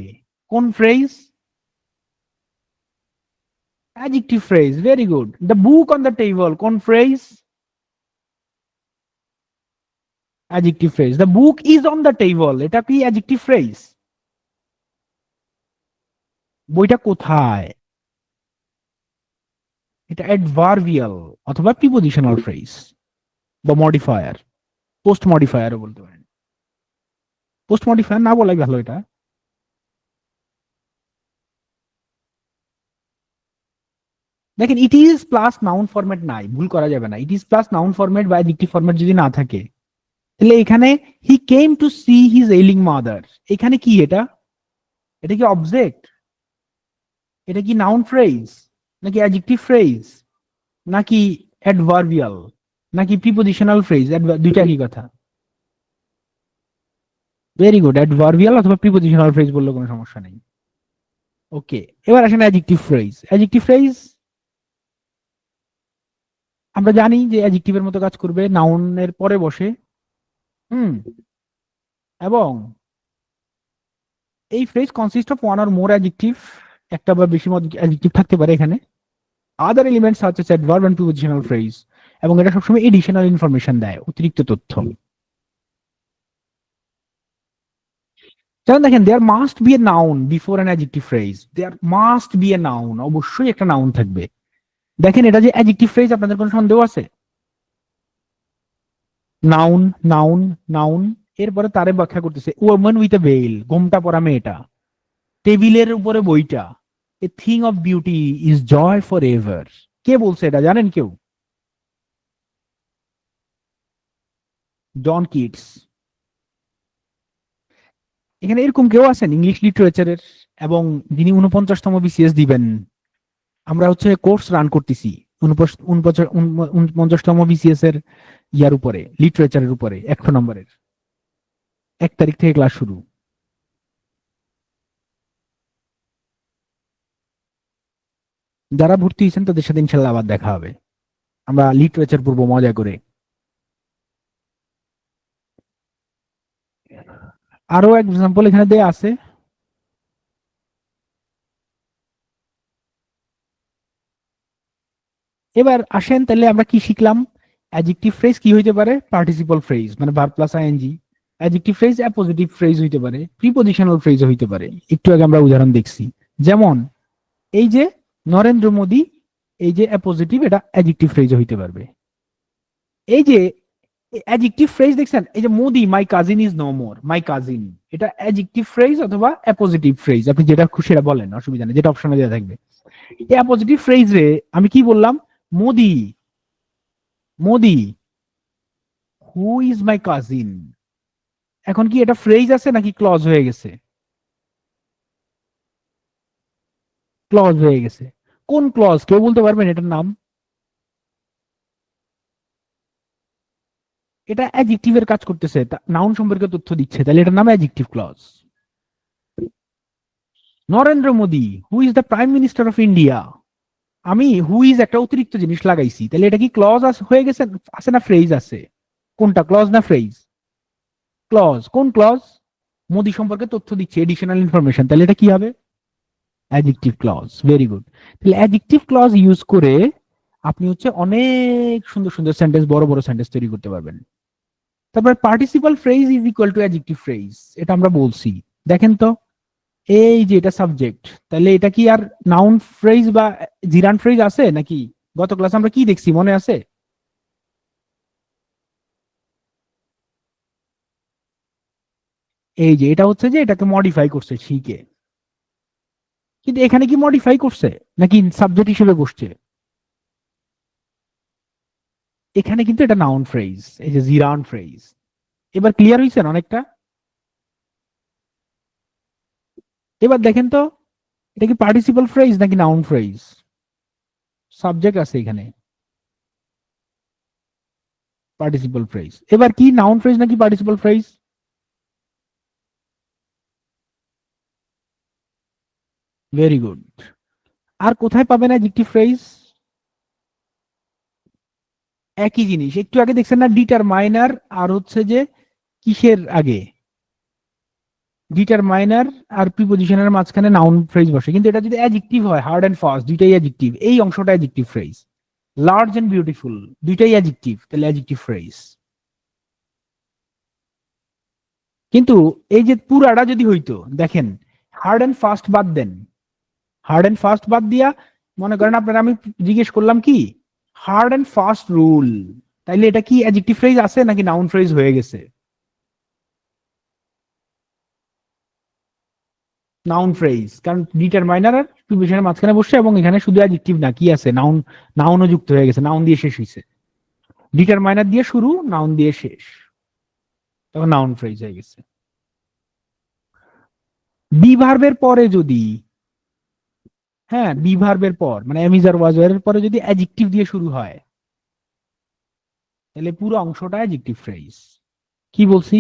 কোন phrase? Adjective phrase, very good. The book on the table, কোন phrase? Adjective phrase. The book is on the table, এটা কি অ্যাডজেক্টিভ ফ্রেজ? বইটা কোথায়? এটা adverbial অথবা prepositional phrase বা modifier, post মডিফায়ারও বলতে পারেন। পোস্ট মডিফায়ার না বলাই ভালো এটা। দেখেন it is plus noun format নাই, ভুল করা যাবে না। It is plus noun format বা অ্যাডজেক্টিভ ফরম্যাট যদি না থাকে, তাহলে এখানে he came to see his ailing mother, এখানে কি এটা? এটা কি অবজেক্ট? এটা কি নাউন ফ্রেজ নাকি অ্যাডজেক্টিভ ফ্রেজ নাকি অ্যাডভার্বিয়াল নাকি প্রিপোজিশনাল ফ্রেজ? দুইটা কি কথা? ভেরি গুড, অ্যাডভার্বিয়াল অথবা প্রিপোজিশনাল ফ্রেজ বললে কোনো সমস্যা নেই। ওকে, এবার আসেন অ্যাডজেক্টিভ ফ্রেজ। অ্যাডজেক্টিভ ফ্রেজ আমরা জানি যে অ্যাডজেক্টিভের মতো কাজ করবে, নাউনের পরে বসে। হুম। এবং এই phrase consist of one or more adjective, একটা বা বেশি অ্যাডজেক্টিভ থাকতে পারে এখানে। Other elements such as adverb and prepositional phrase, এবং এটা সবসময় এডিশনাল ইনফরমেশন দেয়, অতিরিক্ত তথ্য। যেমন দেখেন, there must be a noun before an adjective phrase, there must be a noun, অবশ্যই একটা নাউন থাকবে। দেখেন এটা যে অ্যাডজেক্টিভ ফ্রেজ, আপনাদের কোনো সন্দেহ আছে? নাউন, নাউন, নাউন, এরপরে তারে ব্যাখ্যা করতেছে ওম্যান উইথ এ ভেইল, ঘোমটা পরা মেয়েটা, টেবিলের উপরে বইটা, a thing of beauty is joy forever. কে বলছে এটা জানেন কেউ? John Keats. এখানে এরকম কেউ আছেন ইংলিশ লিটারেচারের, এবং যিনি 49তম বিসিএস দিবেন? আমরা হচ্ছে কোর্স রান করতেছি 49তম বিসিএস এর ইয়ার উপরে, লিটারেচারের উপরে, 100 নম্বরের। 1 তারিখ থেকে ক্লাস শুরু। যারা ভর্তি হয়েছেন তাদের সাথে ইনশাল্লাহ আবার দেখা হবে, আমরা লিটারেচার পড়বো মজা করে। আরো এক্সাম্পল এখানে দেয়া আছে। এবার আসেন তাহলে আমরা কি শিখলাম? অ্যাডজেক্টিভ ফ্রেজ কি হইতে পারে? পার্টিসিপল ফ্রেজ মানে verb plus ING. Adjective phrase appositive phrase হইতে পারে, প্রিপোজিশনাল ফ্রেজ হইতে পারে। একটু আগে আমরা উদাহরণ দেখছি, যেমন এই যে নরেন্দ্র মোদী এই যে অ্যাপোজিটিভ, এটা অ্যাডজেক্টিভ ফ্রেজ হইতে পারবে। এই যে অ্যাডজেক্টিভ ফ্রেজ দেখছেন, এই যে Modi my cousin is no more, my cousin, এটা অ্যাডজেক্টিভ ফ্রেজ অথবা অ্যাপোজিটিভ ফ্রেজ, আপনি যেটা খুশি সেটা বলেন, অসুবিধা নেই, যেটা অপশনে দেওয়া থাকবে। এই অ্যাপোজিটিভ ফ্রেজ রে আমি কি বললাম, Modi, Modi who is my cousin. এখন কি এটা ফ্রেজ আছে নাকি ক্লজ হয়ে গেছে? ক্লজ হয়ে গেছে। কোন ক্লজ কেউ বলতে পারবেন এটার নাম? এটা অ্যাডজেক্টিভের কাজ করতেছে, নাউন সম্পর্কে তথ্য দিচ্ছে, তাহলে এটার নাম adjective clause. Narendra Modi who is the prime minister of India, আমি হু ইজ একটা অতিরিক্ত জিনিস লাগাইছি, তাহলে এটা কি ক্লজ হয়ে গেছে, আছে না ফ্রেজ আছে? কোনটা, ক্লজ না ফ্রেজ? ক্লজ। কোন ক্লজ? মোদি সম্পর্কে তথ্য দিচ্ছে, এডিশনাল ইনফরমেশন, তাহলে এটা কি হবে? Adjective clause. Very good. তাহলে অ্যাডজেক্টিভ ক্লজ ইউজ করে আপনি হচ্ছে অনেক সুন্দর সুন্দর সেন্টেন্স, বড় বড় সেন্টেন্স তৈরি করতে পারবেন। তারপর participle phrase is equal two adjective phrase, এটা আমরা বলছি। দেখেন তো, এই যে এটা সাবজেক্ট, তাহলে এটা কি আর নাউন ফ্রেজ বা জিরান ফ্রেজ আছে নাকি? গত ক্লাসে আমরা কি দেখছি মনে আছে? এই যে এটা হচ্ছে যে এটাকে মডিফাই করছে শিখে, কিন্তু এখানে কি মডিফাই করছে নাকি সাবজেক্ট হিসেবে বসছে? এখানে কিন্তু এটা নাউন ফ্রেজ, এই যে জিরান ফ্রেজ। এবার ক্লিয়ার হয়েছেন অনেকটা? এবার দেখেন তো, এটা কি পার্টিসিপাল ফ্রেজ নাকি নাউন ফ্রেজ? সাবজেক্ট আছে এখানে, পার্টিসিপাল ফ্রেজ। এবার কি নাউন ফ্রেজ নাকি পার্টিসিপাল ফ্রেজ? Very good. আর কোথায় পাবেন অ্যাডজেক্টিভ ফ্রেজ? একই জিনিস, একটু আগে দেখছেন না, ডিটারমাইনার আর হচ্ছে যে কিসের আগে, ডিটারমাইনার আর প্রিপজিশনের মাঝখানে নাউন ফ্রেজ বসে, কিন্তু এটা যদি অ্যাডজেক্টিভ হয়, হার্ড এন্ড ফাস্ট দুইটাই অ্যাডজেক্টিভ, এই অংশটা adjective phrase. Large and beautiful দুইটাই অ্যাডজেক্টিভ, তাহলে অ্যাডজেক্টিভ ফ্রেজ। কিন্তু এই যে পুরাটা যদি হইতো, দেখেন, হার্ড এন্ড ফাস্ট বাদ দেন, হার্ড এন্ড ফাস্ট বাদ দিয়া মনে করেন আপনারা, আমি জিজ্ঞেস করলাম কি, হার্ড এন্ড ফাস্ট রুল, তাইলে এটা কি অ্যাডজেক্টিভ ফ্রেজ আছে নাকি নাউন ফ্রেজ হয়ে গেছে? নাউন ফ্রেজ, কারণ ডিটারমাইনার আর প্রিপজিশনের মাঝখানে বসছে, এবং এখানে শুধু অ্যাডজেক্টিভ না, কি আছে, নাউন, নাউনও যুক্ত হয়ে গেছে, নাউন দিয়ে শেষ হয়েছে। ডিটারমাইনার দিয়ে শুরু, নাউন দিয়ে শেষ, তখন নাউন ফ্রেজ হয়ে গেছে। বি ভার্বের পরে যদি, হ্যাঁ বি ভার্বের পর মানে এমিজার ওয়াজারের পরে যদি অ্যাডজেক্টিভ দিয়ে শুরু হয়, তাহলে পুরো অংশটা অ্যাডজেক্টিভ ফ্রেজ। কি বলছি?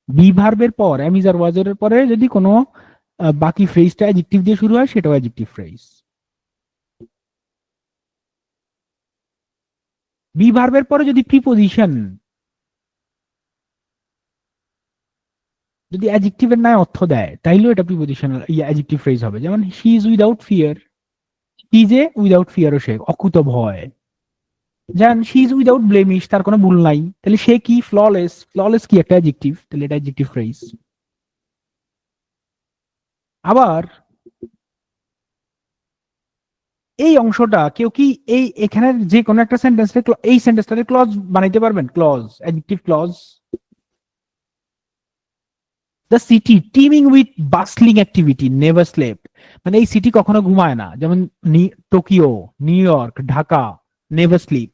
বি ভার্বের পর এমিজার ওয়াজারের পরে যদি কোনো বাকি ফ্রেজটা অ্যাডজেক্টিভ দিয়ে শুরু হয়, সেটাও অ্যাডজেক্টিভ ফ্রেজ। বি ভার্বের পরে যদি প্রিপোজিশন, যদি অ্যাডজেক্টিভের ন্যায় অর্থ দেয়, তাইলেও এটা প্রিপোজিশনাল অ্যাডজেক্টিভ ফ্রেজ হবে। যেমন হি ইজ উইদাউট ফিয়ার, হি যে উইদাউট ফিয়ারও সে অকুত ভয়। যেমন শি ইজ উইদাউট ব্লেমিশ, তার কোনো ভুল নাই, তাহলে সে কি ফ্ললেস, ফ্ললেস কি একটা অ্যাডজেক্টিভ, তাহলে এটা অ্যাডজেক্টিভ ফ্রেজ। আবার এই অংশটা কেউ কি এই এখানের যে কোনো একটা সেন্টেন্স, এই সেন্টেন্সটাকে ক্লজ বানাইতে পারবেন? Clause, adjective clause. The city teeming with bustling activity never slept, মানে এই সিটি কখনো ঘুমায় না, যেমন Tokyo, New York, Dhaka, never sleep.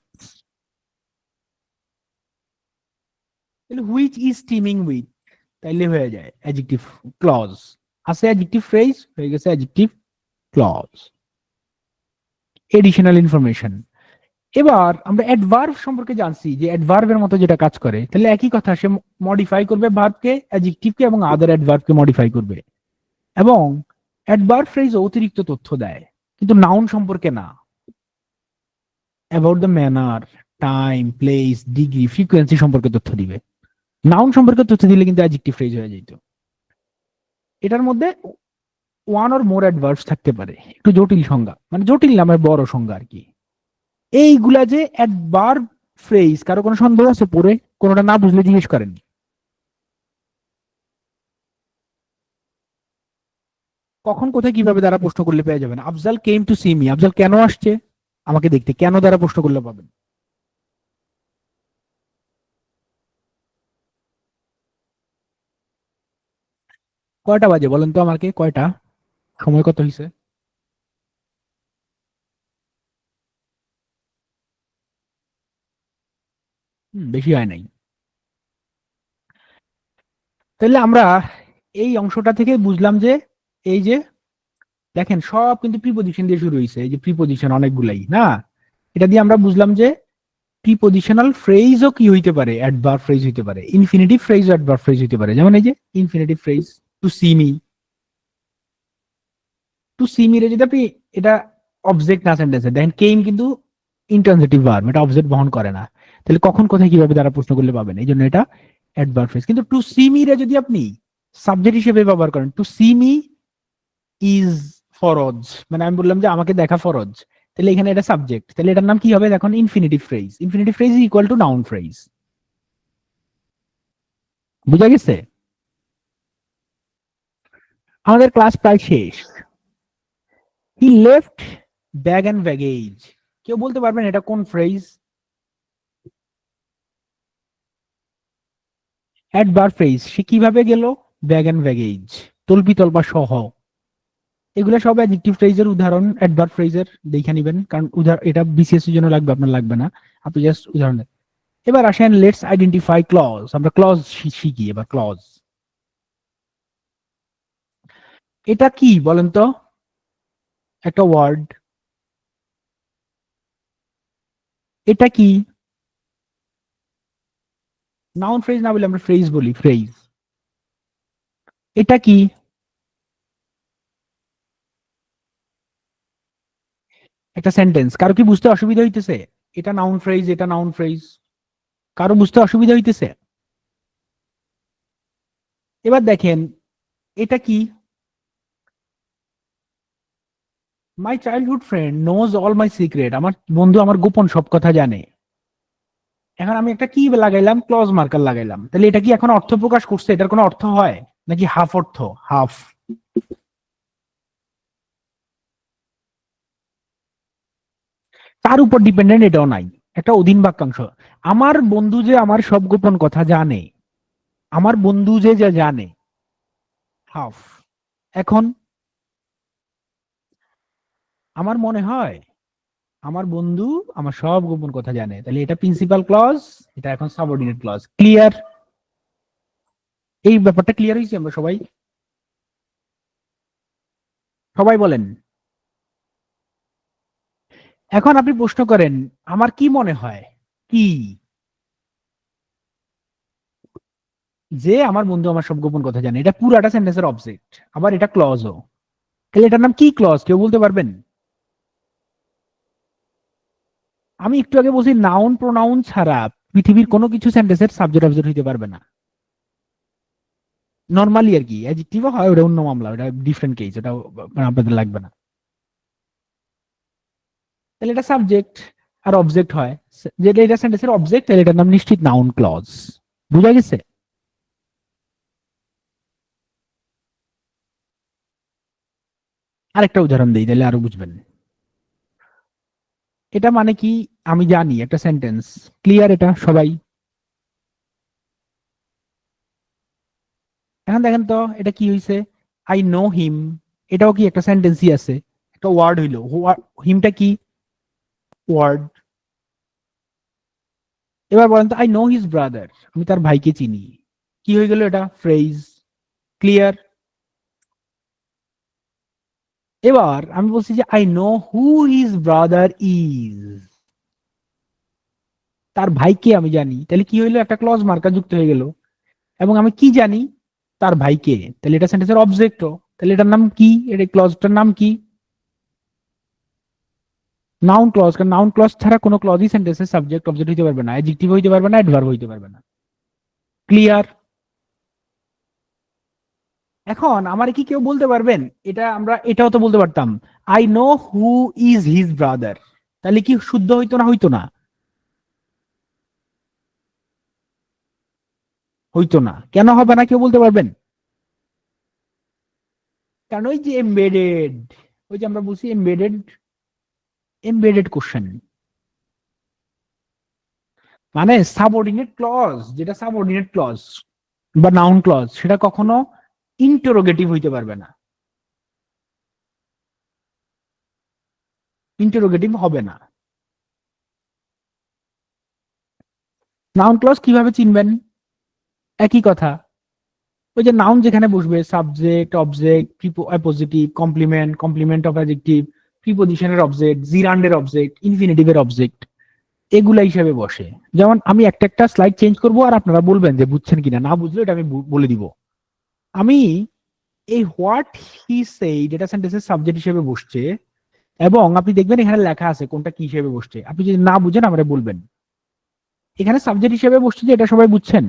তাহলে হুইচ ইজ টিমিং উইথ, তাইলে হয়ে যায় অ্যাডজেক্টিভ ক্লজ। আছে অ্যাডজেক্টিভ ফ্রেজ, হয়ে গেছে অ্যাডজেক্টিভ ক্লজ। Additional information. এবার আমরা অ্যাডভার্ব সম্পর্কে জানছি যে অ্যাডভার্বের মতো যেটা কাজ করে, তাহলে একই কথা, সে মডিফাই করবে ভার্বকে, অ্যাডজেক্টিভকে এবং আদার অ্যাডভার্বকে মডিফাই করবে। এবং অ্যাডভার্ব ফ্রেজ অতিরিক্ত তথ্য দেয়, কিন্তু নাউন সম্পর্কে না। About the manner, time, place, degree, frequency সম্পর্কে তথ্য দিবে। নাউন সম্পর্কে তথ্য দিলে কিন্তু অ্যাডজেক্টিভ ফ্রেজ হয়ে যেত। এটার মধ্যে ওয়ান অর মোর অ্যাডভার্বস থাকতে পারে, একটু জটিল সংজ্ঞা, মানে জটিল নামের বড় সংজ্ঞা আর কি। এইগুলা যে অ্যাডভার্ব ফ্রেজ, কারো কোনো সন্দেহ আছে পড়ে? কোনোটা না বুঝলে জিজ্ঞেস করেন। কখন কোথায় কিভাবে দ্বারা প্রশ্ন করলে পেয়ে যাবেন। আফজাল কেম টু সি মি, আফজাল কেন আসছে? আমাকে দেখতে কেন দ্বারা প্রশ্ন করলে পাবেন। কয়টা বাজে বলেন তো আমাকে, কয়টা, সময় কত হয়েছে? বেশি হয় নাই। তাহলে আমরা এই অংশটা থেকে বুঝলাম যে এই যে দেখেন সব কিন্তু প্রিপজিশন দিয়ে শুরু হয়েছে, এই যে প্রিপজিশন অনেকগুলাই না, এটা দিয়ে আমরা বুঝলাম যে প্রিপজিশনাল ফ্রেজও কি হইতে পারে, অ্যাডভার্ব ফ্রেজ হইতে পারে, ইনফিনিটিভ ফ্রেজ ও অ্যাডভার্ব ফ্রেজ হইতে পারে। যেমন এই যে infinitive phrase, to see me, to see me রে যদি আপনি, এটা অবজেক্ট না সেন্টেন্সে, দেখেন কেম কিন্তু ইন্ট্রানজিটিভ ভার্ব, এটা অবজেক্ট বহন করে না। তাহলে কখন কোথায় কিভাবে দ্বারা প্রশ্ন করলে পাবেন, এই জন্য এটা অ্যাডভার্ব ফ্রেজ। কিন্তু টু সি মি রে যদি আপনি সাবজেক্ট হিসেবে ব্যবহার করেন, টু সি মি ইজ ফরজ, মানে আমি বললাম যে আমাকে দেখা ফরজ, তাহলে এখানে এটা সাবজেক্ট, তাহলে এটার নাম কি হবে দেখুন, infinitive phrase. Infinitive phrase is equal to noun phrase. বুঝা গেছে? আমাদের ক্লাস প্রায় শেষ। He left bag and baggage, কেউ বলতে পারবেন এটা কোন ফ্রেজ? Adverb phrase. সে কিভাবে গেল? ব্যাগ এন্ড ব্যাগেজ, তলপি তলপা সহ। এগুলো সব অ্যাডজেক্টিভ ফ্রেজের উদাহরণ, অ্যাডভার্ব ফ্রেজের দেখে নিবেন, কারণ এটা বিসিএস এর জন্য লাগবে, আপনার লাগবে না, আপনি জাস্ট উদাহরণ দেন। এবার আসেন লেটস আইডেন্টিফাই ক্লজ, আমরা ক্লজ শিখি এবার। ক্লজ এটা কি বলেন তো, একটা ওয়ার্ড, এটা কি? নাউন ফ্রেজ না বলে আমরা ফ্রেজ বলি, ফ্রেজ। এটা কি? একটা সেন্টেন্স। কারো কি বুঝতে অসুবিধা হইতেছে? এটা নাউন ফ্রেজ, এটা নাউন ফ্রেজ, কারো বুঝতে অসুবিধা হইতেছে? এবার দেখেন এটা কি? My childhood friend knows all my secret, আমার বন্ধু আমার গোপন সব কথা জানে। এখন আমি একটা কি লাগাইলাম, ক্লজ মার্কার লাগাইলাম, তাহলে এটা কি এখন অর্থ প্রকাশ করছে? এটার কোনো অর্থ হয় নাকি হাফ অর্থ? হাফ। তার উপর ডিপেন্ডেন্ট এটাও নাই, একটা অধীন বাক্যাংশ। আমার বন্ধু যে আমার সব গোপন কথা জানে, আমার বন্ধু যে যা জানে, হাফ। এখন আমার মনে হয় আমার বন্ধু আমার সব গোপন কথা জানে, তাহলে এটা প্রিন্সিপাল ক্লজ, এটা এখন সাবঅর্ডিনেট ক্লজ। ক্লিয়ার? এই ব্যাপারটা ক্লিয়ার হয়েছে আমরা সবাই? সবাই বলেন। এখন আপনি প্রশ্ন করেন আমার কি মনে হয়, কি যে আমার বন্ধু আমার সব গোপন কথা জানে, এটা পুরাটা সেন্টেন্সের অবজেক্ট, আবার এটা ক্লজও, তাহলে এটার নাম কি ক্লজ কেউ বলতে পারবেন? আমি একটু আগে বলছি নাউন প্রোনাউন ছাড়া পৃথিবীর কোনো কিছু সেন্টেন্সের সাবজেক্ট অবজেক্ট হইতে পারবে না। নর্মালি আর কি, অ্যাডজেক্টিভও হয়, ওটা অন্য মামলা, ওটা ডিফারেন্ট কেস, ওটা মানে আপনাদের লাগবে না। তাহলে এটা সাবজেক্ট আর অবজেক্ট হয়, যেটা এটা সেন্টেন্সের অবজেক্ট, তাহলে এটার নাম নিশ্চিত নাউন ক্লজ। বুঝা গেছে? আরেকটা উদাহরণ দিই তাহলে আরো বুঝবেন। এটা মানে কি আমি জানি, একটা সেন্টেন্স। ক্লিয়ার এটা সবাই? এখন দেখেন তো এটা কি হইছে, আই নো হিম, এটাও কি একটা সেন্টেন্সই আছে, একটা ওয়ার্ড হইলো। হিমটা কি? ওয়ার্ড। এবার বলেন তো, আই নো হিজ ব্রাদার, আমি তার ভাইকে চিনি, কি হয়ে গেল? এটা ফ্রেজ। ক্লিয়ার? এবার আমি বলছি যে I know who his brother is, তার ভাইকে আমি জানি, তাহলে কি হইলো? একটা ক্লজ মার্কার যুক্ত হয়ে গেল। এবং আমি কি জানি? তার ভাইকে, তাহলে এটা সেন্টেন্সের অবজেক্টও, তাহলে এটার নাম কি, এটা ক্লজটার নাম কি? Noun clause. কারণ নাউন ক্লজ ছাড়া কোনো ক্লজই সেন্টেন্সের সাবজেক্ট অবজেক্ট হইতে পারবে না, অ্যাডজেক্টিভ হইতে পারবে না, অ্যাডভার্ব হইতে পারবে না। ক্লিয়ার? এখন আমার কি কেউ বলতে পারবেন, এটা আমরা এটাও তো বলতে পারতাম, I know who is his brother, তাহলে কি শুদ্ধ হইতো না হইতো না? হইতো না। কেন হবে না কেউ বলতে পারবেন? কারণ ওই যে এমবেডেড, ওই যে আমরা বলছি এমবেডেড এমবেডেড কোশ্চেন, মানে সাবঅর্ডিনেট ক্লজ, যেটা সাবঅর্ডিনেট ক্লজ বা নাউন ক্লজ, সেটা কখনো ইন্টারোগেটিভ হইতে পারবে না, ইন্টারোগেটিভ হবে না। নাউন ক্লজ কিভাবে চিনবেন? একই কথা, ওই যে নাউন যেখানে বসবে, subject, object, prepositive, complement, complement of adjective, প্রিপোজিশনের অবজেক্ট, জিরান্ডের অবজেক্ট, ইনফিনিটিভের অবজেক্ট, এগুলা হিসেবে বসে। যেমন আমি একটা একটা স্লাইড চেঞ্জ করব আর আপনারা বলবেন যে বুঝছেন কিনা, না বুঝলে এটা আমি বলে দিব। আমি এই হোয়াট হি সেইড এটা সেন্টেন্সের সাবজেক্ট হিসেবে বসছে, এবং আপনি দেখবেন এখানে লেখা আছে কোনটা কি হিসেবে বসছে। আপনি যদি না বুঝেন আমরা বলবেন। এখানে সাবজেক্ট হিসেবে বসছে যে, এটা সবাই বুঝছেন।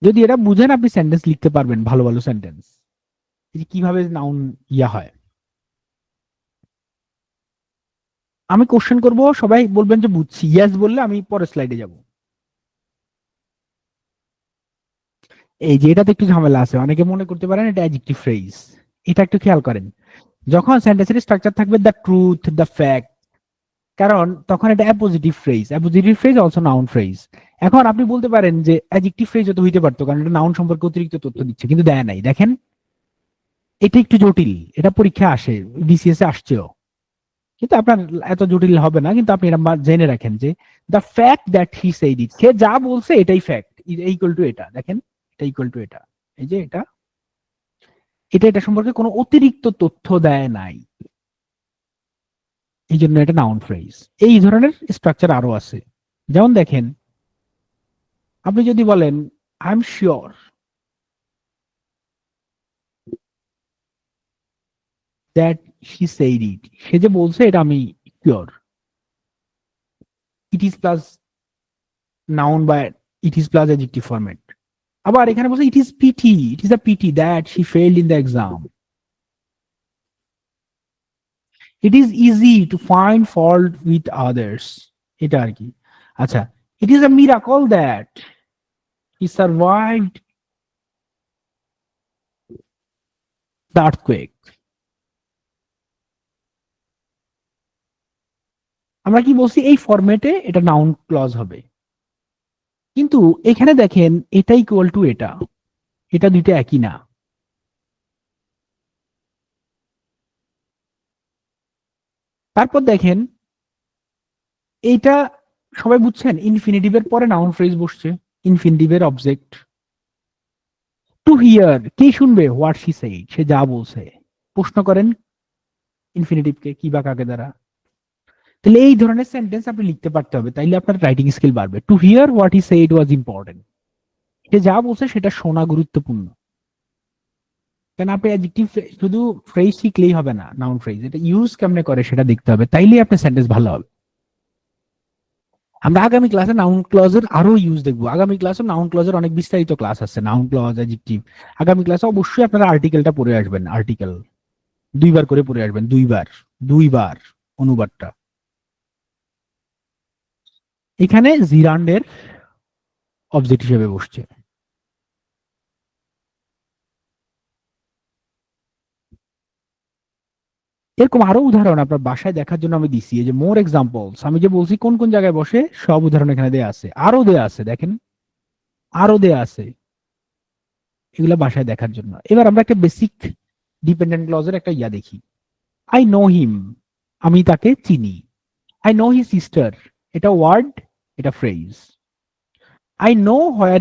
যদি এটা বুঝেন আপনি সেন্টেন্স লিখতে পারবেন, ভালো ভালো সেন্টেন্স। কিভাবে নাউন ইয়া হয়, আমি কোশ্চেন করব, সবাই বলবেন যে বুঝছি, ইয়েস বললে আমি পরের স্লাইডে যাব। এই যে এটাতে একটু ঝামেলা আছে, অনেকে মনে করতে পারেন এটা অ্যাডজেক্টিভ ফ্রেজ। এটা একটু খেয়াল করেন, যখন সেন্টেন্সের স্ট্রাকচার থাকবে দ্য ট্রুথ, দ্য ফ্যাক্ট, কারণ তখন এটা appositive phrase, appositive phrase also noun phrase. এখন আপনি বলতে পারেন যে অ্যাডজেক্টিভ ফ্রেজ তো হইতে পারতো, কারণ এটা নাউন সম্পর্কে অতিরিক্ত তথ্য দিচ্ছে, কিন্তু দেয় নাই। দেখেন এটা একটু জটিল, এটা পরীক্ষা আসে, বিসিএস এ আসছেও, কিন্তু আপনার এত জটিল হবে না। কিন্তু আপনি এটা জেনে রাখেন যে the fact that he said it, সে যা বলছে এটাই ফ্যাক্ট, ইকুয়াল টু এটা, দেখেন এটা ইকুয়াল টু এটা, এই যে এটা, এটা সম্পর্কে কোনো অতিরিক্ত তথ্য দেয় নাই, এই জন্য এটা নাউন ফ্রেজ। এই ধরনের স্ট্রাকচার আরো আছে। যেমন দেখেন, আপনি যদি বলেন I am sure that he said it, সে যে বলছে এটা আমি sure, it is plus noun বা it is plus adjective format. আবার এখানে বলছে it is pity, it is a pity that she failed in the exam, it is easy to find fault with others, এটা আর কি। আচ্ছা, it is a miracle that he survived the earthquake. আমরা কি বলছি, এই ফরম্যাটে এটা নাউন ক্লজ হবে। কিন্তু এখানে দেখেন এটা ইকুয়াল টু এটা, এটা দুইটা একই না। তারপর দেখেন এইটা, সবাই বুঝছেন ইনফিনিটিভের পরে নাউন ফ্রেজ বসছে, ইনফিনিটিভের অবজেক্ট। টু হিয়ার, কে শুনবে, হোয়াট শি সেইড, সে যা বলছে। প্রশ্ন করেন ইনফিনিটিভকে কি বা কাকে দ্বারা। তাহলে এই ধরনের সেন্টেন্স আপনি লিখতে পারতে হবে, তাইলে আপনার রাইটিং স্কিল বাড়বে। To hear what he said was important, সে যা বলছে সেটা শোনা গুরুত্বপূর্ণ। কেন, আপনি অ্যাডজেক্টিভ শুধু ফ্রেজ শিখলেই হবে না, নাউন ফ্রেজ এটা ইউজ কেমনে করে সেটা দেখতে হবে, তাইলেই আপনার সেন্টেন্স ভালো হবে। আমরা আগামী ক্লাসে নাউন ক্লজের আরো ইউজ দেখবো। আগামী ক্লাসে নাউন ক্লজের অনেক বিস্তারিত ক্লাস আছে, নাউন ক্লজ, অ্যাডজেক্টিভ। আগামী ক্লাসে অবশ্যই আপনারা আর্টিকেলটা পড়ে আসবেন, আর্টিকেল দুইবার করে পড়ে আসবেন, দুইবার, দুইবার অনুবাদটা। এখানে জিরান্ডের অবজেক্ট হিসেবে বসছে। এরকম আরো উদাহরণ আপনার বাসায় দেখার জন্য আমি দিছি, এই যে মোর এক্সাম্পলস, আমি যে বলছি কোন কোন জায়গায় বসে, সব উদাহরণ এখানে দেয়া আছে, আরো দেয়া আছে, দেখেন আরো দেয়া আছে, এগুলা বাসায় দেখার জন্য। এবার আমরা একটা বেসিক ডিপেন্ডেন্ট ক্লজের একটা ইয়া দেখি। আই নো হিম, আমি তাকে চিনি। আই নো হি সিস্টার, এটা ওয়ার্ড, এটা phrase. I know where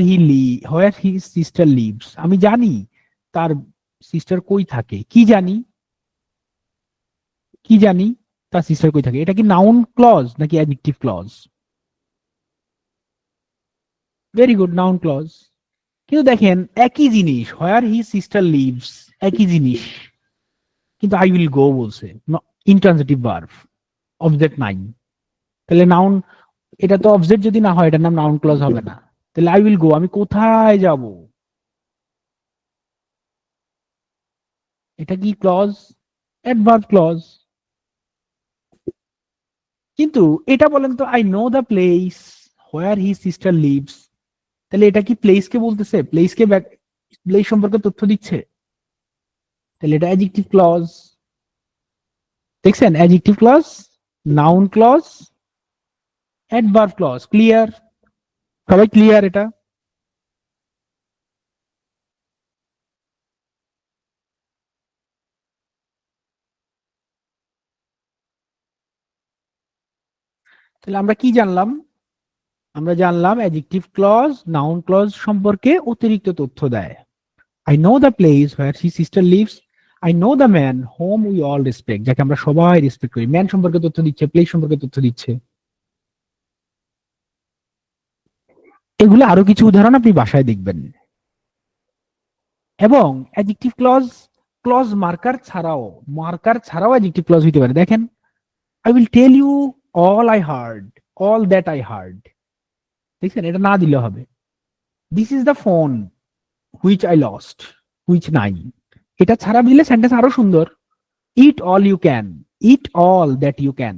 he sister lives, আমি জানি তার সিস্টার কই থাকে। কি জানি, কি জানি তার সিস্টার কই থাকে, এটা কি নাউন ক্লজ নাকি adjective clause? Very good, noun clause. কিন্তু দেখেন একই জিনিস, হোয়ার হি সিস্টার লিভস একই জিনিস, কিন্তু আই উইল গো বলছে, ইন্ট্রানজিটিভ ভার্ব, অবজেক্ট নাই। তাহলে নাউন, এটা তো অবজেক্ট যদি না হয় এটার নাম নাউন ক্লজ হবে না। তাহলে আই উইল গো, আমি কোথায় যাব, এটা কি ক্লজ? Adverb clause. কিন্তু এটা বলেন তো, I know the place where he sister lives, তাহলে এটা কি প্লেস কে বলতেছে, প্লেস কে প্লেস সম্পর্কে তথ্য দিচ্ছে? তাহলে এটা অ্যাডজেক্টিভ ক্লজ। দেখছেন, adjective clause, noun clause, adverb clause. Clear? সবাই ক্লিয়ার এটা? তাহলে আমরা কি জানলাম? আমরা জানলাম অ্যাডজেক্টিভ ক্লজ নাউন ক্লজ সম্পর্কে অতিরিক্ত তথ্য দেয়। I know the place where he sister lives, I know the man whom we all respect, যাকে আমরা সবাই রেসপেক্ট করি, ম্যান সম্পর্কে তথ্য দিচ্ছে, প্লেস সম্পর্কে তথ্য দিচ্ছে। এগুলো আরো কিছু উদাহরণ আপনি বাসায় দেখবেন। এবং অ্যাডজেক্টিভ ক্লজ, ক্লজ মার্কার ছাড়াও অ্যাডজেক্টিভ ক্লজ হইতে পারে। দেখেন, I will tell you all I heard, all that I heard. দেখছেন, এটা না দিলে হবে। This is the phone which I lost, which নাই। এটা ছাড়া দিলে সেন্টেন্স আরো সুন্দর। Eat all you can, eat all that you can.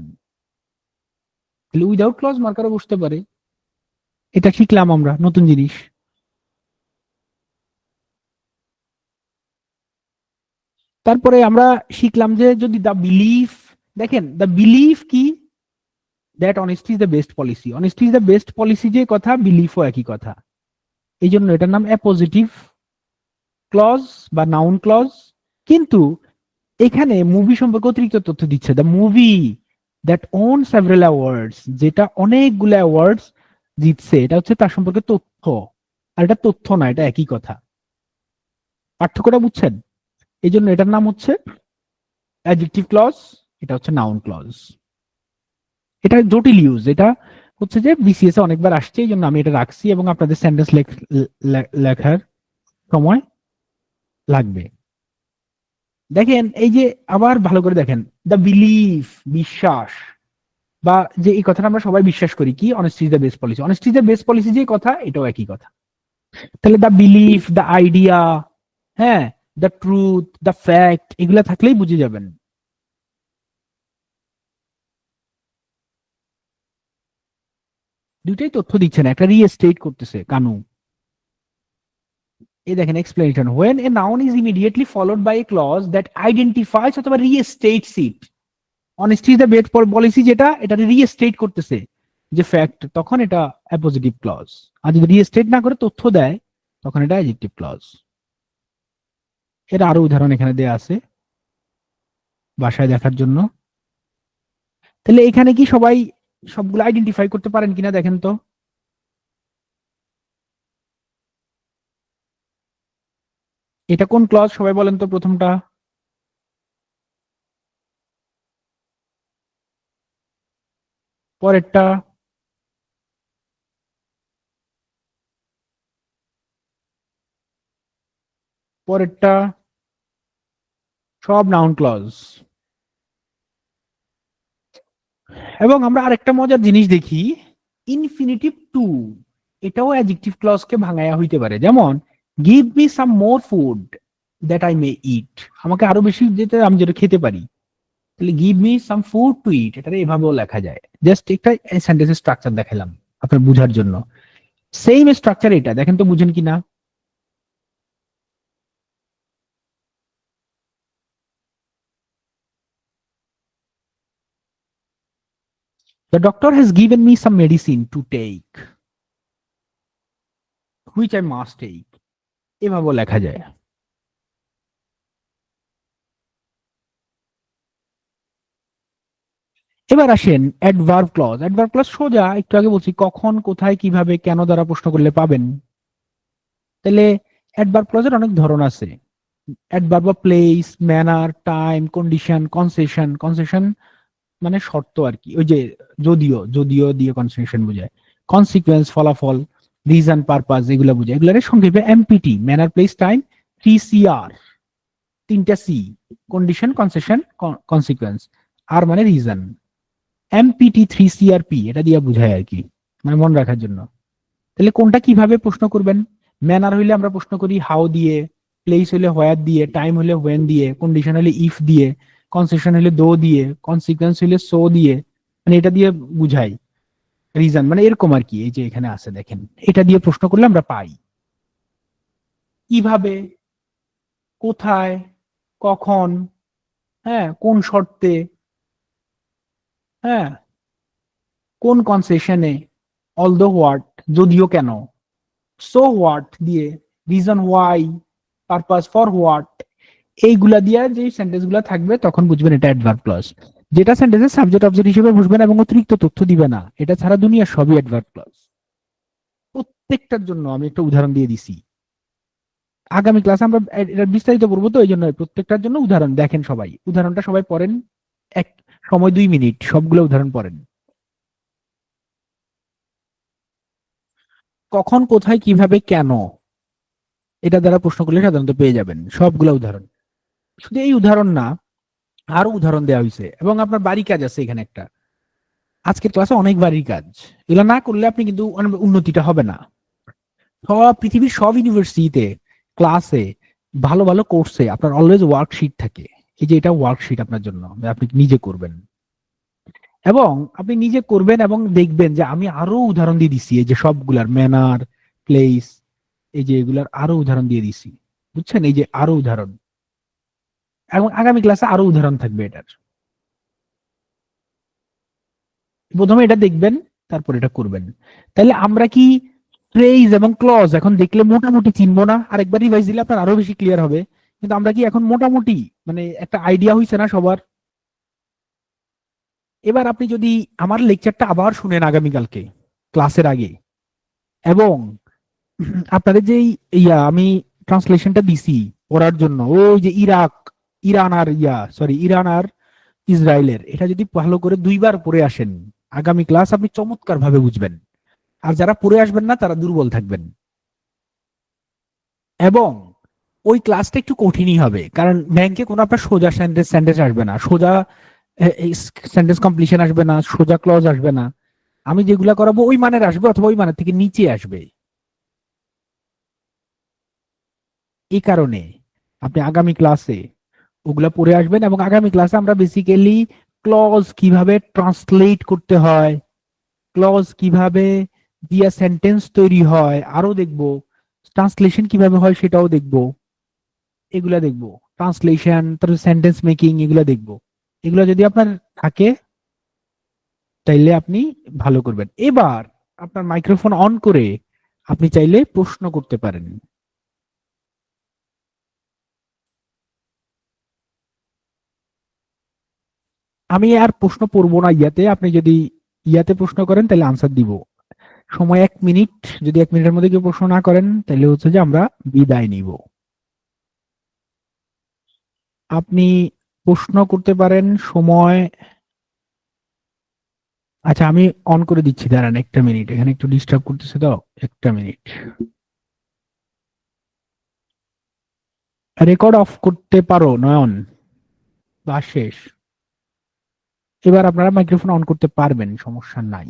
তাহলে উইদাউট ক্লজ মার্কারও বসতে পারে। এটা শিখলাম আমরা নতুন জিনিস। তারপরে আমরা শিখলাম যে যদি দ্য বিলিফ, দেখেন দ্য বিলিফ কি, that honesty is the best policy. Honesty is the best policy যে কথা, বিলিফও একই কথা। এই জন্য এটার নাম অ্যাপোজিটিভ ক্লজ বা নাউন ক্লজ। কিন্তু এখানে মুভি সম্পর্কে অতিরিক্ত তথ্য দিচ্ছে। The movie that won several awards, যেটা অনেকগুলো অ্যাওয়ার্ডস জিতছে, এটা হচ্ছে তার সম্পর্কে তথ্য। আর এটা তথ্য না, এটা একই কথা। পার্থক্যটা বুঝছেন? এই জন্য এটার নাম হচ্ছে অ্যাডজেক্টিভ ক্লজ, এটা হচ্ছে নাউন ক্লজ। এটা জটিল ইউজ, এটা হচ্ছে যে বিসিএস এ অনেকবার আসছে, এই জন্য আমি এটা রাখছি এবং আপনাদের সেন্টেন্স লেখার সময় লাগবে। দেখেন এই যে, আবার ভালো করে দেখেন, দ্য বিলিফ, বিশ্বাস, বা যে এই কথাটা আমরা সবাই বিশ্বাস করি কি, honesty is the best policy. Honesty is the best policy যে কথা, এটাও একই কথা। তাহলে দ্য বিলিফ, দ্য আইডিয়া, হ্যাঁ, দ্য ট্রুথ, দ্য ফ্যাক্ট, এগুলা থাকলেই বুঝে যাবেন। দুইটাই তথ্য দিচ্ছে না, একটা রিস্টেট করতেছে কানু। এই দেখেন explanation, when a noun is immediately followed by a clause that identifies অথবা restates it, honesty is the best policy যেটা, এটা রিস্টেট করতেছে যে ফ্যাক্ট, তখন এটা অ্যাপোজিটিভ ক্লজ। আর যদি রিস্টেট না করে তথ্য দেয়, তখন এটা অ্যাডজেক্টিভ ক্লজ। এর আরো উদাহরণ এখানে দেয়া আছে বাসায় দেখার জন্য। তাহলে এখানে কি সবাই সবগুলো আইডেন্টিফাই করতে পারেন কিনা দেখেন তো। এটা কোন ক্লজ সবাই বলেন তো, প্রথমটা? পরেরটা? পরেরটা? সব নাউন ক্লজ। এবং আমরা আরেকটা মজার জিনিস দেখি, ইনফিনিটিভ টু, এটাও অ্যাডজেক্টিভ ক্লজকে ভাঙায়া হইতে পারে। যেমন, give me some more food that I may eat, আমাকে আরো বেশি যেতে, আমি যেটা খেতে পারি। তাহলে give me some food to eat, এটা এভাবেও লেখা যায়। জাস্ট একটা সেন্টেন্সের স্ট্রাকচার দেখালাম আপনার বুঝার জন্য। সেম স্ট্রাকচার এটা, দেখেন তো বুঝেন কিনা। The doctor has given me some medicine to take, which I must take, এভাবেও লেখা যায়। এবার আসেন অ্যাডভার্ব ক্লজ। অ্যাডভার্ব ক্লজ সোজা, একটু আগে বলছি, কখন, কোথায়, কিভাবে, কেন দ্বারা প্রশ্ন করলে পাবেন। তাহলে অ্যাডভার্ব ক্লজের অনেক ধরন আছে। Adverb of place, manner, time, condition, concession. Concession মানে শর্ত আর কি, ওই যে যদিও, যদিও দিয়ে কনসেশন বোঝায়। কনসিকুয়েন্স, ফলাফল, রিজন, পারপাস, এগুলো বোঝায়। এগুলোর সংক্ষেপে এমপিটি, ম্যানার, প্লেস, টাইম, 3CR, তিনটা সি, কন্ডিশন, কনসেশন, কনসিকুয়েন্স, আর মানে রিজন। MPT 3CRP, এটা দিয়ে বোঝায় আর কি, মানে মনে রাখার জন্য। তাহলে কোনটা কিভাবে প্রশ্ন করবেন? ম্যানার হইলে আমরা প্রশ্ন করি হাউ দিয়ে, প্লেস হইলে হোয়ার দিয়ে, টাইম হইলে ওয়েন দিয়ে, কন্ডিশন হইলে ইফ দিয়ে, কনসেশন হইলে দো দিয়ে, কনসিকুয়েন্স হইলে সো দিয়ে, মানে এটা দিয়ে বুঝাই। রিজন মানে এরকম আর কি, এই যে এখানে আছে দেখেন, এটা দিয়ে প্রশ্ন করলে আমরা পাই। কিভাবে, কোথায়, কখন, হ্যাঁ, কোন শর্তে, হ্যাঁ, কোন কনসেশনে, অল দ্য হোয়াট, যদিও কেন, সো হোয়াট দিয়ে, reason why, purpose for what, এইগুলা দিয়ে যে সেন্টেন্স গুলা থাকবে তখন বুঝবেন এটা অ্যাডভার্ব ক্লজ। যেটা সেন্টেন্সের সাবজেক্ট অবজেক্ট হিসেবে বুঝবেন এবং অতিরিক্ত তথ্য দিবে না, এটা ছাড়া দুনিয়া সবই অ্যাডভার্ব ক্লজ। প্রত্যেকটার জন্য আমি একটা উদাহরণ দিয়ে দিছি। আগামী ক্লাসে আমরা এটা বিস্তারিত করবো, তো এই জন্য প্রত্যেকটার জন্য উদাহরণ দেখেন, সবাই উদাহরণটা সবাই পড়েন, এক সময় 2 মিনিট সবগুলো উদাহরণ পড়েন। কখন, কোথায়, কিভাবে, কেন, এটা দ্বারা প্রশ্ন করলে সাধারণত পেয়ে যাবেন সবগুলো উদাহরণ। শুধু এই উদাহরণ না, আরো উদাহরণ দেওয়া হয়েছে, এবং আপনার বাড়ি কাজ আছে এখানে একটা। আজকের ক্লাসে অনেক বাড়ির কাজ, এগুলো না করলে আপনি কিন্তু উন্নতিটা হবে না। সব পৃথিবীর সব ইউনিভার্সিটিতে, ক্লাসে, ভালো ভালো কোর্সে আপনার অলওয়েজ ওয়ার্কশিট থাকে। এই যে এটা ওয়ার্কশিট আপনার জন্য, আপনি নিজে করবেন, এবং আপনি নিজে করবেন এবং দেখবেন যে আমি আরো উদাহরণ দিয়ে দিছি, এই যে সবগুলার ম্যানার, প্লেস, এই যে এগুলার আরো উদাহরণ দিয়ে দিছি, বুঝছেন? এই যে আরো উদাহরণ, এবং আগামী ক্লাসে আরো উদাহরণ থাকবে এটার। প্রথমে এটা দেখবেন, তারপর এটা করবেন। তাহলে আমরা কি ফ্রেজ এবং ক্লজ এখন দেখলে মোটামুটি চিনবো না? আরেকবার রিভাইজ দিলে আপনার আরো বেশি ক্লিয়ার হবে। কিন্তু আমরা কি এখন মোটামুটি মানে একটা আইডিয়া হয়েছে না সবার? এবার আপনি যদি আমার লেকচারটা আবার শুনেন আগামীকালকে ক্লাসের আগে, এবং আপনাদের যে আমি ট্রান্সলেশনটা দিছি পড়ার জন্য, ওই যে ইরান আর ইসরায়েলের, এটা যদি ভালো করে 2বার পড়ে আসেন, আগামী ক্লাস আপনি চমৎকার ভাবে বুঝবেন। আর যারা পড়ে আসবেন না তারা দুর্বল থাকবেন। এবং ওই ক্লাসটা একটু কঠিনই হবে, কারণ ব্যাংকে কোনো আপনার সোজা সেন্টেন্স আসবে না, সোজা সেন্টেন্স কমপ্লিশন আসবে না, সোজা ক্লজ আসবে না। আমি যেগুলা করাবো ওই মানের আসবে, অথবা ওই মানের থেকে নিচে আসবে। এই কারণে আপনি আগামী ক্লাসে ওগুলা পড়ে আসবেন, এবং আগামী ক্লাসে আমরা বেসিক্যালি ক্লজ কিভাবে ট্রান্সলেট করতে হয়, ক্লজ কিভাবে দিয়া সেন্টেন্স তৈরি হয় আরো দেখবো, ট্রান্সলেশন কিভাবে হয় সেটাও দেখবো, এগুলা দেখবো, ট্রান্সলেশন, তারপর সেন্টেন্স মেকিং, এগুলা দেখবো। এগুলা যদি আপনার থাকে তাইলে আপনি ভালো করবেন। এবার আপনার মাইক্রোফোন অন করে আপনি চাইলে প্রশ্ন করতে পারেন। আমি আর প্রশ্ন পড়বো না ইয়াতে, আপনি যদি ইয়াতে প্রশ্ন করেন তাহলে আনসার দিব। সময় 1 মিনিট, যদি 1 মিনিটের মধ্যে কেউ প্রশ্ন না করেন তাহলে হচ্ছে যে আমরা বিদায় নিব। আপনি প্রশ্ন করতে পারেন সময়, আচ্ছা আমি অন করে দিচ্ছি, দাঁড়ান 1টা মিনিট, এখানে একটু ডিস্টার্ব করতেছে তো, 1টা মিনিট। রেকর্ড অফ করতে পারো নয়ন, ক্লাস শেষ। এবার আপনারা মাইক্রোফোন অন করতে পারবেন, সমস্যা নাই।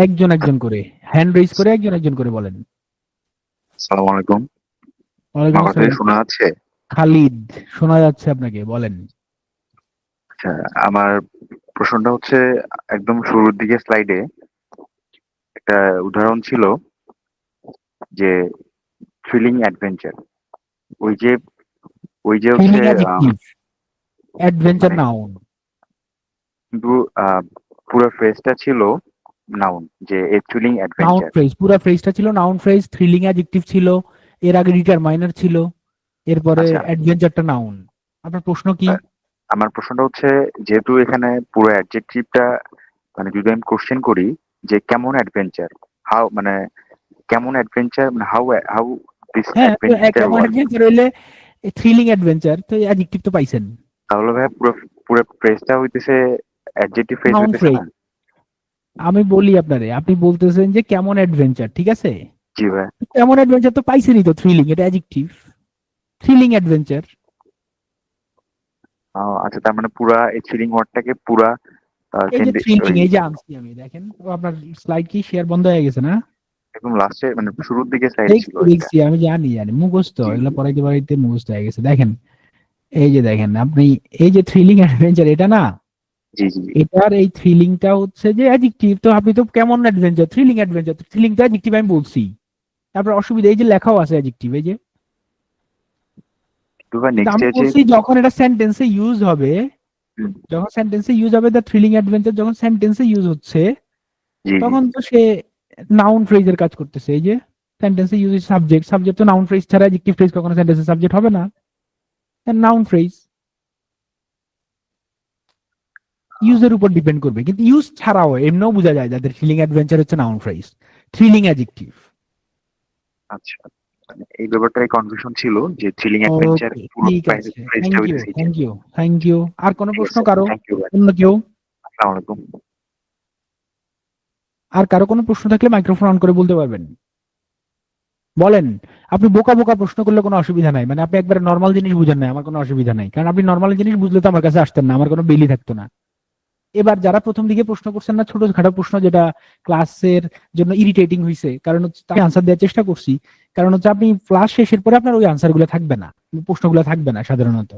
একজন একজন করে হ্যান্ড রেজ করে একজন একজন করে বলেন। আসসালামু আলাইকুম। ওয়ালাইকুম আমার কথা আসসালাম। শোনা যাচ্ছে? খালিদ, শোনা যাচ্ছে আপনাকে, বলেন। আচ্ছা, আমার প্রশ্নটা হচ্ছে একদম শুরুর দিকে স্লাইডে একটা উদাহরণ ছিল যে থ্রিলিং অ্যাডভেঞ্চার। ওই যে ওই যে হচ্ছে থ্রিলিং অ্যাডজেক্টিভ, অ্যাডভেঞ্চার মানে নাউন। কিন্তু পুরো ফ্রেজটা ছিল নাউন, যে এ থ্রিলিং নাউন অ্যাডভেঞ্চার। ফ্রেজ, পুরো ফ্রেজটা ছিল নাউন ফ্রেজ, থ্রিলিং অ্যাডজেক্টিভ ছিল, এর আগে ডিটারমাইনার ছিল, এরপরে আচ্ছা, অ্যাডভেঞ্চারটা নাউন। আপনার প্রশ্ন কি? আমার প্রশ্নটা হচ্ছে, যেহেতু এখানে পুরো অ্যাডজেক্টিভটা, মানে যদি আমি কোশ্চেন করি যে কেমন অ্যাডভেঞ্চার, হাউ, মানে কেমন অ্যাডভেঞ্চার, মানে হাউ হাউ দিস হ্যাঁ, তো অ্যাডভেঞ্চার কেমন ওয়াজ, অ্যাডভেঞ্চার হইলে থ্রিলিং অ্যাডভেঞ্চার, তো অ্যাডজেক্টিভ তো পাইছেন। তাহলে ভাই পুরো পুরো ফ্রেজটা হইতেছে অ্যাডজেক্টিভ ফ্রেজ নাউন হইতেছে ফ্রেজ। না? আমি বলি আপনারে, আপনি বলতেছেন যে কেমন অ্যাডভেঞ্চার, ঠিক আছে? জি ভাই। কেমন অ্যাডভেঞ্চার তো পাইছেনই, তো থ্রিলিং, এটা অ্যাডজেক্টিভ, থ্রিলিং অ্যাডভেঞ্চার। আচ্ছা, তার মানে পুরা এই থ্রিলিং ওয়ার্ডটাকে পুরা এই যে থ্রিলিং, ওই এই যে আনছি আমি, দেখেন তো আপনার স্লাইড কি শেয়ার বন্ধ হয়ে গেছে না? একদম লাস্টে, মানে শুরুর দিকে সাইড ছিল দেখছি এটা। দেখছি, আমি জানি জানি, মুখস্থ, জি এগুলো জি পড়াইতে পড়াইতে মুখস্থ হয়ে গেছে। দেখেন, এই যে দেখেন আপনি, এই যে থ্রিলিং অ্যাডভেঞ্চার, এটা না, জি জি জি। এটার এই থ্রিলিংটা হচ্ছে যে অ্যাডজেক্টিভ, তো আপনি তো কেমন অ্যাডভেঞ্চার, থ্রিলিং অ্যাডভেঞ্চার, থ্রিলিংটা অ্যাডজেক্টিভ আমি বলছি। তারপর অসুবিধা, এই যে লেখাও আছে অ্যাডজেক্টিভ, এই যে একটু তো ভাই কিন্তু নেক্সট আমি যে বলছি যখন এটা সেন্টেন্সে ইউজ হবে, হুম, যখন সেন্টেন্সে ইউজ হবে দ্য থ্রিলিং অ্যাডভেঞ্চার যখন সেন্টেন্সে ইউজ হচ্ছে, জি জি তখন তো সে নাউন ফ্রেজের কাজ করতেছে। এই যে সেন্টেন্সে ইউজ সাবজেক্ট, সাবজেক্ট তো নাউন ফ্রেজ ছাড়া অ্যাডজেক্টিভ ফ্রেজ কখনো সেন্টেন্সে সাবজেক্ট হবে না, নাউন ফ্রেজ ইউজের উপর ডিপেন্ড করবে। কিন্তু ইউজ ছাড়াও এমনিও বোঝা যায় যাদের থ্রিলিং অ্যাডভেঞ্চার হচ্ছে নাউন ফ্রেজ, থ্রিলিং অ্যাডজেক্টিভ। আচ্ছা, মানে এই ব্যাপারটাই কনফিউশন ছিল যে থ্রিলিং অ্যাডভেঞ্চার ওকে, পুরো ঠিক আছে, ফ্রেজটা থ্যাংক ইউ, হইতেছে এটা। Thank you, thank you. আর কোনো ঠিক প্রশ্ন আছে, কারো? থ্যাংক ইউ ভাই। অন্য কেউ? আসসালামু আলাইকুম। আর কারো কোনো প্রশ্ন থাকলে মাইক্রোফোন অন করে বলতে পারবেন, বলেন। আপনি বোকা বোকা প্রশ্ন করলে কোনো অসুবিধা নাই, মানে আপনি একবারে নর্মাল জিনিস বুঝেন না, আমার কোনো অসুবিধা নাই, কারণ আপনি নর্মাল জিনিস বুঝলে তো আমার কাছে আসতেন না, আমার কোনো বিলি থাকতো না। এবার যারা প্রথম দিকে প্রশ্ন করছেন না, ছোটখাটো প্রশ্ন যেটা ক্লাসের জন্য ইরিটেটিং হয়েছে, কারণ হচ্ছে আমি আনসার দেওয়ার চেষ্টা করছি, কারণ হচ্ছে আপনি ক্লাস শেষের পরে আপনার ওই আনসার গুলো থাকবে না, প্রশ্নগুলো থাকবে না সাধারণত।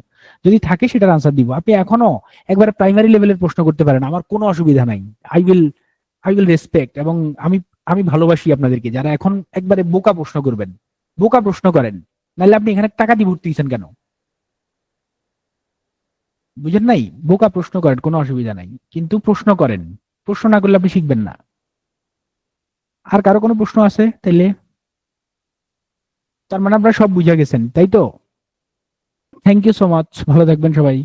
যদি থাকে সেটার আনসার দিব। আপনি এখনো একবার প্রাইমারি লেভেলের প্রশ্ন করতে পারেন, আমার কোনো অসুবিধা নাই। I will I will respect. এবং আমি আমি ভালোবাসি আপনাদেরকে যারা এখন একবারে বোকা প্রশ্ন করবেন। বোকা প্রশ্ন করেন, নাহলে আপনি এখানে টাকা দিয়ে ভর্তি হয়েছেন কেন? বুঝেন নাই? বোকা প্রশ্ন করেন, কোনো অসুবিধা নাই, কিন্তু প্রশ্ন করেন। প্রশ্ন না করলে আপনি শিখবেন না। আর কারো কোনো প্রশ্ন আছে তাইলে? তার মানে আপনারা সব বুঝে গেছেন, তাই তো? থ্যাংক ইউ সো মাচ, ভালো থাকবেন সবাই।